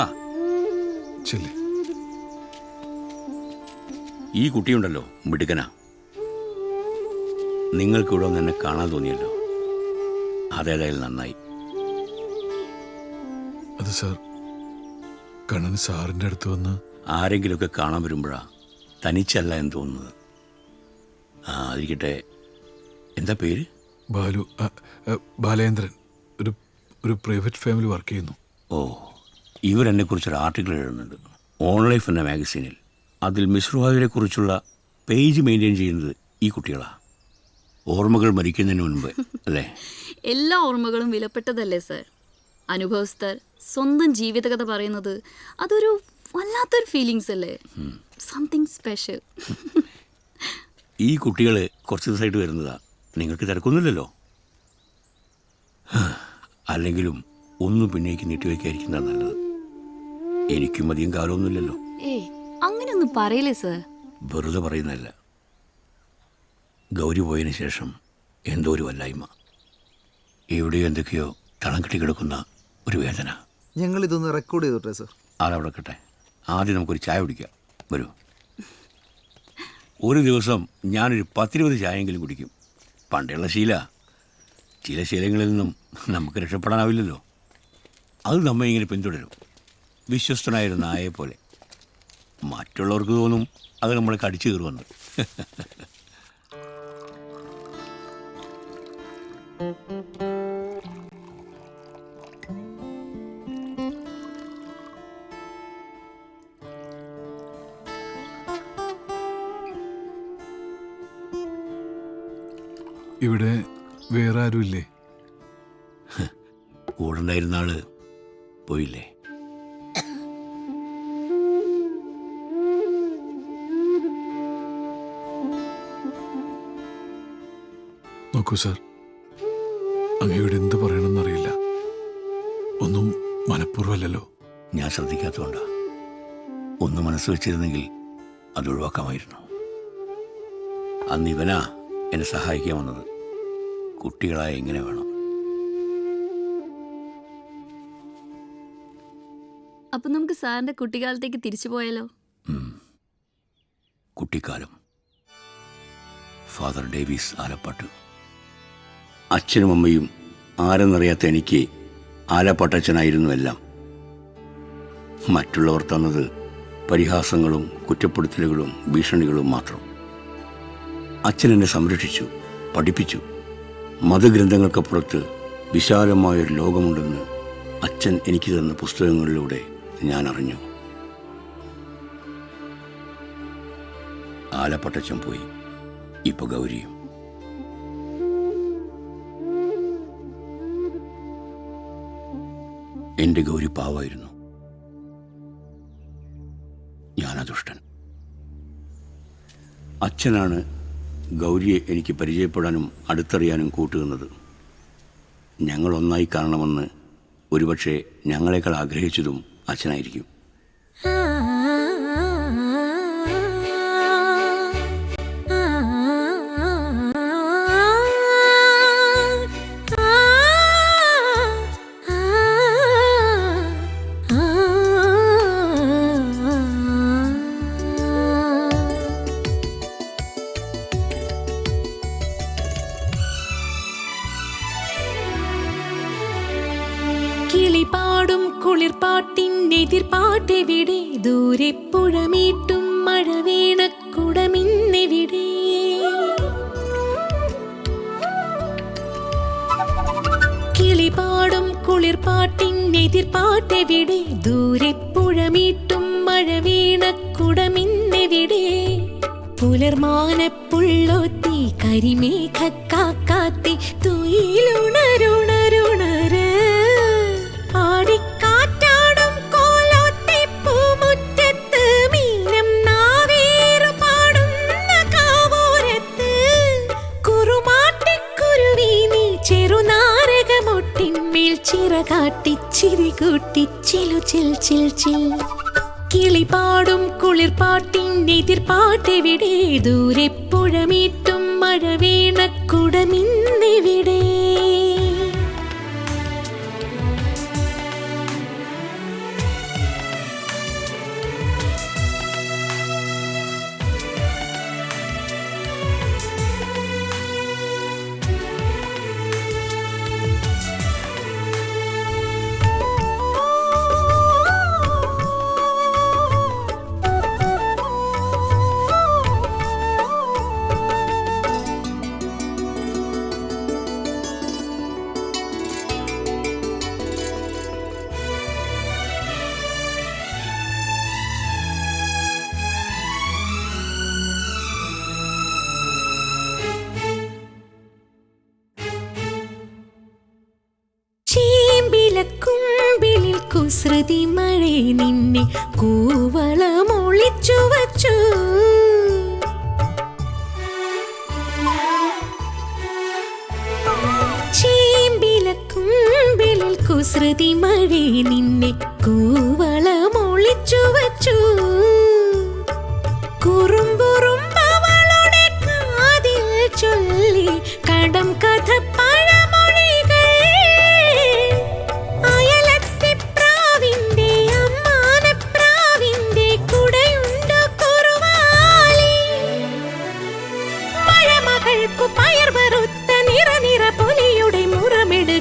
ചെല്ലേ. ഈ കുട്ടിയുണ്ടല്ലോ, മിടുക്കനാ. നിങ്ങൾക്കിവിടെ ഒന്ന് എന്നെ കാണാൻ തോന്നിയല്ലോ, അതേതായാലും നന്നായി. അത് സാർ, കണ്ണൻ സാറിൻ്റെ അടുത്ത് വന്ന് ആരെങ്കിലുമൊക്കെ കാണാൻ വരുമ്പോഴാ തനിച്ചല്ല എന്ന് തോന്നുന്നത്. ആ അതിരിക്കട്ടെ, എന്താ പേര്? ബാലു. ബാലേന്ദ്രൻ. ഒരു പ്രൈവറ്റ് ഫാമിലി വർക്ക് ചെയ്യുന്നു. ഓ, ഇവരെന്നെക്കുറിച്ചൊരു ആർട്ടിക്കിൾ എഴുതുന്നുണ്ട് ഓൺലൈഫ് എന്ന മാഗസീനിൽ. അതിൽ മിശ്രുവാവിനെ കുറിച്ചുള്ള പേജ് മെയിൻറ്റെയിൻ ചെയ്യുന്നത് ഈ കുട്ടികളാണ്. ഓർമ്മകൾ മരിക്കുന്നതിന് മുൻപ് അല്ലേ? എല്ലാ ഓർമ്മകളും വിലപ്പെട്ടതല്ലേ സർ? അനുഭവസ്ഥർ സ്വന്തം ജീവിതകഥ പറയുന്നത് അതൊരു വല്ലാത്തൊരു ഫീലിങ്സ് അല്ലേ? Something special. ഈ കുട്ടികൾ കുറച്ച് ദിവസമായിട്ട് വരുന്നതാ. നിങ്ങൾക്ക് തിരക്കൊന്നുമില്ലല്ലോ. അല്ലെങ്കിലും ഒന്നും പിന്നേക്ക് നീട്ടിവെക്കാതിരിക്കുന്നതാണ് നല്ലത്. എനിക്കും അധികം കാലമൊന്നുമില്ലല്ലോ. അങ്ങനെയൊന്നും പറയില്ലേ സർ? വെറുതെ പറയുന്നതല്ല. ഗൗരി പോയതിനു ശേഷം എന്തോ ഒരു വല്ലായ്മ, എവിടെയോ എന്തൊക്കെയോ തളം കെട്ടി കിടക്കുന്ന ഒരു വേദന. ഞങ്ങൾ ഇതൊന്ന് റെക്കോർഡ് ചെയ്തോട്ടെ സർ? അതവിടെ കട്ടെ. ആദ്യം നമുക്കൊരു ചായ കുടിക്കാം. വരൂ. ഒരു ദിവസം ഞാനൊരു 10-20 ചായയെങ്കിലും കുടിക്കും. പണ്ടുള്ള ശീല. ചില ശീലങ്ങളിൽ നിന്നും നമുക്ക് രക്ഷപ്പെടാനാവില്ലല്ലോ. അത് നമ്മെ ഇങ്ങനെ പിന്തുടരും, വിശ്വസ്തനായൊരു നായയെ പോലെ. മറ്റുള്ളവർക്ക് തോന്നും അത് നമ്മളെ കടിച്ചു കയറുമെന്ന്. ഇവിടെ വേറെ ആരും ഇല്ലേ? കൂടെ ഉണ്ടായിരുന്ന ആള് പോയില്ലേ? നോക്കൂ സാർ, അങ്ങയോട് എന്ത് പറയണമെന്നറിയില്ല. ഒന്നും മനഃപൂർവ്വമല്ലല്ലോ. ഞാൻ ശ്രദ്ധിക്കാത്തതുകൊണ്ടാ. ഒന്ന് മനസ്സ് വെച്ചിരുന്നെങ്കിൽ അത് ഒഴിവാക്കാമായിരുന്നു. അന്ന് ഇവനാ എന്നെ സഹായിക്കാൻ വന്നത്. കുട്ടികളായ എങ്ങനെ വേണം. അപ്പൊ നമുക്ക് സാറിന്റെ കുട്ടിക്കാലത്തേക്ക് തിരിച്ചു പോയാലോ? കുട്ടിക്കാലം. Father Davis Alappat. അച്ഛനും അമ്മയും ആരെന്നറിയാത്ത എനിക്ക് ആലപ്പാട്ടച്ഛനായിരുന്നു എല്ലാം. മറ്റുള്ളവർ തന്നത് പരിഹാസങ്ങളും കുറ്റപ്പെടുത്തലുകളും ഭീഷണികളും മാത്രം. അച്ഛൻ എന്നെ സംരക്ഷിച്ചു, പഠിപ്പിച്ചു. മതഗ്രന്ഥങ്ങൾക്കപ്പുറത്ത് വിശാലമായൊരു ലോകമുണ്ടെന്ന് അച്ഛൻ എനിക്ക് തന്ന പുസ്തകങ്ങളിലൂടെ ഞാൻ അറിഞ്ഞു. ആലപ്പട്ടച്ചൻ പോയി, ഇപ്പൊ ഗൗരിയും. എന്റെ ഗൗരി പാവായിരുന്നു, ഞാനദുഷ്ടൻ. അച്ഛനാണ് ഗൗരിയെ എനിക്ക് പരിചയപ്പെടാനും അടുത്തറിയാനും കൂട്ടുന്നത്. ഞങ്ങൾ ഒന്നായി കാണണമെന്ന് ഒരുപക്ഷെ ഞങ്ങളെക്കാൾ ആഗ്രഹിച്ചതും അച്ഛനായിരിക്കും. കിളിപാടും കുളിർപ്പാട്ടിനെതിർപ്പാട്ടെവിടെ ദൂരെ പുഴമീട്ടും മഴവീണക്കുടമിന്നെവിടെ കിളിപാടും കുളിർപ്പാട്ടിനെതിർപ്പാട്ടെവിടെ ദൂരെ പുഴമീട്ടും മഴവീണക്കുടമിന്നെവിടെ പുലർമാനപ്പുള്ളൊത്തി കരിമേഘക്കാത്തി തുയിലുണരുണരുണര് ആടിക്കാറ്റാടും കോലോത്തി പൂമുറ്റത്ത് മീനം നാവേറു പാടുന്ന കാവോരത്ത് കുറുമാട്ടിക്കുരുവി നീ ചെറുനാരകമൊട്ടിന്മേൽ ചിറകാട്ടി ചിരികൂട്ടി ചിലു ചിൽ ചിൽ ചിൽ കിളിപാടും കുളിർപ്പാട്ടിനെതിർപ്പാട്ടെവിടെ ദൂരെ പുഴമീട്ടും മഴവീണക്കുടമിന്നെവിടെ കുമ്പിളിൽ കുസൃതി മഴ നിന്നെ കൂവളമൊളിച്ചു വച്ചു ചേമ്പിലക്കുമ്പിളിൽ കുസൃതി മഴ നിന്നെ കൂവളമൊളിച്ചു വച്ചു കുറുമ്പുറുമ്പവളുടെ കാതിൽ ചൊല്ലി കടം കഥ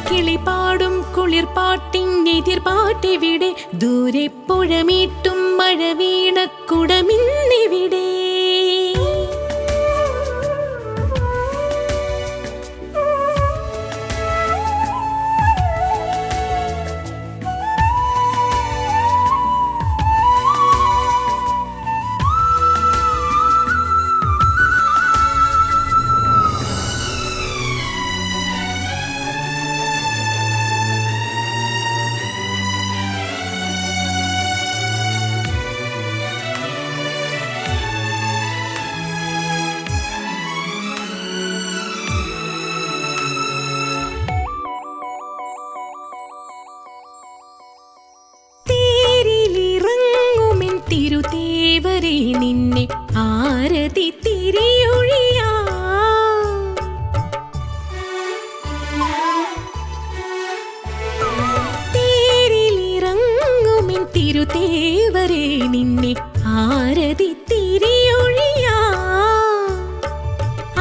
കിളിപാടും കുളിർപ്പാട്ടിനെതിർപ്പാട്ടെവിടെ ദൂരെ പുഴമീട്ടും മഴവീണക്കുടമിന്നെവിടെ തിരുതേവരെ നിന്നെ ആരതി തിരിയൊഴിയാ തേരിലിറങ്ങുമിൻ തിരുതേവരെ നിന്നെ ആരതി തിരിയൊഴിയാ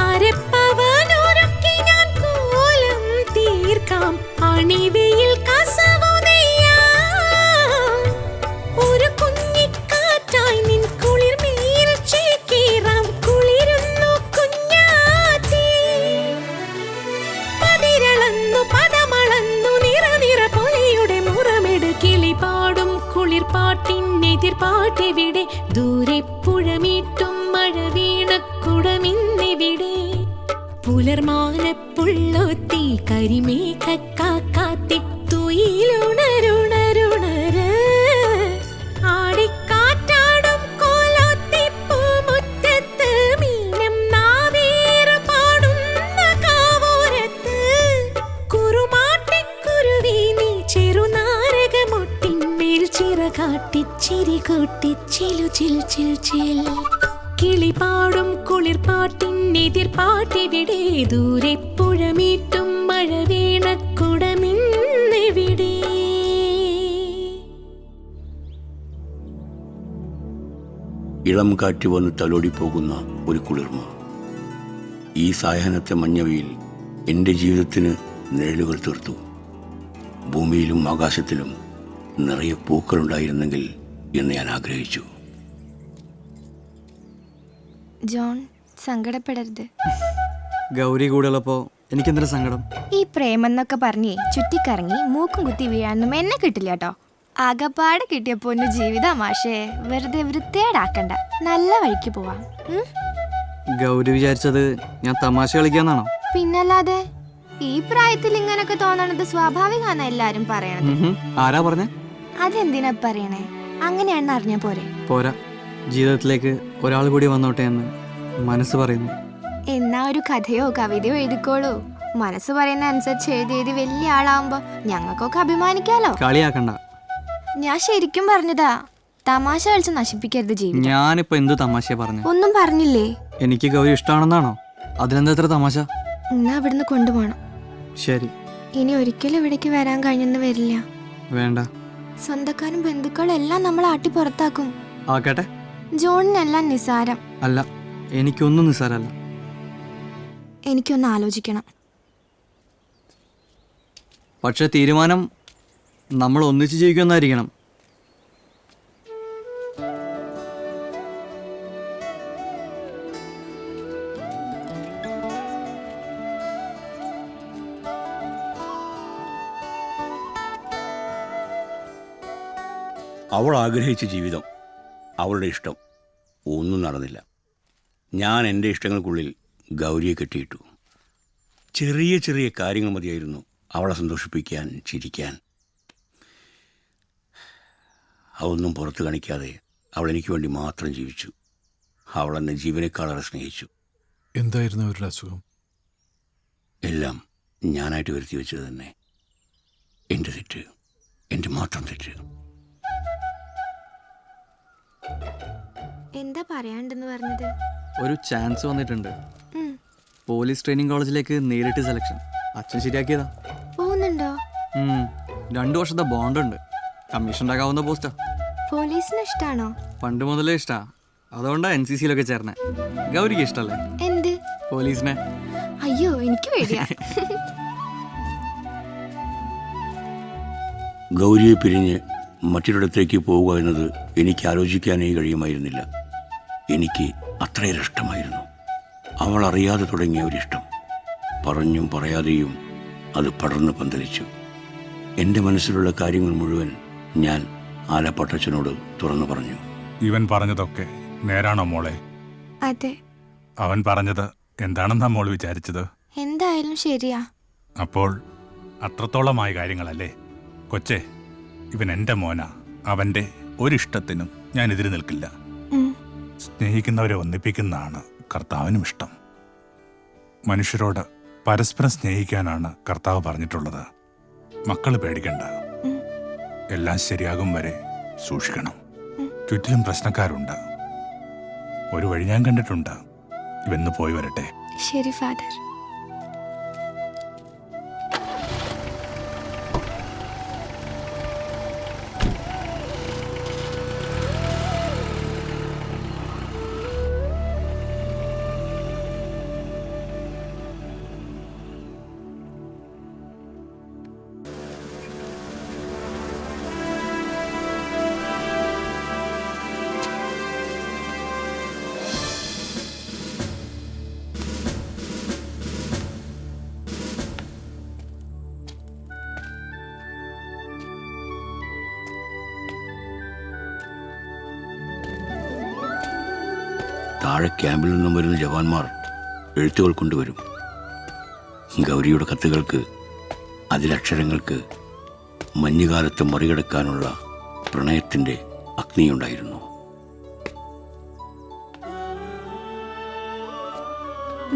അരപ്പവനൊരുക്കി ഞാൻ കോലം തീർക്കാം അണിവയിൽ കസവു പാട്ടെവിടെ ദൂരെ പുഴമീട്ടും മഴവീണക്കുടമിന്നെവിടെ പുലർമാനപ്പുള്ളൊത്തി കരിമേഘക്കാത്തി തുയിലുണരുണരുണര് ആടിക്കാറ്റാടും കോലോത്തി പൂമുറ്റത്ത് മീനം നാവേറു പാടുന്ന കാവോരത്ത് കുറുമാട്ടിക്കുരുവി നീ ചെറുനാരകമൊട്ടിന്മേൽ ചിറകാട്ടി ചിരികൂട്ടി ചിലു ചിൽ ചിൽ ചിൽ കിളിപാടും കുളിർപ്പാട്ടിനെതിർപ്പാട്ടെവിടെ ദൂരെ പുഴമീട്ടും മഴവീണക്കുടമിന്നെവിടെ ഇളം കാറ്റ് വന്ന് തലോടിപ്പോകുന്ന ഒരു കുളിർമ. ഈ സായാഹ്നത്തെ മഞ്ഞവയിൽ എൻ്റെ ജീവിതത്തിന് നിഴലുകൾ തീർത്തു. ഭൂമിയിലും ആകാശത്തിലും നിറയെ പൂക്കളുണ്ടായിരുന്നെങ്കിൽ എന്ന് ഞാൻ ആഗ്രഹിച്ചു. ജോൺ, സങ്കടപ്പെടരുത്. ഗൗരി കൂടെയുള്ളപ്പോ എനിക്കെന്തൊരു സങ്കടം. ഈ പ്രേമെന്നൊക്കെ പറഞ്ഞേ ചുറ്റിക്കറങ്ങി മൂക്കും കുത്തി വീഴാനൊന്നും എന്നെ കിട്ടില്ല കേട്ടോ. ആകപ്പാട് കിട്ടിയപ്പോ ഒന്ന് ജീവിത മാഷേ, വെറുതെ വൃത്തിയേടാക്കണ്ട, നല്ല വഴിക്ക് പോവാം. ഗൗരി വിചാരിച്ചത് ഞാൻ തമാശ കളിക്കാന്നാണോ? പിന്നല്ലാതെ ഈ പ്രായത്തിൽ ഇങ്ങനൊക്കെ തോന്നണത് സ്വാഭാവികമാണ് എല്ലാരും പറയണത്. ആരാ പറഞ്ഞേ? അതെന്തിനാ പറയണേ? അങ്ങനെയാണെന്ന് അറിഞ്ഞ പോരെ? പോരാ, ജീവിതത്തിലേക്ക് ഒരാൾ കൂടി വന്നോട്ടെ എന്ന് മനസ്സ് പറയുന്നു. എന്നാ ഒരു കഥയോ കവിതയോ എഴുതിക്കോളൂ. മനസ്സ് പറയുന്ന അനുസരിച്ച് എഴുതി വലിയ ആളാവുമ്പോ ഞങ്ങൾക്കൊക്കെ അഭിമാനിക്കാലോ. കളിയാക്കണ്ട. ഞാൻ ശരിക്കും പറഞ്ഞതാ, തമാശ കളിച്ച് നശിപ്പിക്കരുത് ജീവിതം. ഞാനിപ്പോ എന്ത് തമാശ പറഞ്ഞു? ഒന്നും പറഞ്ഞില്ലേ? എനിക്ക് ഗൗരി ഇഷ്ടമാണെന്നാണോ? അതിനെന്താ എത്ര തമാശ? എന്നാ ഇവിടുന്ന് കൊണ്ടുപോകണം. ശരി. ഇനി ഒരിക്കലും ഇവിടേക്ക് വരാൻ കഴിഞ്ഞെന്ന് വരില്ല. വേണ്ട. സ്വന്തക്കാരും ബന്ധുക്കളും എല്ലാം നമ്മൾ ആട്ടി പുറത്താക്കും. ആക്കട്ടെ. ജോണിനെല്ലാം നിസാരം. അല്ല, എനിക്കൊന്നും നിസാരല്ല. എനിക്കൊന്ന് ആലോചിക്കണം. പക്ഷെ തീരുമാനം നമ്മൾ ഒന്നിച്ച് ജീവിക്കുമെന്നായിരിക്കണം. അവൾ ആഗ്രഹിച്ച ജീവിതം, അവളുടെ ഇഷ്ടം ഒന്നും നടന്നില്ല. ഞാൻ എൻ്റെ ഇഷ്ടങ്ങൾക്കുള്ളിൽ ഗൗരിയെ കെട്ടിയിട്ടു. ചെറിയ ചെറിയ കാര്യങ്ങൾ മതിയായിരുന്നു അവളെ സന്തോഷിപ്പിക്കാൻ, ചിരിക്കാൻ. അതൊന്നും പുറത്ത് കാണിക്കാതെ അവൾ എനിക്ക് വേണ്ടി മാത്രം ജീവിച്ചു. അവൾ എന്നെ ജീവനേക്കാളേറെ സ്നേഹിച്ചു. എന്തായിരുന്നു അവരുടെ അസുഖം? എല്ലാം ഞാനായിട്ട് വരുത്തി വെച്ചത് തന്നെ. എൻ്റെ തെറ്റ്, എൻ്റെ മാത്രം തെറ്റ്. എന്താ പറയാണ്ടെന്ന് പറഞ്ഞത്? ഒരു ചാൻസ് വന്നിട്ടുണ്ട്. പോലീസ് ട്രെയിനിങ് കോളേജിലേക്ക് നേരിട്ട് സെലക്ഷൻ. അച്ഛൻ ശരിയാക്കിയതാ. പോകുന്നുണ്ടോ? 2 വർഷത്തെ ബോണ്ടുണ്ട്. കമ്മീഷൻ ഉണ്ടാക്കാവുന്ന പോസ്റ്റാ. പോലീസിന് ഇഷ്ടാണോ? പണ്ട് മുതലേ ഇഷ്ടാ. അതുകൊണ്ടാ NCCയിലൊക്കെ ചേർന്നെ. ഗൗരിക്ക് ഇഷ്ടല്ലേ? എന്ത്? പോലീസിനെ. അയ്യോ, എനിക്ക് പേടിയാ. ഗൗരിയെ പിരിഞ്ഞ് മറ്റൊരിടത്തേക്ക് പോവുക എന്നത് എനിക്ക് ആലോചിക്കാനേ കഴിയുമായിരുന്നില്ല. എനിക്ക് അത്രയേറെ ഇഷ്ടമായിരുന്നു. അവൾ അറിയാതെ തുടങ്ങിയ ഒരിഷ്ടം. പറഞ്ഞും പറയാതെയും അത് പടർന്ന് പന്തലിച്ചു. എൻ്റെ മനസ്സിലുള്ള കാര്യങ്ങൾ മുഴുവൻ ഞാൻ ആലപ്പട്ടച്ചനോട് തുറന്നു പറഞ്ഞു. ഇവൻ പറഞ്ഞതൊക്കെ നേരാണോ മോളെ? അതെ. അവൻ പറഞ്ഞത് എന്താണെന്നാ മോൾ വിചാരിച്ചത്? എന്തായാലും ശരിയാ. അപ്പോൾ അത്രത്തോളമായ കാര്യങ്ങളല്ലേ? കൊച്ചേ, ഇവൻ എൻ്റെ മോനാ. അവൻ്റെ ഒരിഷ്ടത്തിനും ഞാൻ എതിര് നിൽക്കില്ല. സ്നേഹിക്കുന്നവരെ ഒന്നിപ്പിക്കുന്നതാണ് കർത്താവിനും ഇഷ്ടം. മനുഷ്യരോട് പരസ്പരം സ്നേഹിക്കാനാണ് കർത്താവ് പറഞ്ഞിട്ടുള്ളത്. മക്കൾ പേടിക്കണ്ട, എല്ലാം ശരിയാകും വരെ സൂക്ഷിക്കണം. ചുറ്റിലും പ്രശ്നക്കാരുണ്ട്. ഒരു വഴി ഞാൻ കണ്ടിട്ടുണ്ട്. ഇവന്ന് പോയി വരട്ടെ. ശരി ഫാദർ. താഴെ ക്യാമ്പിൽ നിന്നും വരുന്ന ജവാന്മാർ എഴുത്തുകൾ കൊണ്ടുവരും. ഗൗരിയുടെ കത്തുകൾക്ക്, അതിലക്ഷരങ്ങൾക്ക് മഞ്ഞുകാലത്ത് മറികടക്കാനുള്ള പ്രണയത്തിൻ്റെ അഗ്നിയുണ്ടായിരുന്നു.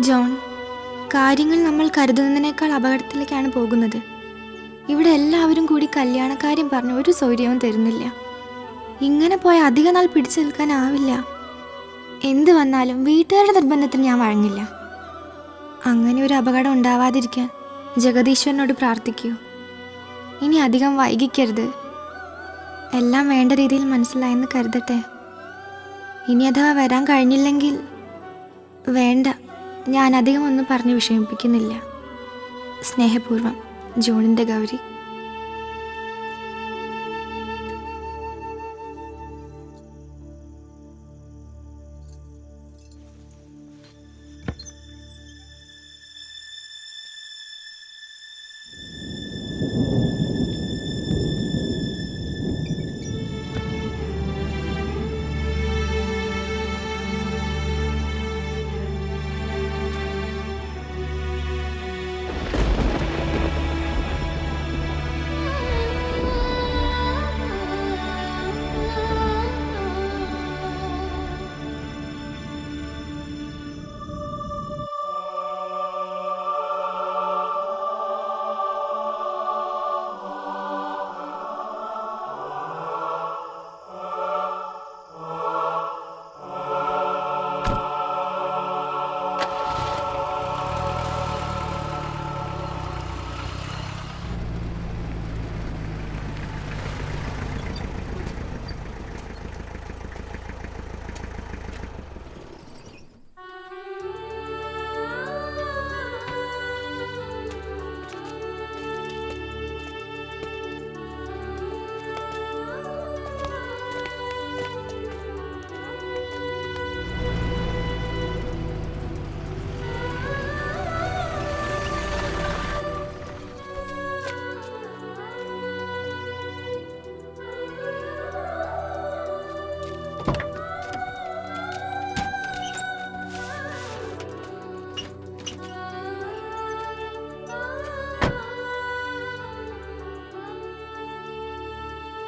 ജോൺ, കാര്യങ്ങൾ നമ്മൾ കരുതുന്നതിനേക്കാൾ അപകടത്തിലേക്കാണ് പോകുന്നത്. ഇവിടെ എല്ലാവരും കൂടി കല്യാണക്കാര്യം പറഞ്ഞ് ഒരു സൗകര്യവും തരുന്നില്ല. ഇങ്ങനെ പോയ അധിക നാൾ പിടിച്ചു നിൽക്കാനാവില്ല. എന്ത് വന്നാലും വീട്ടുകാരുടെ നിർബന്ധത്തിന് ഞാൻ വഴങ്ങില്ല. അങ്ങനെ ഒരു അപകടം ഉണ്ടാവാതിരിക്കാൻ ജഗദീശ്വരനോട് പ്രാർത്ഥിക്കൂ. ഇനി അധികം വൈകിക്കരുത്. എല്ലാം വേണ്ട രീതിയിൽ മനസ്സിലായെന്ന് കരുതട്ടെ. ഇനി അഥവാ വരാൻ കഴിഞ്ഞില്ലെങ്കിൽ വേണ്ട, ഞാൻ അധികം ഒന്നും പറഞ്ഞ് വിഷമിപ്പിക്കുന്നില്ല. സ്നേഹപൂർവ്വം, ജോണിൻ്റെ ഗൗരി.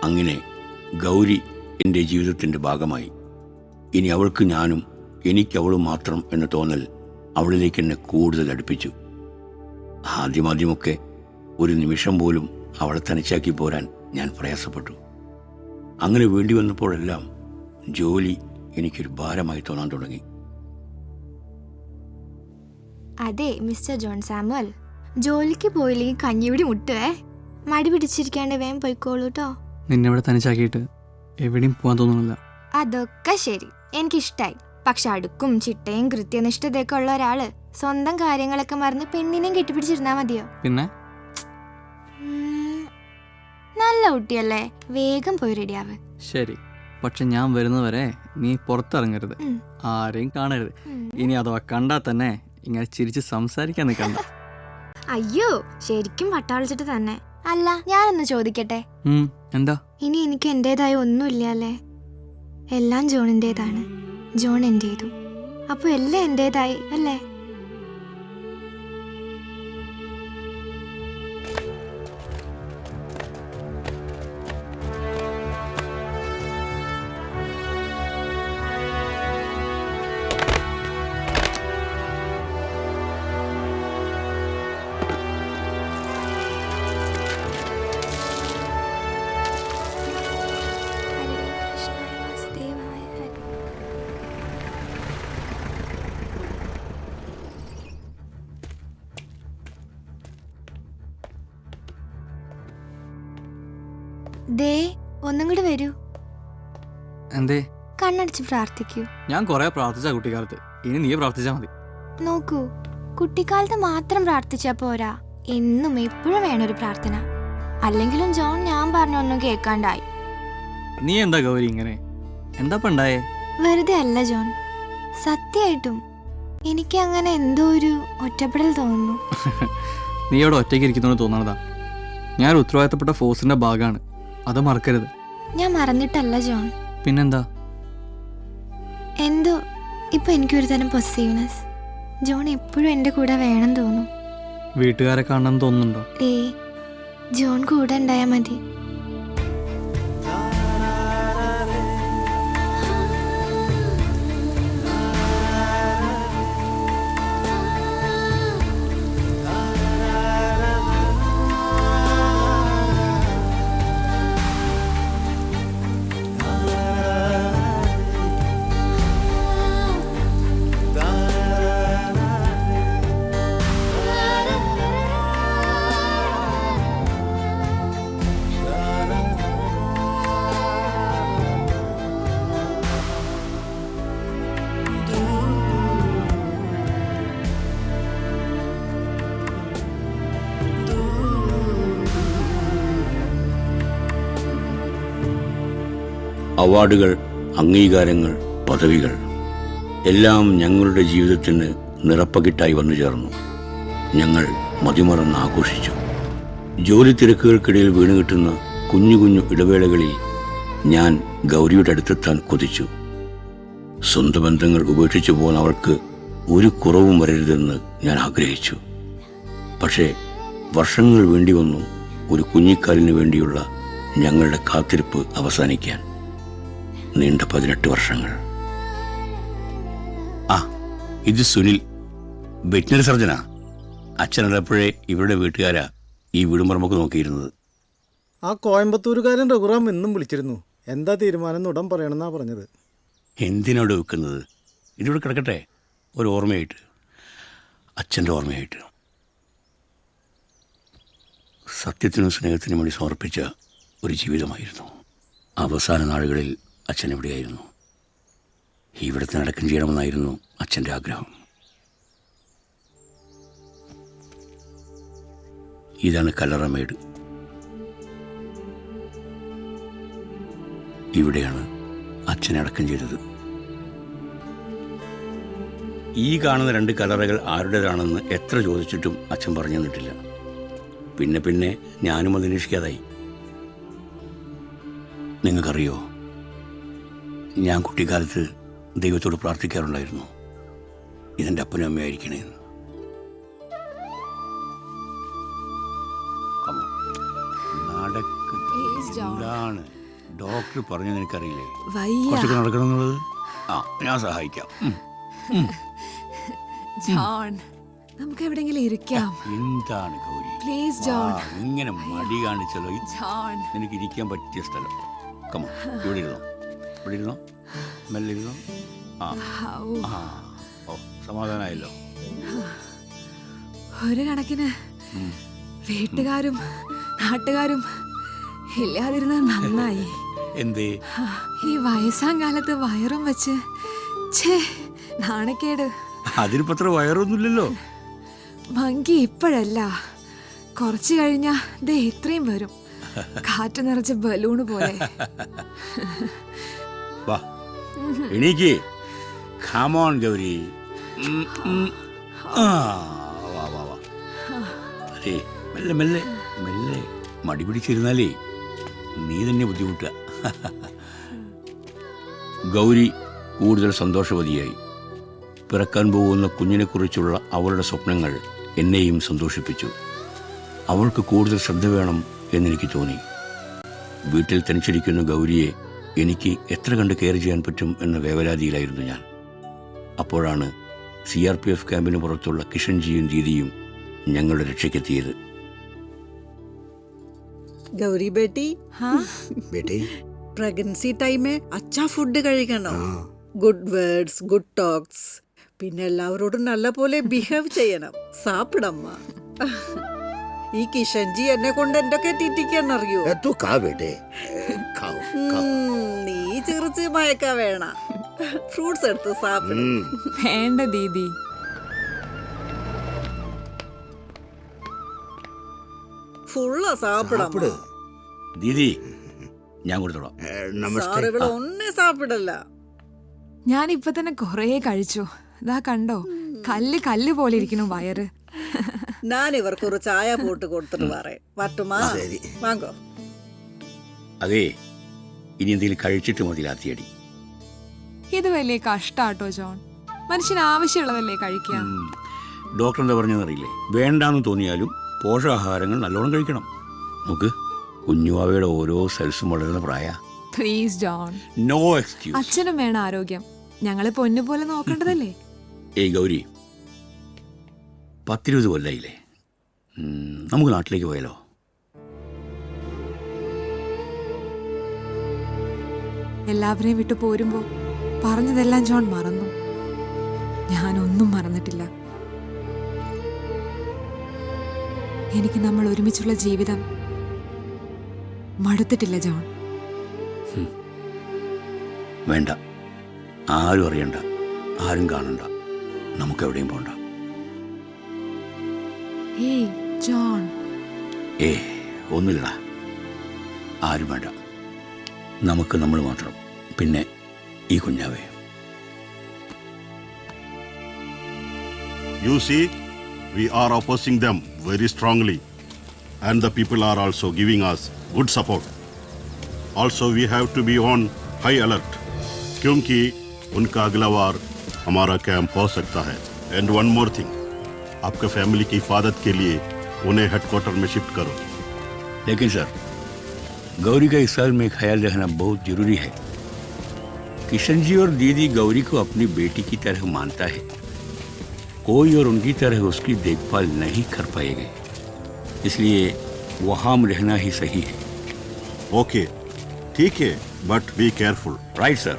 അങ്ങനെ ഗൗരി എൻ്റെ ജീവിതത്തിൻ്റെ ഭാഗമായി. ഇനി അവൾക്ക് ഞാനും എനിക്കവളും മാത്രം എന്ന തോന്നൽ അവളിലേക്ക് എന്നെ കൂടുതൽ അടുപ്പിച്ചു. ആദ്യമൊക്കെ ഒരു നിമിഷം പോലും അവളെ തനിച്ചാക്കി പോരാൻ ഞാൻ പ്രയാസപ്പെട്ടു. അങ്ങനെ വേണ്ടി വന്നപ്പോഴെല്ലാം ജോലി എനിക്കൊരു ഭാരമായി തോന്നാൻ തുടങ്ങി. അതെ മിസ്റ്റർ ജോൺ സാമുവൽ, ജോലിക്ക് പോയില്ലെങ്കിൽ കഞ്ഞിപിടി മുട്ടുവേ. മടി പിടിച്ചിരിക്കാണ്ട് വേഗം പോയിക്കോളൂ കേട്ടോ. നിന്നെ ഇവിടെ തനിച്ചാക്കിയിട്ട് എവിടെയും പോകാൻ തോന്നുന്നില്ല. അതൊക്കെ ശരി, എനിക്കിഷ്ടായി. പക്ഷെ അടുക്കും ചിട്ടയും കൃത്യനിഷ്ഠതയൊക്കെ ഉള്ള ഒരാള് സ്വന്തം കാര്യങ്ങളൊക്കെ മറന്ന് പെണ്ണിനെയും കെട്ടിപ്പിടിച്ചിരുന്നാ മതിയോ? പിന്നെ നല്ല കുട്ടിയല്ലേ, വേഗം പോയി റെഡിയാവ്. ശരി, പക്ഷെ ഞാൻ വരുന്നവരെ നീ പുറത്തിറങ്ങരുത്, ആരെയും കാണരുത്. ഇനി അഥവാ കണ്ടാൽ തന്നെ ഇങ്ങനെ ചിരിച്ച് സംസാരിക്കാൻ നിൽക്കണ്ട. അയ്യോ, ശരിക്കും പട്ടാളിച്ചിട്ട് തന്നെ. അല്ല, ഞാനൊന്ന് ചോദിക്കട്ടെ, എന്താ? ഇനി എനിക്ക് എന്റേതായ ഒന്നുമില്ല അല്ലേ? എല്ലാം ജോണിൻ്റെതാണ്, ജോൺ എന്റേതും. അപ്പൊ എല്ലാം എന്റേതായി അല്ലേ? ദേ, ഒന്നും കൂടി വരൂ. എന്തേ? കണ്ണടച്ച് പ്രാർത്ഥിക്കൂ. ഞാൻ കുറെ പ്രാർത്ഥിച്ച കുട്ടിക്കാലത്ത്, ഇനി നീ പ്രാർത്ഥിച്ചാ മതി. നോക്കൂ, കുട്ടിക്കാലത്ത് മാത്രം പ്രാർത്ഥിച്ചാ പോരാ, എന്നും എപ്പോഴും വേണൊരു പ്രാർത്ഥന. അല്ലെങ്കിലും ജോൺ ഞാൻ പറഞ്ഞൊന്നും കേൾക്കാണ്ടായി. നീ എന്താ ഗൗരി ഇങ്ങനെ? എന്താ പണ്ടായേ? വെറുതെ അല്ല ജോൺ, സത്യമായിട്ടും എനിക്ക് അങ്ങനെ എന്തോ ഒരു ഒറ്റപ്പെടൽ തോന്നുന്നു. നീ അവിടെ ഒറ്റയ്ക്ക് ഇരിക്കുന്നോണ്ട് തോന്നണതാ. ഞാൻ ഉത്തരവാദിത്തപ്പെട്ട ഫോഴ്സിന്റെ ഭാഗമാണ്, അത് മറക്കരുത്. ഞാൻ മറന്നിട്ടല്ല ജോൺ. പിന്നെന്താ? എന്തോ ഇപ്പൊ എനിക്കൊരു തരം പൊസീവ്നെസ്. ജോൺ എപ്പോഴും എന്റെ കൂടെ വേണം തോന്നും. വീട്ടുകാരെ കാണണം തോന്നുന്നുണ്ടോ? ജോൺ കൂടെ ഉണ്ടായാ മതി. അവാർഡുകൾ, അംഗീകാരങ്ങൾ, പദവികൾ എല്ലാം ഞങ്ങളുടെ ജീവിതത്തിന് നിറപ്പകിട്ടായി വന്നു ചേർന്നു. ഞങ്ങൾ മതിമറന്ന് ആഘോഷിച്ചു. ജോലി തിരക്കുകൾക്കിടയിൽ വീണ് കിട്ടുന്ന കുഞ്ഞു കുഞ്ഞു ഇടവേളകളിൽ ഞാൻ ഗൗരിയുടെ അടുത്തെത്താൻ കൊതിച്ചു. സ്വന്തം ബന്ധങ്ങൾ ഉപേക്ഷിച്ചു പോകാൻ അവൾക്ക് ഒരു കുറവും വരരുതെന്ന് ഞാൻ ആഗ്രഹിച്ചു. പക്ഷേ വർഷങ്ങൾ വേണ്ടി വന്നു ഒരു കുഞ്ഞിക്കാലിന് വേണ്ടിയുള്ള ഞങ്ങളുടെ കാത്തിരിപ്പ് അവസാനിക്കാൻ. നീണ്ട 18 വർഷങ്ങൾ. ആ, ഇത് സുനിൽ, വെറ്റിനറി സർജനാ. അച്ഛനുള്ളപ്പോഴേ ഇവരുടെ വീട്ടുകാരാ ഈ വീടും പറമ്പൊക്കെ നോക്കിയിരുന്നത്. ആ കോയമ്പത്തൂരുകാരൻ രഘുറാം എന്നും വിളിച്ചിരുന്നു. എന്താ തീരുമാനം ഉടൻ പറയണമെന്നാ പറഞ്ഞത്. എന്തിനോട് വെക്കുന്നത്? ഇതിവിടെ കിടക്കട്ടെ, ഒരു ഓർമ്മയായിട്ട്, അച്ഛൻ്റെ ഓർമ്മയായിട്ട്. സത്യത്തിനും സ്നേഹത്തിനും വേണ്ടി സമർപ്പിച്ച ഒരു ജീവിതമായിരുന്നു. അവസാന നാളുകളിൽ അച്ഛൻ എവിടെയായിരുന്നു? ഇവിടുത്തെ അടക്കം ചെയ്യണമെന്നായിരുന്നു അച്ഛൻ്റെ ആഗ്രഹം. ഇതാണ് കല്ലറമേട്. ഇവിടെയാണ് അച്ഛനെ അടക്കം ചെയ്തത്. ഈ കാണുന്ന 2 കല്ലറകൾ ആരുടേതാണെന്ന് എത്ര ചോദിച്ചിട്ടും അച്ഛൻ പറഞ്ഞു തന്നിട്ടില്ല. പിന്നെ പിന്നെ ഞാനും അത് അന്വേഷിക്കാതായി. നിങ്ങൾക്കറിയോ, ഞാൻ കുട്ടിക്കാലത്ത് ദൈവത്തോട് പ്രാർത്ഥിക്കാറുണ്ടായിരുന്നു, ഇതെൻ്റെ അപ്പനും അമ്മയായിരിക്കണേന്ന്. എന്താണ് ഡോക്ടർ പറഞ്ഞത് എനിക്കറിയില്ലേ? കുറച്ചൊക്കെ നടക്കണം എന്നുള്ളത്. ആ, ഞാൻ സഹായിക്കാം. ജോൺ, നമുക്ക് എവിടെയെങ്കിലും ഇരിക്കാം. എന്താണ് ഗൗരി, പ്ലീസ് ജോൺ. ഇങ്ങനെ മടി കാണിച്ചല്ലോ. ജോൺ, നിനക്ക് ഇരിക്കാൻ പറ്റിയ സ്ഥലം. കമോ, ഇവിടെ ഇരുന്നോ, ഇവിടെ ഇരുന്നോ, മെല്ലെ ഇരുന്നോ. ആ ആ, ഓ, സമാധാനമായല്ലോ. ഒരു കണക്കിന് വീട്ടുകാരും നാട്ടുകാരും ഇല്ലാതിരുന്നത് നന്നായി. എന്തേ? ഈ വയസ്സാം കാലത്ത് വയറും വെച്ച് ഛേ, നാണക്കേട്. അതിനിപ്പോ അത്ര വയറൊന്നുമില്ലല്ലോ. ഭംഗി ഇപ്പോഴല്ല, കുറച്ച് കഴിഞ്ഞാ ദേ ഇത്രയും വരും, കാറ്റ് നിറച്ച ബലൂണ് പോലെ. വാ, എണീക്ക്. Come on, Gauri. വാ വാ വാ. അതെ, മെല്ലെ മെല്ലെ മെല്ലെ. മടി പിടിച്ചിരുന്നാലേ നീ തന്നെ ബുദ്ധിമുട്ടുക. ഗൗരി കൂടുതൽ സന്തോഷവതിയായി. പിറക്കാൻ പോകുന്ന കുഞ്ഞിനെക്കുറിച്ചുള്ള അവളുടെ സ്വപ്നങ്ങൾ എന്നെയും സന്തോഷിപ്പിച്ചു. അവൾക്ക് കൂടുതൽ ശ്രദ്ധ വേണം എന്നെനിക്ക് തോന്നി. വീട്ടിൽ തനിച്ചിരിക്കുന്ന ഗൗരിയെ എനിക്ക് എത്ര കണ്ട് കെയർ ചെയ്യാൻ പറ്റും എന്ന വേവലാതിയിലായിരുന്നു ഞാൻ. അപ്പോഴാണ് CRPF ക്യാമ്പിന് പുറത്തുള്ള കിഷൻജിയും ദീദിയും ഞങ്ങളുടെ രക്ഷയ്ക്കെത്തിയത്. ഗൗരി ബേട്ടി, പ്രഗ്നൻസി ടൈമേ അച്ഛാ ഫുഡ് കഴിക്കണം. ഗുഡ് വേർഡ്സ്, ഗുഡ് ടോക്സ്, പിന്നെ എല്ലാവരോടും നല്ല പോലെ ബിഹേവ് ചെയ്യണം. സാപ്പിടമ്മ. ഈ കിഷൻജി എന്നെ കൊണ്ട് എന്തൊക്കെ തീറ്റിക്കാന്നറിയോ? നീ ചിറിച്ച് മയക്ക വേണ. ഫ്രൂട്ട്സ് എടുത്ത് സാപ്പിടും. വേണ്ട ദീദി. ഫുള്ള സാപ്പിടമ്മ. ദീദി, ഞാൻ കൊടുത്തോളാം. സാറുകൾ ഒന്നേ സാപ്പിടല്ല. ഞാൻ ഇപ്പൊ തന്നെ കൊറേ കഴിച്ചു. ഇതാ കണ്ടോ, കല്ല് കല്ല് പോലെ ഇരിക്കുന്നു വയറ്. ഞാൻ ഇവർക്ക് ഒരു ചായ പോട്ട് കൊടുത്തിട്ട് പറയും. പറ്റുമാ? വാങ്ങോ. അതെ, ഇനി എന്തെങ്കിലും കഴിച്ചിട്ട് മതി ലാത്തിയടി. ഇത് വലിയ കഷ്ടാട്ടോ ജോൺ. മനുഷ്യന് ആവശ്യമുള്ളതല്ലേ കഴിക്കാം. ഡോക്ടർ എന്താ പറഞ്ഞതെന്നറിയില്ലേ? വേണ്ടാന്ന് തോന്നിയാലും പോഷകാഹാരങ്ങൾ നല്ലോണം കഴിക്കണം. നോക്ക്, കുഞ്ഞുവാവയുടെ ഓരോ സെൽസും വളരുന്ന പ്രായ. Please John. No excuse. അച്ഛനും വേണം ആരോഗ്യം. ഞങ്ങള് പൊന്നു പോലെ നോക്കേണ്ടതല്ലേ? ഏയ് ഗൗരി, 10-20 കൊല്ലായില്ലേ? നമുക്ക് നാട്ടിലേക്ക് പോയാലോ? എല്ലാവരെയും വിട്ടു പോരുമ്പോ പറഞ്ഞതെല്ലാം ജോൺ മറന്നു. ഞാനൊന്നും മറന്നിട്ടില്ല. എനിക്ക് നമ്മൾ ഒരുമിച്ചുള്ള ജീവിതം മടുത്തിട്ടില്ല ജോൺ. വേണ്ട, ആരും അറിയണ്ട, ആരും കാണണ്ട, നമുക്ക് എവിടെയും പോണ്ട. ഏയ് ജോൺ. ഒന്നുമില്ലടാ, ആരും വേണ്ട. നമുക്ക് നമ്മൾ മാത്രം, പിന്നെ ഈ കുഞ്ഞാവേ. You see, we are opposing them very strongly. and the people are also giving us good support. Also, we have to be on high alert, क्योंकि उनका अगला वार हमारा कैंप हो सकता है. And one more thing, आपके फैमिली की हिफाजत के लिए उन्हें हेडक्वार्टर में शिफ्ट करो. लेकिन सर, गौरी का इस साल में ख्याल रखना बहुत जरूरी है. किशन जी और दीदी गौरी को अपनी बेटी की तरह मानता है. कोई और उनकी तरह उसकी देखभाल नहीं कर पाएंगे, इसलिए वहां रहना ही सही है. ओके, ठीक है, but be careful. Right sir.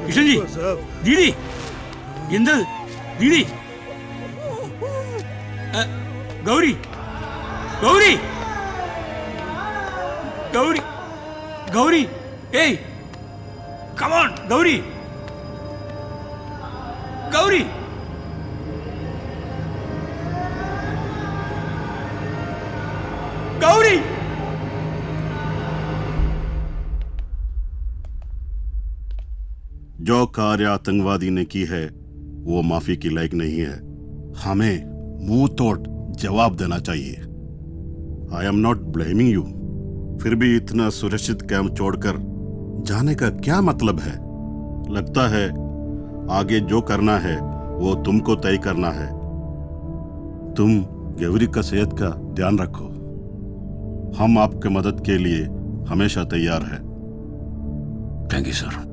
Kishan G, Didi, എന്ത് ദീദി? ഗൗരി, ഗൗരി, ഗൗരി, ഗൗരി, ഏയ്, കമോൺ ഗൗരി, ഗൗരി. जो कार्य आतंकवादी ने की है वो माफी की लायक नहीं है। हमें मुंह तोड़ जवाब देना चाहिए। I am not blaming you, फिर भी इतना सुरक्षित कैंप छोड़कर जाने का क्या मतलब है? लगता है आगे जो करना है वो तुमको तय करना है। तुम गौरी का सेहत का ध्यान रखो। हम आपके मदद के लिए हमेशा तैयार हैं। Thank you sir.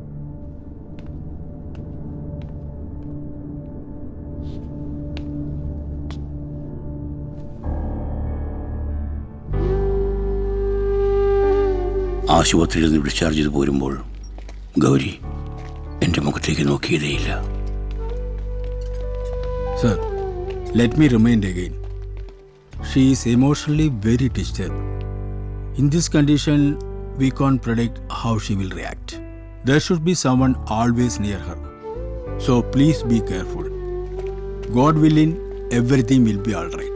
ആശുപത്രിയിൽ നിന്ന് ഡിസ്ചാർജ് ചെയ്ത് പോരുമ്പോൾ ഗൗരി എൻ്റെ മുഖത്തേക്ക് നോക്കിയതേയില്ല. Sir, let me remind again. She is emotionally very disturbed. In this condition, we can't predict how she will react. There should be someone always near her. So please be careful. God willing, everything will be all right.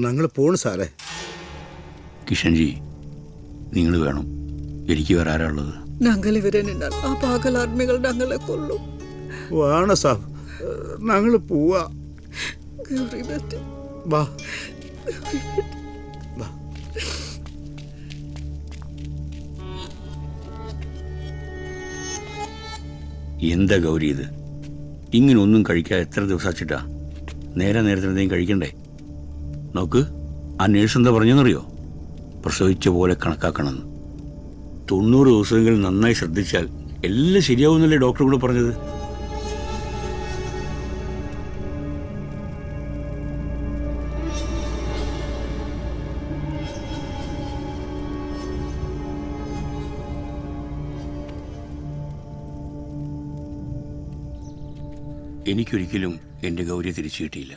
ഞങ്ങൾ പോണു സാറേ. കിഷൻജി, നിങ്ങൾ വേണം, എനിക്ക് വേറെ ആരാ ഉള്ളത്? ഞങ്ങൾ ഇവരെ നിന്നാൽ ആ പാകലാത്മികൾ ഞങ്ങളെ കൊല്ലും. വേണം സാബ്, ഞങ്ങൾ പോവാ. ഗൗരി ബേട്ടി, വാ. എന്താ ഗൗരി ഇത്? ഇങ്ങനെ ഒന്നും കഴിക്കാതെ എത്ര ദിവസം വച്ചിട്ടാ? നേരത്തിന് എന്തെങ്കിലും കഴിക്കണ്ടേ? നോക്ക്, ആ നേഴ്സ് എന്താ പറഞ്ഞെന്നറിയോ? പ്രസവിച്ച പോലെ കണക്കാക്കണമെന്ന്. 90 ദിവസമെങ്കിലും നന്നായി ശ്രദ്ധിച്ചാൽ എല്ലാം ശരിയാവുന്നല്ലേ ഡോക്ടർ കൂടെ പറഞ്ഞത്? എനിക്കൊരിക്കലും എൻ്റെ ഗൗരിയെ തിരിച്ചു കിട്ടിയില്ല.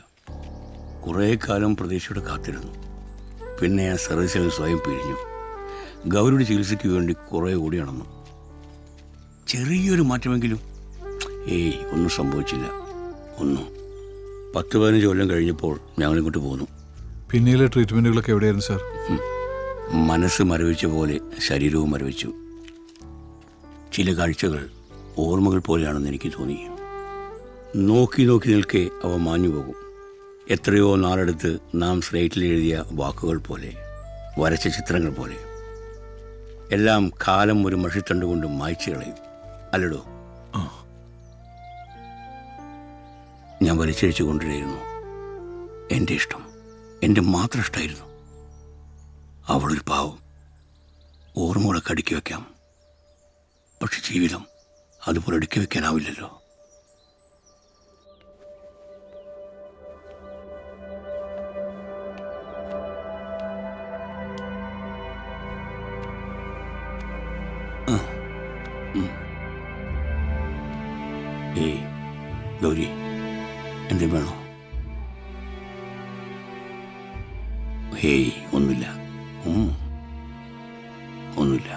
കുറേ കാലം പ്രതീക്ഷയോടെ കാത്തിരുന്നു. പിന്നെ ആ സർവീസിൽ നിന്ന് സ്വയം പിരിഞ്ഞു. ഗൗരിയുടെ ചികിത്സയ്ക്ക് വേണ്ടി കുറേ ഓടി നടന്നു. ചെറിയൊരു മാറ്റമെങ്കിലും. ഒന്നും സംഭവിച്ചില്ല. ഒന്നും. 10-15 കൊല്ലം കഴിഞ്ഞപ്പോൾ ഞങ്ങളിങ്ങോട്ട് പോന്നു. പിന്നീട് ട്രീറ്റ്മെൻറ്റുകളൊക്കെ എവിടെയായിരുന്നു സാർ? മനസ്സ് മരവിച്ച പോലെ ശരീരവും മരവിച്ചു. ചില കാഴ്ചകൾ ഓർമ്മകൾ പോലെയാണെന്ന് എനിക്ക് തോന്നി. നോക്കി നോക്കി നിൽക്കെ അവ മാഞ്ഞു പോകും. എത്രയോ നാളെടുത്ത് നാം സ്ലേറ്റിൽ എഴുതിയ വാക്കുകൾ പോലെ, വരച്ച ചിത്രങ്ങൾ പോലെ. എല്ലാം കാലം ഒരു മഷിത്തണ്ട് കൊണ്ട് മായ്ച്ചു കളയും, അല്ലടോ? ഞാൻ വലിച്ചഴിച്ചു കൊണ്ടിരുന്നു. എൻ്റെ ഇഷ്ടം, എൻ്റെ മാത്രം ഇഷ്ടമായിരുന്നു. അവളൊരു പാവം. ഓർമ്മകളൊക്കെ അടുക്കി വയ്ക്കാം, പക്ഷെ ജീവിതം അതുപോലെ അടുക്കി വയ്ക്കാനാവില്ലല്ലോ. ഗൗരി, എന്ത് വേണോ? ഒന്നുമില്ല, ഒന്നുമില്ല.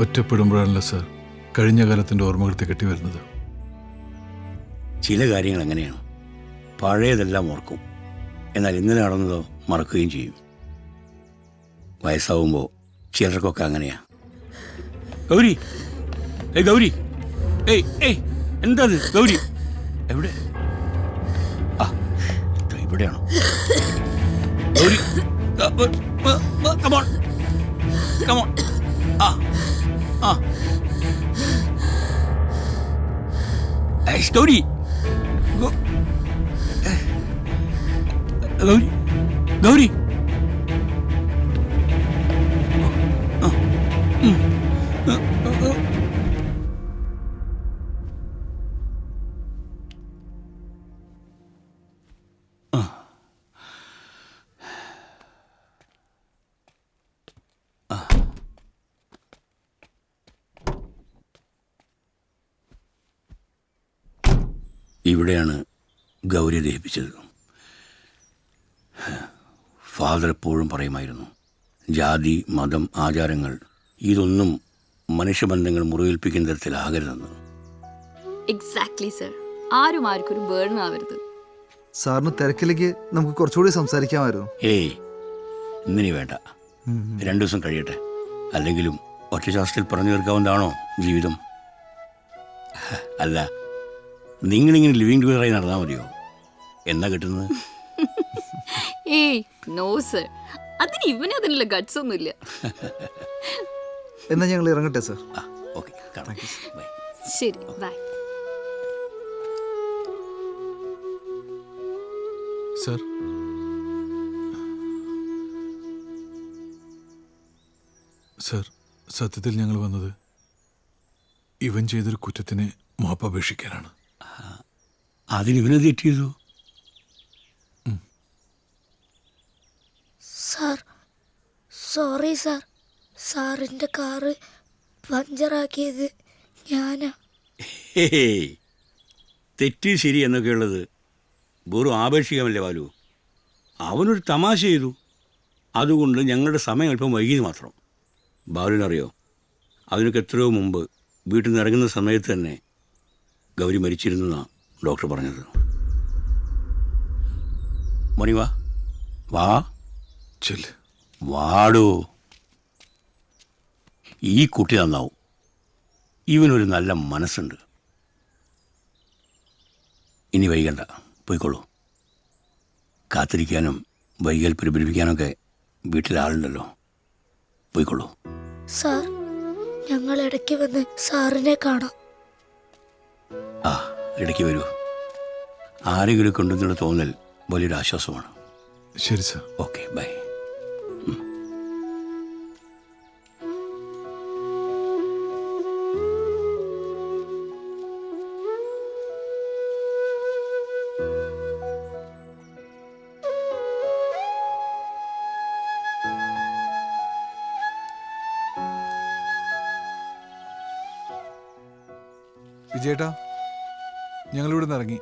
ഒറ്റപ്പെടുമ്പോഴാണല്ലോ സാർ കഴിഞ്ഞ കാലത്തിൻ്റെ ഓർമ്മകൾ തികട്ടി വരുന്നത്. ചില കാര്യങ്ങൾ അങ്ങനെയാണ്. പഴയതെല്ലാം ഓർക്കും, എന്നാൽ ഇന്നലെ നടന്നതോ മറക്കുകയും ചെയ്യും. വയസ്സാവുമ്പോൾ ചിലർക്കൊക്കെ അങ്ങനെയാ. ഗൗരി, ഏയ് ഗൗരി, ഏയ് ഏയ് എന്താ ഗൗരി? എവിടെ? ആ ഇവിടെയാണോ ഗൗരി? Come on come on. ആ ആ ഗൗരി, ഗൗരി, ഗൗരി. ഇവിടെയാണ് ഗൗരി ദഹിപ്പിച്ചത്. ഫാദർ എപ്പോഴും പറയുമായിരുന്നു, ജാതി, മതം, ആചാരങ്ങൾ ഇതൊന്നും മനുഷ്യബന്ധങ്ങൾ മുറിവേൽപ്പിക്കുന്ന തരത്തിലാകരുതെന്ന്. Exactly sir. ആരും ആർക്കും ഒരു ബേർഡൻ ആവരുത്. സാറിന് തിരക്കിലേക്ക് നമുക്ക് കുറച്ചുകൂടി സംസാരിക്കാമായിരുന്നു. ഏയ് ഇന്നിനി വേണ്ട, 2 ദിവസം കഴിയട്ടെ. അല്ലെങ്കിലും ഒറ്റശാസ്ത്രത്തിൽ പറഞ്ഞു തീർക്കാവുന്നതാണോ ജീവിതം? അല്ല, നിങ്ങളിങ്ങനെ ലിവിങ് ടുഗദറായി നടന്നാൽ മതിയോ? എന്നാ കിട്ടുന്നത്? ഏയ് നോ സർ, അതിന് ഇവന് അതിനുള്ള ഗട്ട്സ് ഒന്നുമില്ല. എന്നാ ഞങ്ങൾ ഇറങ്ങട്ടെ സർ. Okay, bye. ശരി, ബൈ. സർ, സർ, സത്യത്തിൽ ഞങ്ങൾ വന്നത് ഇവൻ ചെയ്തൊരു കുറ്റത്തിന് മാപ്പപേക്ഷിക്കാനാണ്. അതിനിവനെ തെറ്റ് ചെയ്തു. Sir, sorry sir. സാറിൻ്റെ കാറ് പഞ്ചറാക്കിയത് ഞാനാ. ഹേയ്, തെറ്റ് ശരി എന്നൊക്കെയുള്ളത് വെറും ആപേക്ഷികമല്ലേ ബാലു. അവനൊരു തമാശ ചെയ്തു, അതുകൊണ്ട് ഞങ്ങളുടെ സമയം അല്പം വൈകിയത് മാത്രം. ബാലുവിനറിയോ, അതിനൊക്കെ എത്രയോ മുമ്പ് വീട്ടിൽ നിന്ന് ഇറങ്ങുന്ന സമയത്ത് തന്നെ ഗൗരി മരിച്ചിരുന്നെന്നാണ് ഡോക്ടർ പറഞ്ഞത്. മോനി വാ വാ വാടോ. ഈ കുട്ടി നന്നാവും, ഇവനൊരു നല്ല മനസ്സുണ്ട്. ഇനി വൈകണ്ട, പോയിക്കോളൂ. കാത്തിരിക്കാനും വൈകൽ പരിപാലിപ്പിക്കാനൊക്കെ വീട്ടിലാളുണ്ടല്ലോ. പോയിക്കോളൂ. സാർ, ഞങ്ങൾ ഇടയ്ക്ക് വന്ന് സാറിനെ കാണാം. ആ, ഇടയ്ക്ക് വരൂ. ആരെങ്കിലും കൊണ്ടുവന്നുള്ള തോന്നൽ വലിയൊരു ആശ്വാസമാണ്. ശരി സാർ. Okay, by. വിജയേട്ടാ, ഞങ്ങളിവിടെ നിന്ന് ഇറങ്ങി.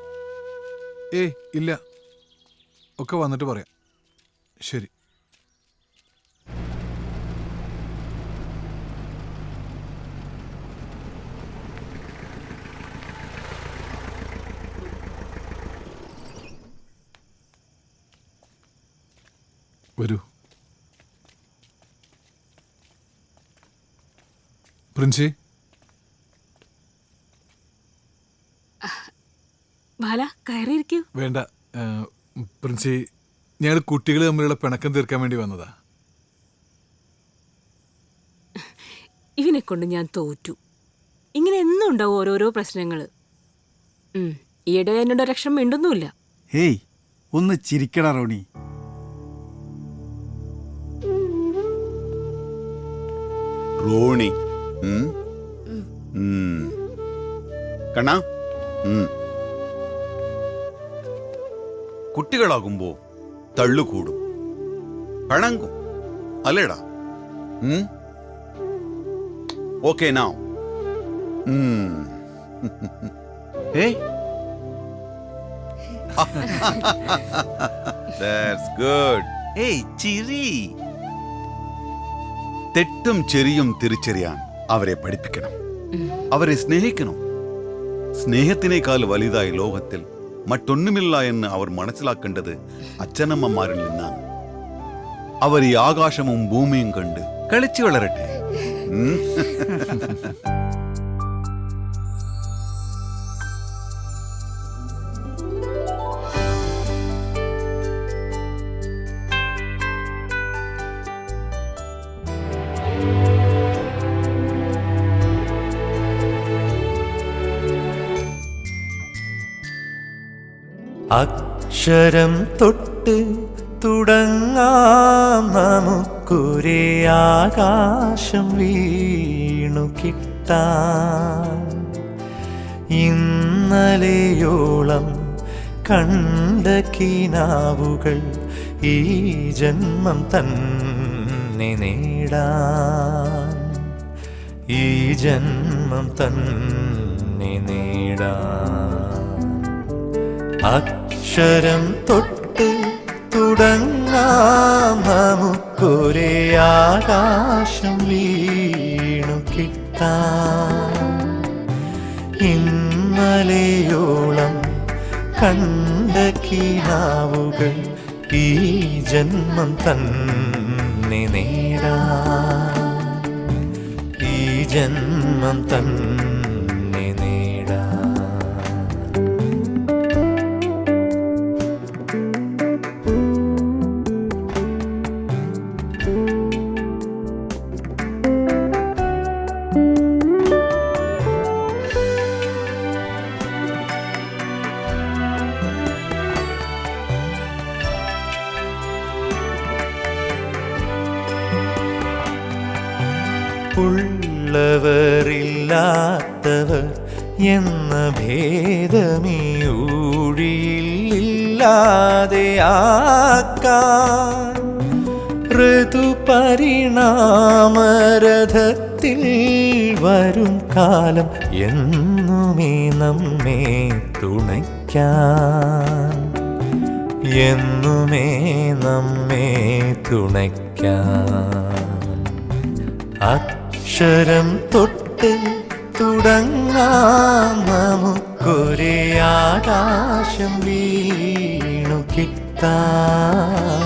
ഏയ് ഇല്ല, ഒക്കെ വന്നിട്ട് പറയാം. ശരി. വരൂ. പ്രിൻസി, ബാല കയറിയിരിക്കൂ. വേണ്ട പ്രിൻസി, ഞങ്ങൾ കുട്ടികൾ തമ്മിലുള്ള പിണക്കം തീർക്കാൻ വേണ്ടി വന്നതാ. ഇവനെ കൊണ്ട് ഞാൻ തോറ്റു. ഇങ്ങനെ എന്നും ഉണ്ടാവും ഓരോരോ പ്രശ്നങ്ങൾ. ഈയിടെ എന്നോട് രക്ഷ മിണ്ടൊന്നുമില്ല. ഹേയ്, ഒന്ന് ചിരിക്കടാ റോണി. റോണി കണ്ണാ, കുട്ടികളാകുമ്പോ തള്ളുകൂടും, പിണങ്ങും, അല്ലേടാ? Okay now. That's good. ഏയ് ചിരി. തെറ്റും ചെറിയും തിരിച്ചറിയാൻ അവരെ പഠിപ്പിക്കണം, അവരെ സ്നേഹിക്കണം. സ്നേഹത്തിനേക്കാൾ വലുതായി ലോകത്തിൽ മറ്റൊന്നുമില്ല എന്ന് അവർ മനസ്സിലാക്കേണ്ടത് അച്ഛനമ്മമാരിൽ നിന്നാണ്. അവർ ഈ ആകാശവും ഭൂമിയും കണ്ട് കളിച്ചു വളരട്ടെ. അക്ഷരം തൊട്ട് തുടങ്ങാം നമുക്കൊരേ ആകാശം വീണു കിട്ടാൻ. ഇന്നലെയോളം കണ്ട കിനാവുകൾ ഈ ജന്മം തന്നെ നേടാൻ, ഈ ജന്മം തന്നെ നേടാൻ. അക്ഷരം തൊട്ട് തുടങ്ങാം നമുക്കൊരേ ആകാശം വീണു കിട്ടാൻ. ഇന്നലെയോളം കണ്ട കിനാവുകൾ ഈ ജന്മം തന്നെ നേടാൻ, ഈ ജന്മം തന്നെ നേടാൻ. ഉള്ളവരില്ലാത്തവർ എന്ന ഭേദമീ ഊഴിയില്ലാതെയാക്കാൻ ഋതുപരിണാമരഥത്തിൽ വരും കാലം എന്നുമേ നമ്മെ തുണയ്ക്കാൻ, എന്നുമേ നമ്മെ തുണയ്ക്കാൻ. അക്ഷരം തൊട്ട് തുടങ്ങാം നമുക്കൊരേ ആകാശം വീണു കിട്ടാൻ.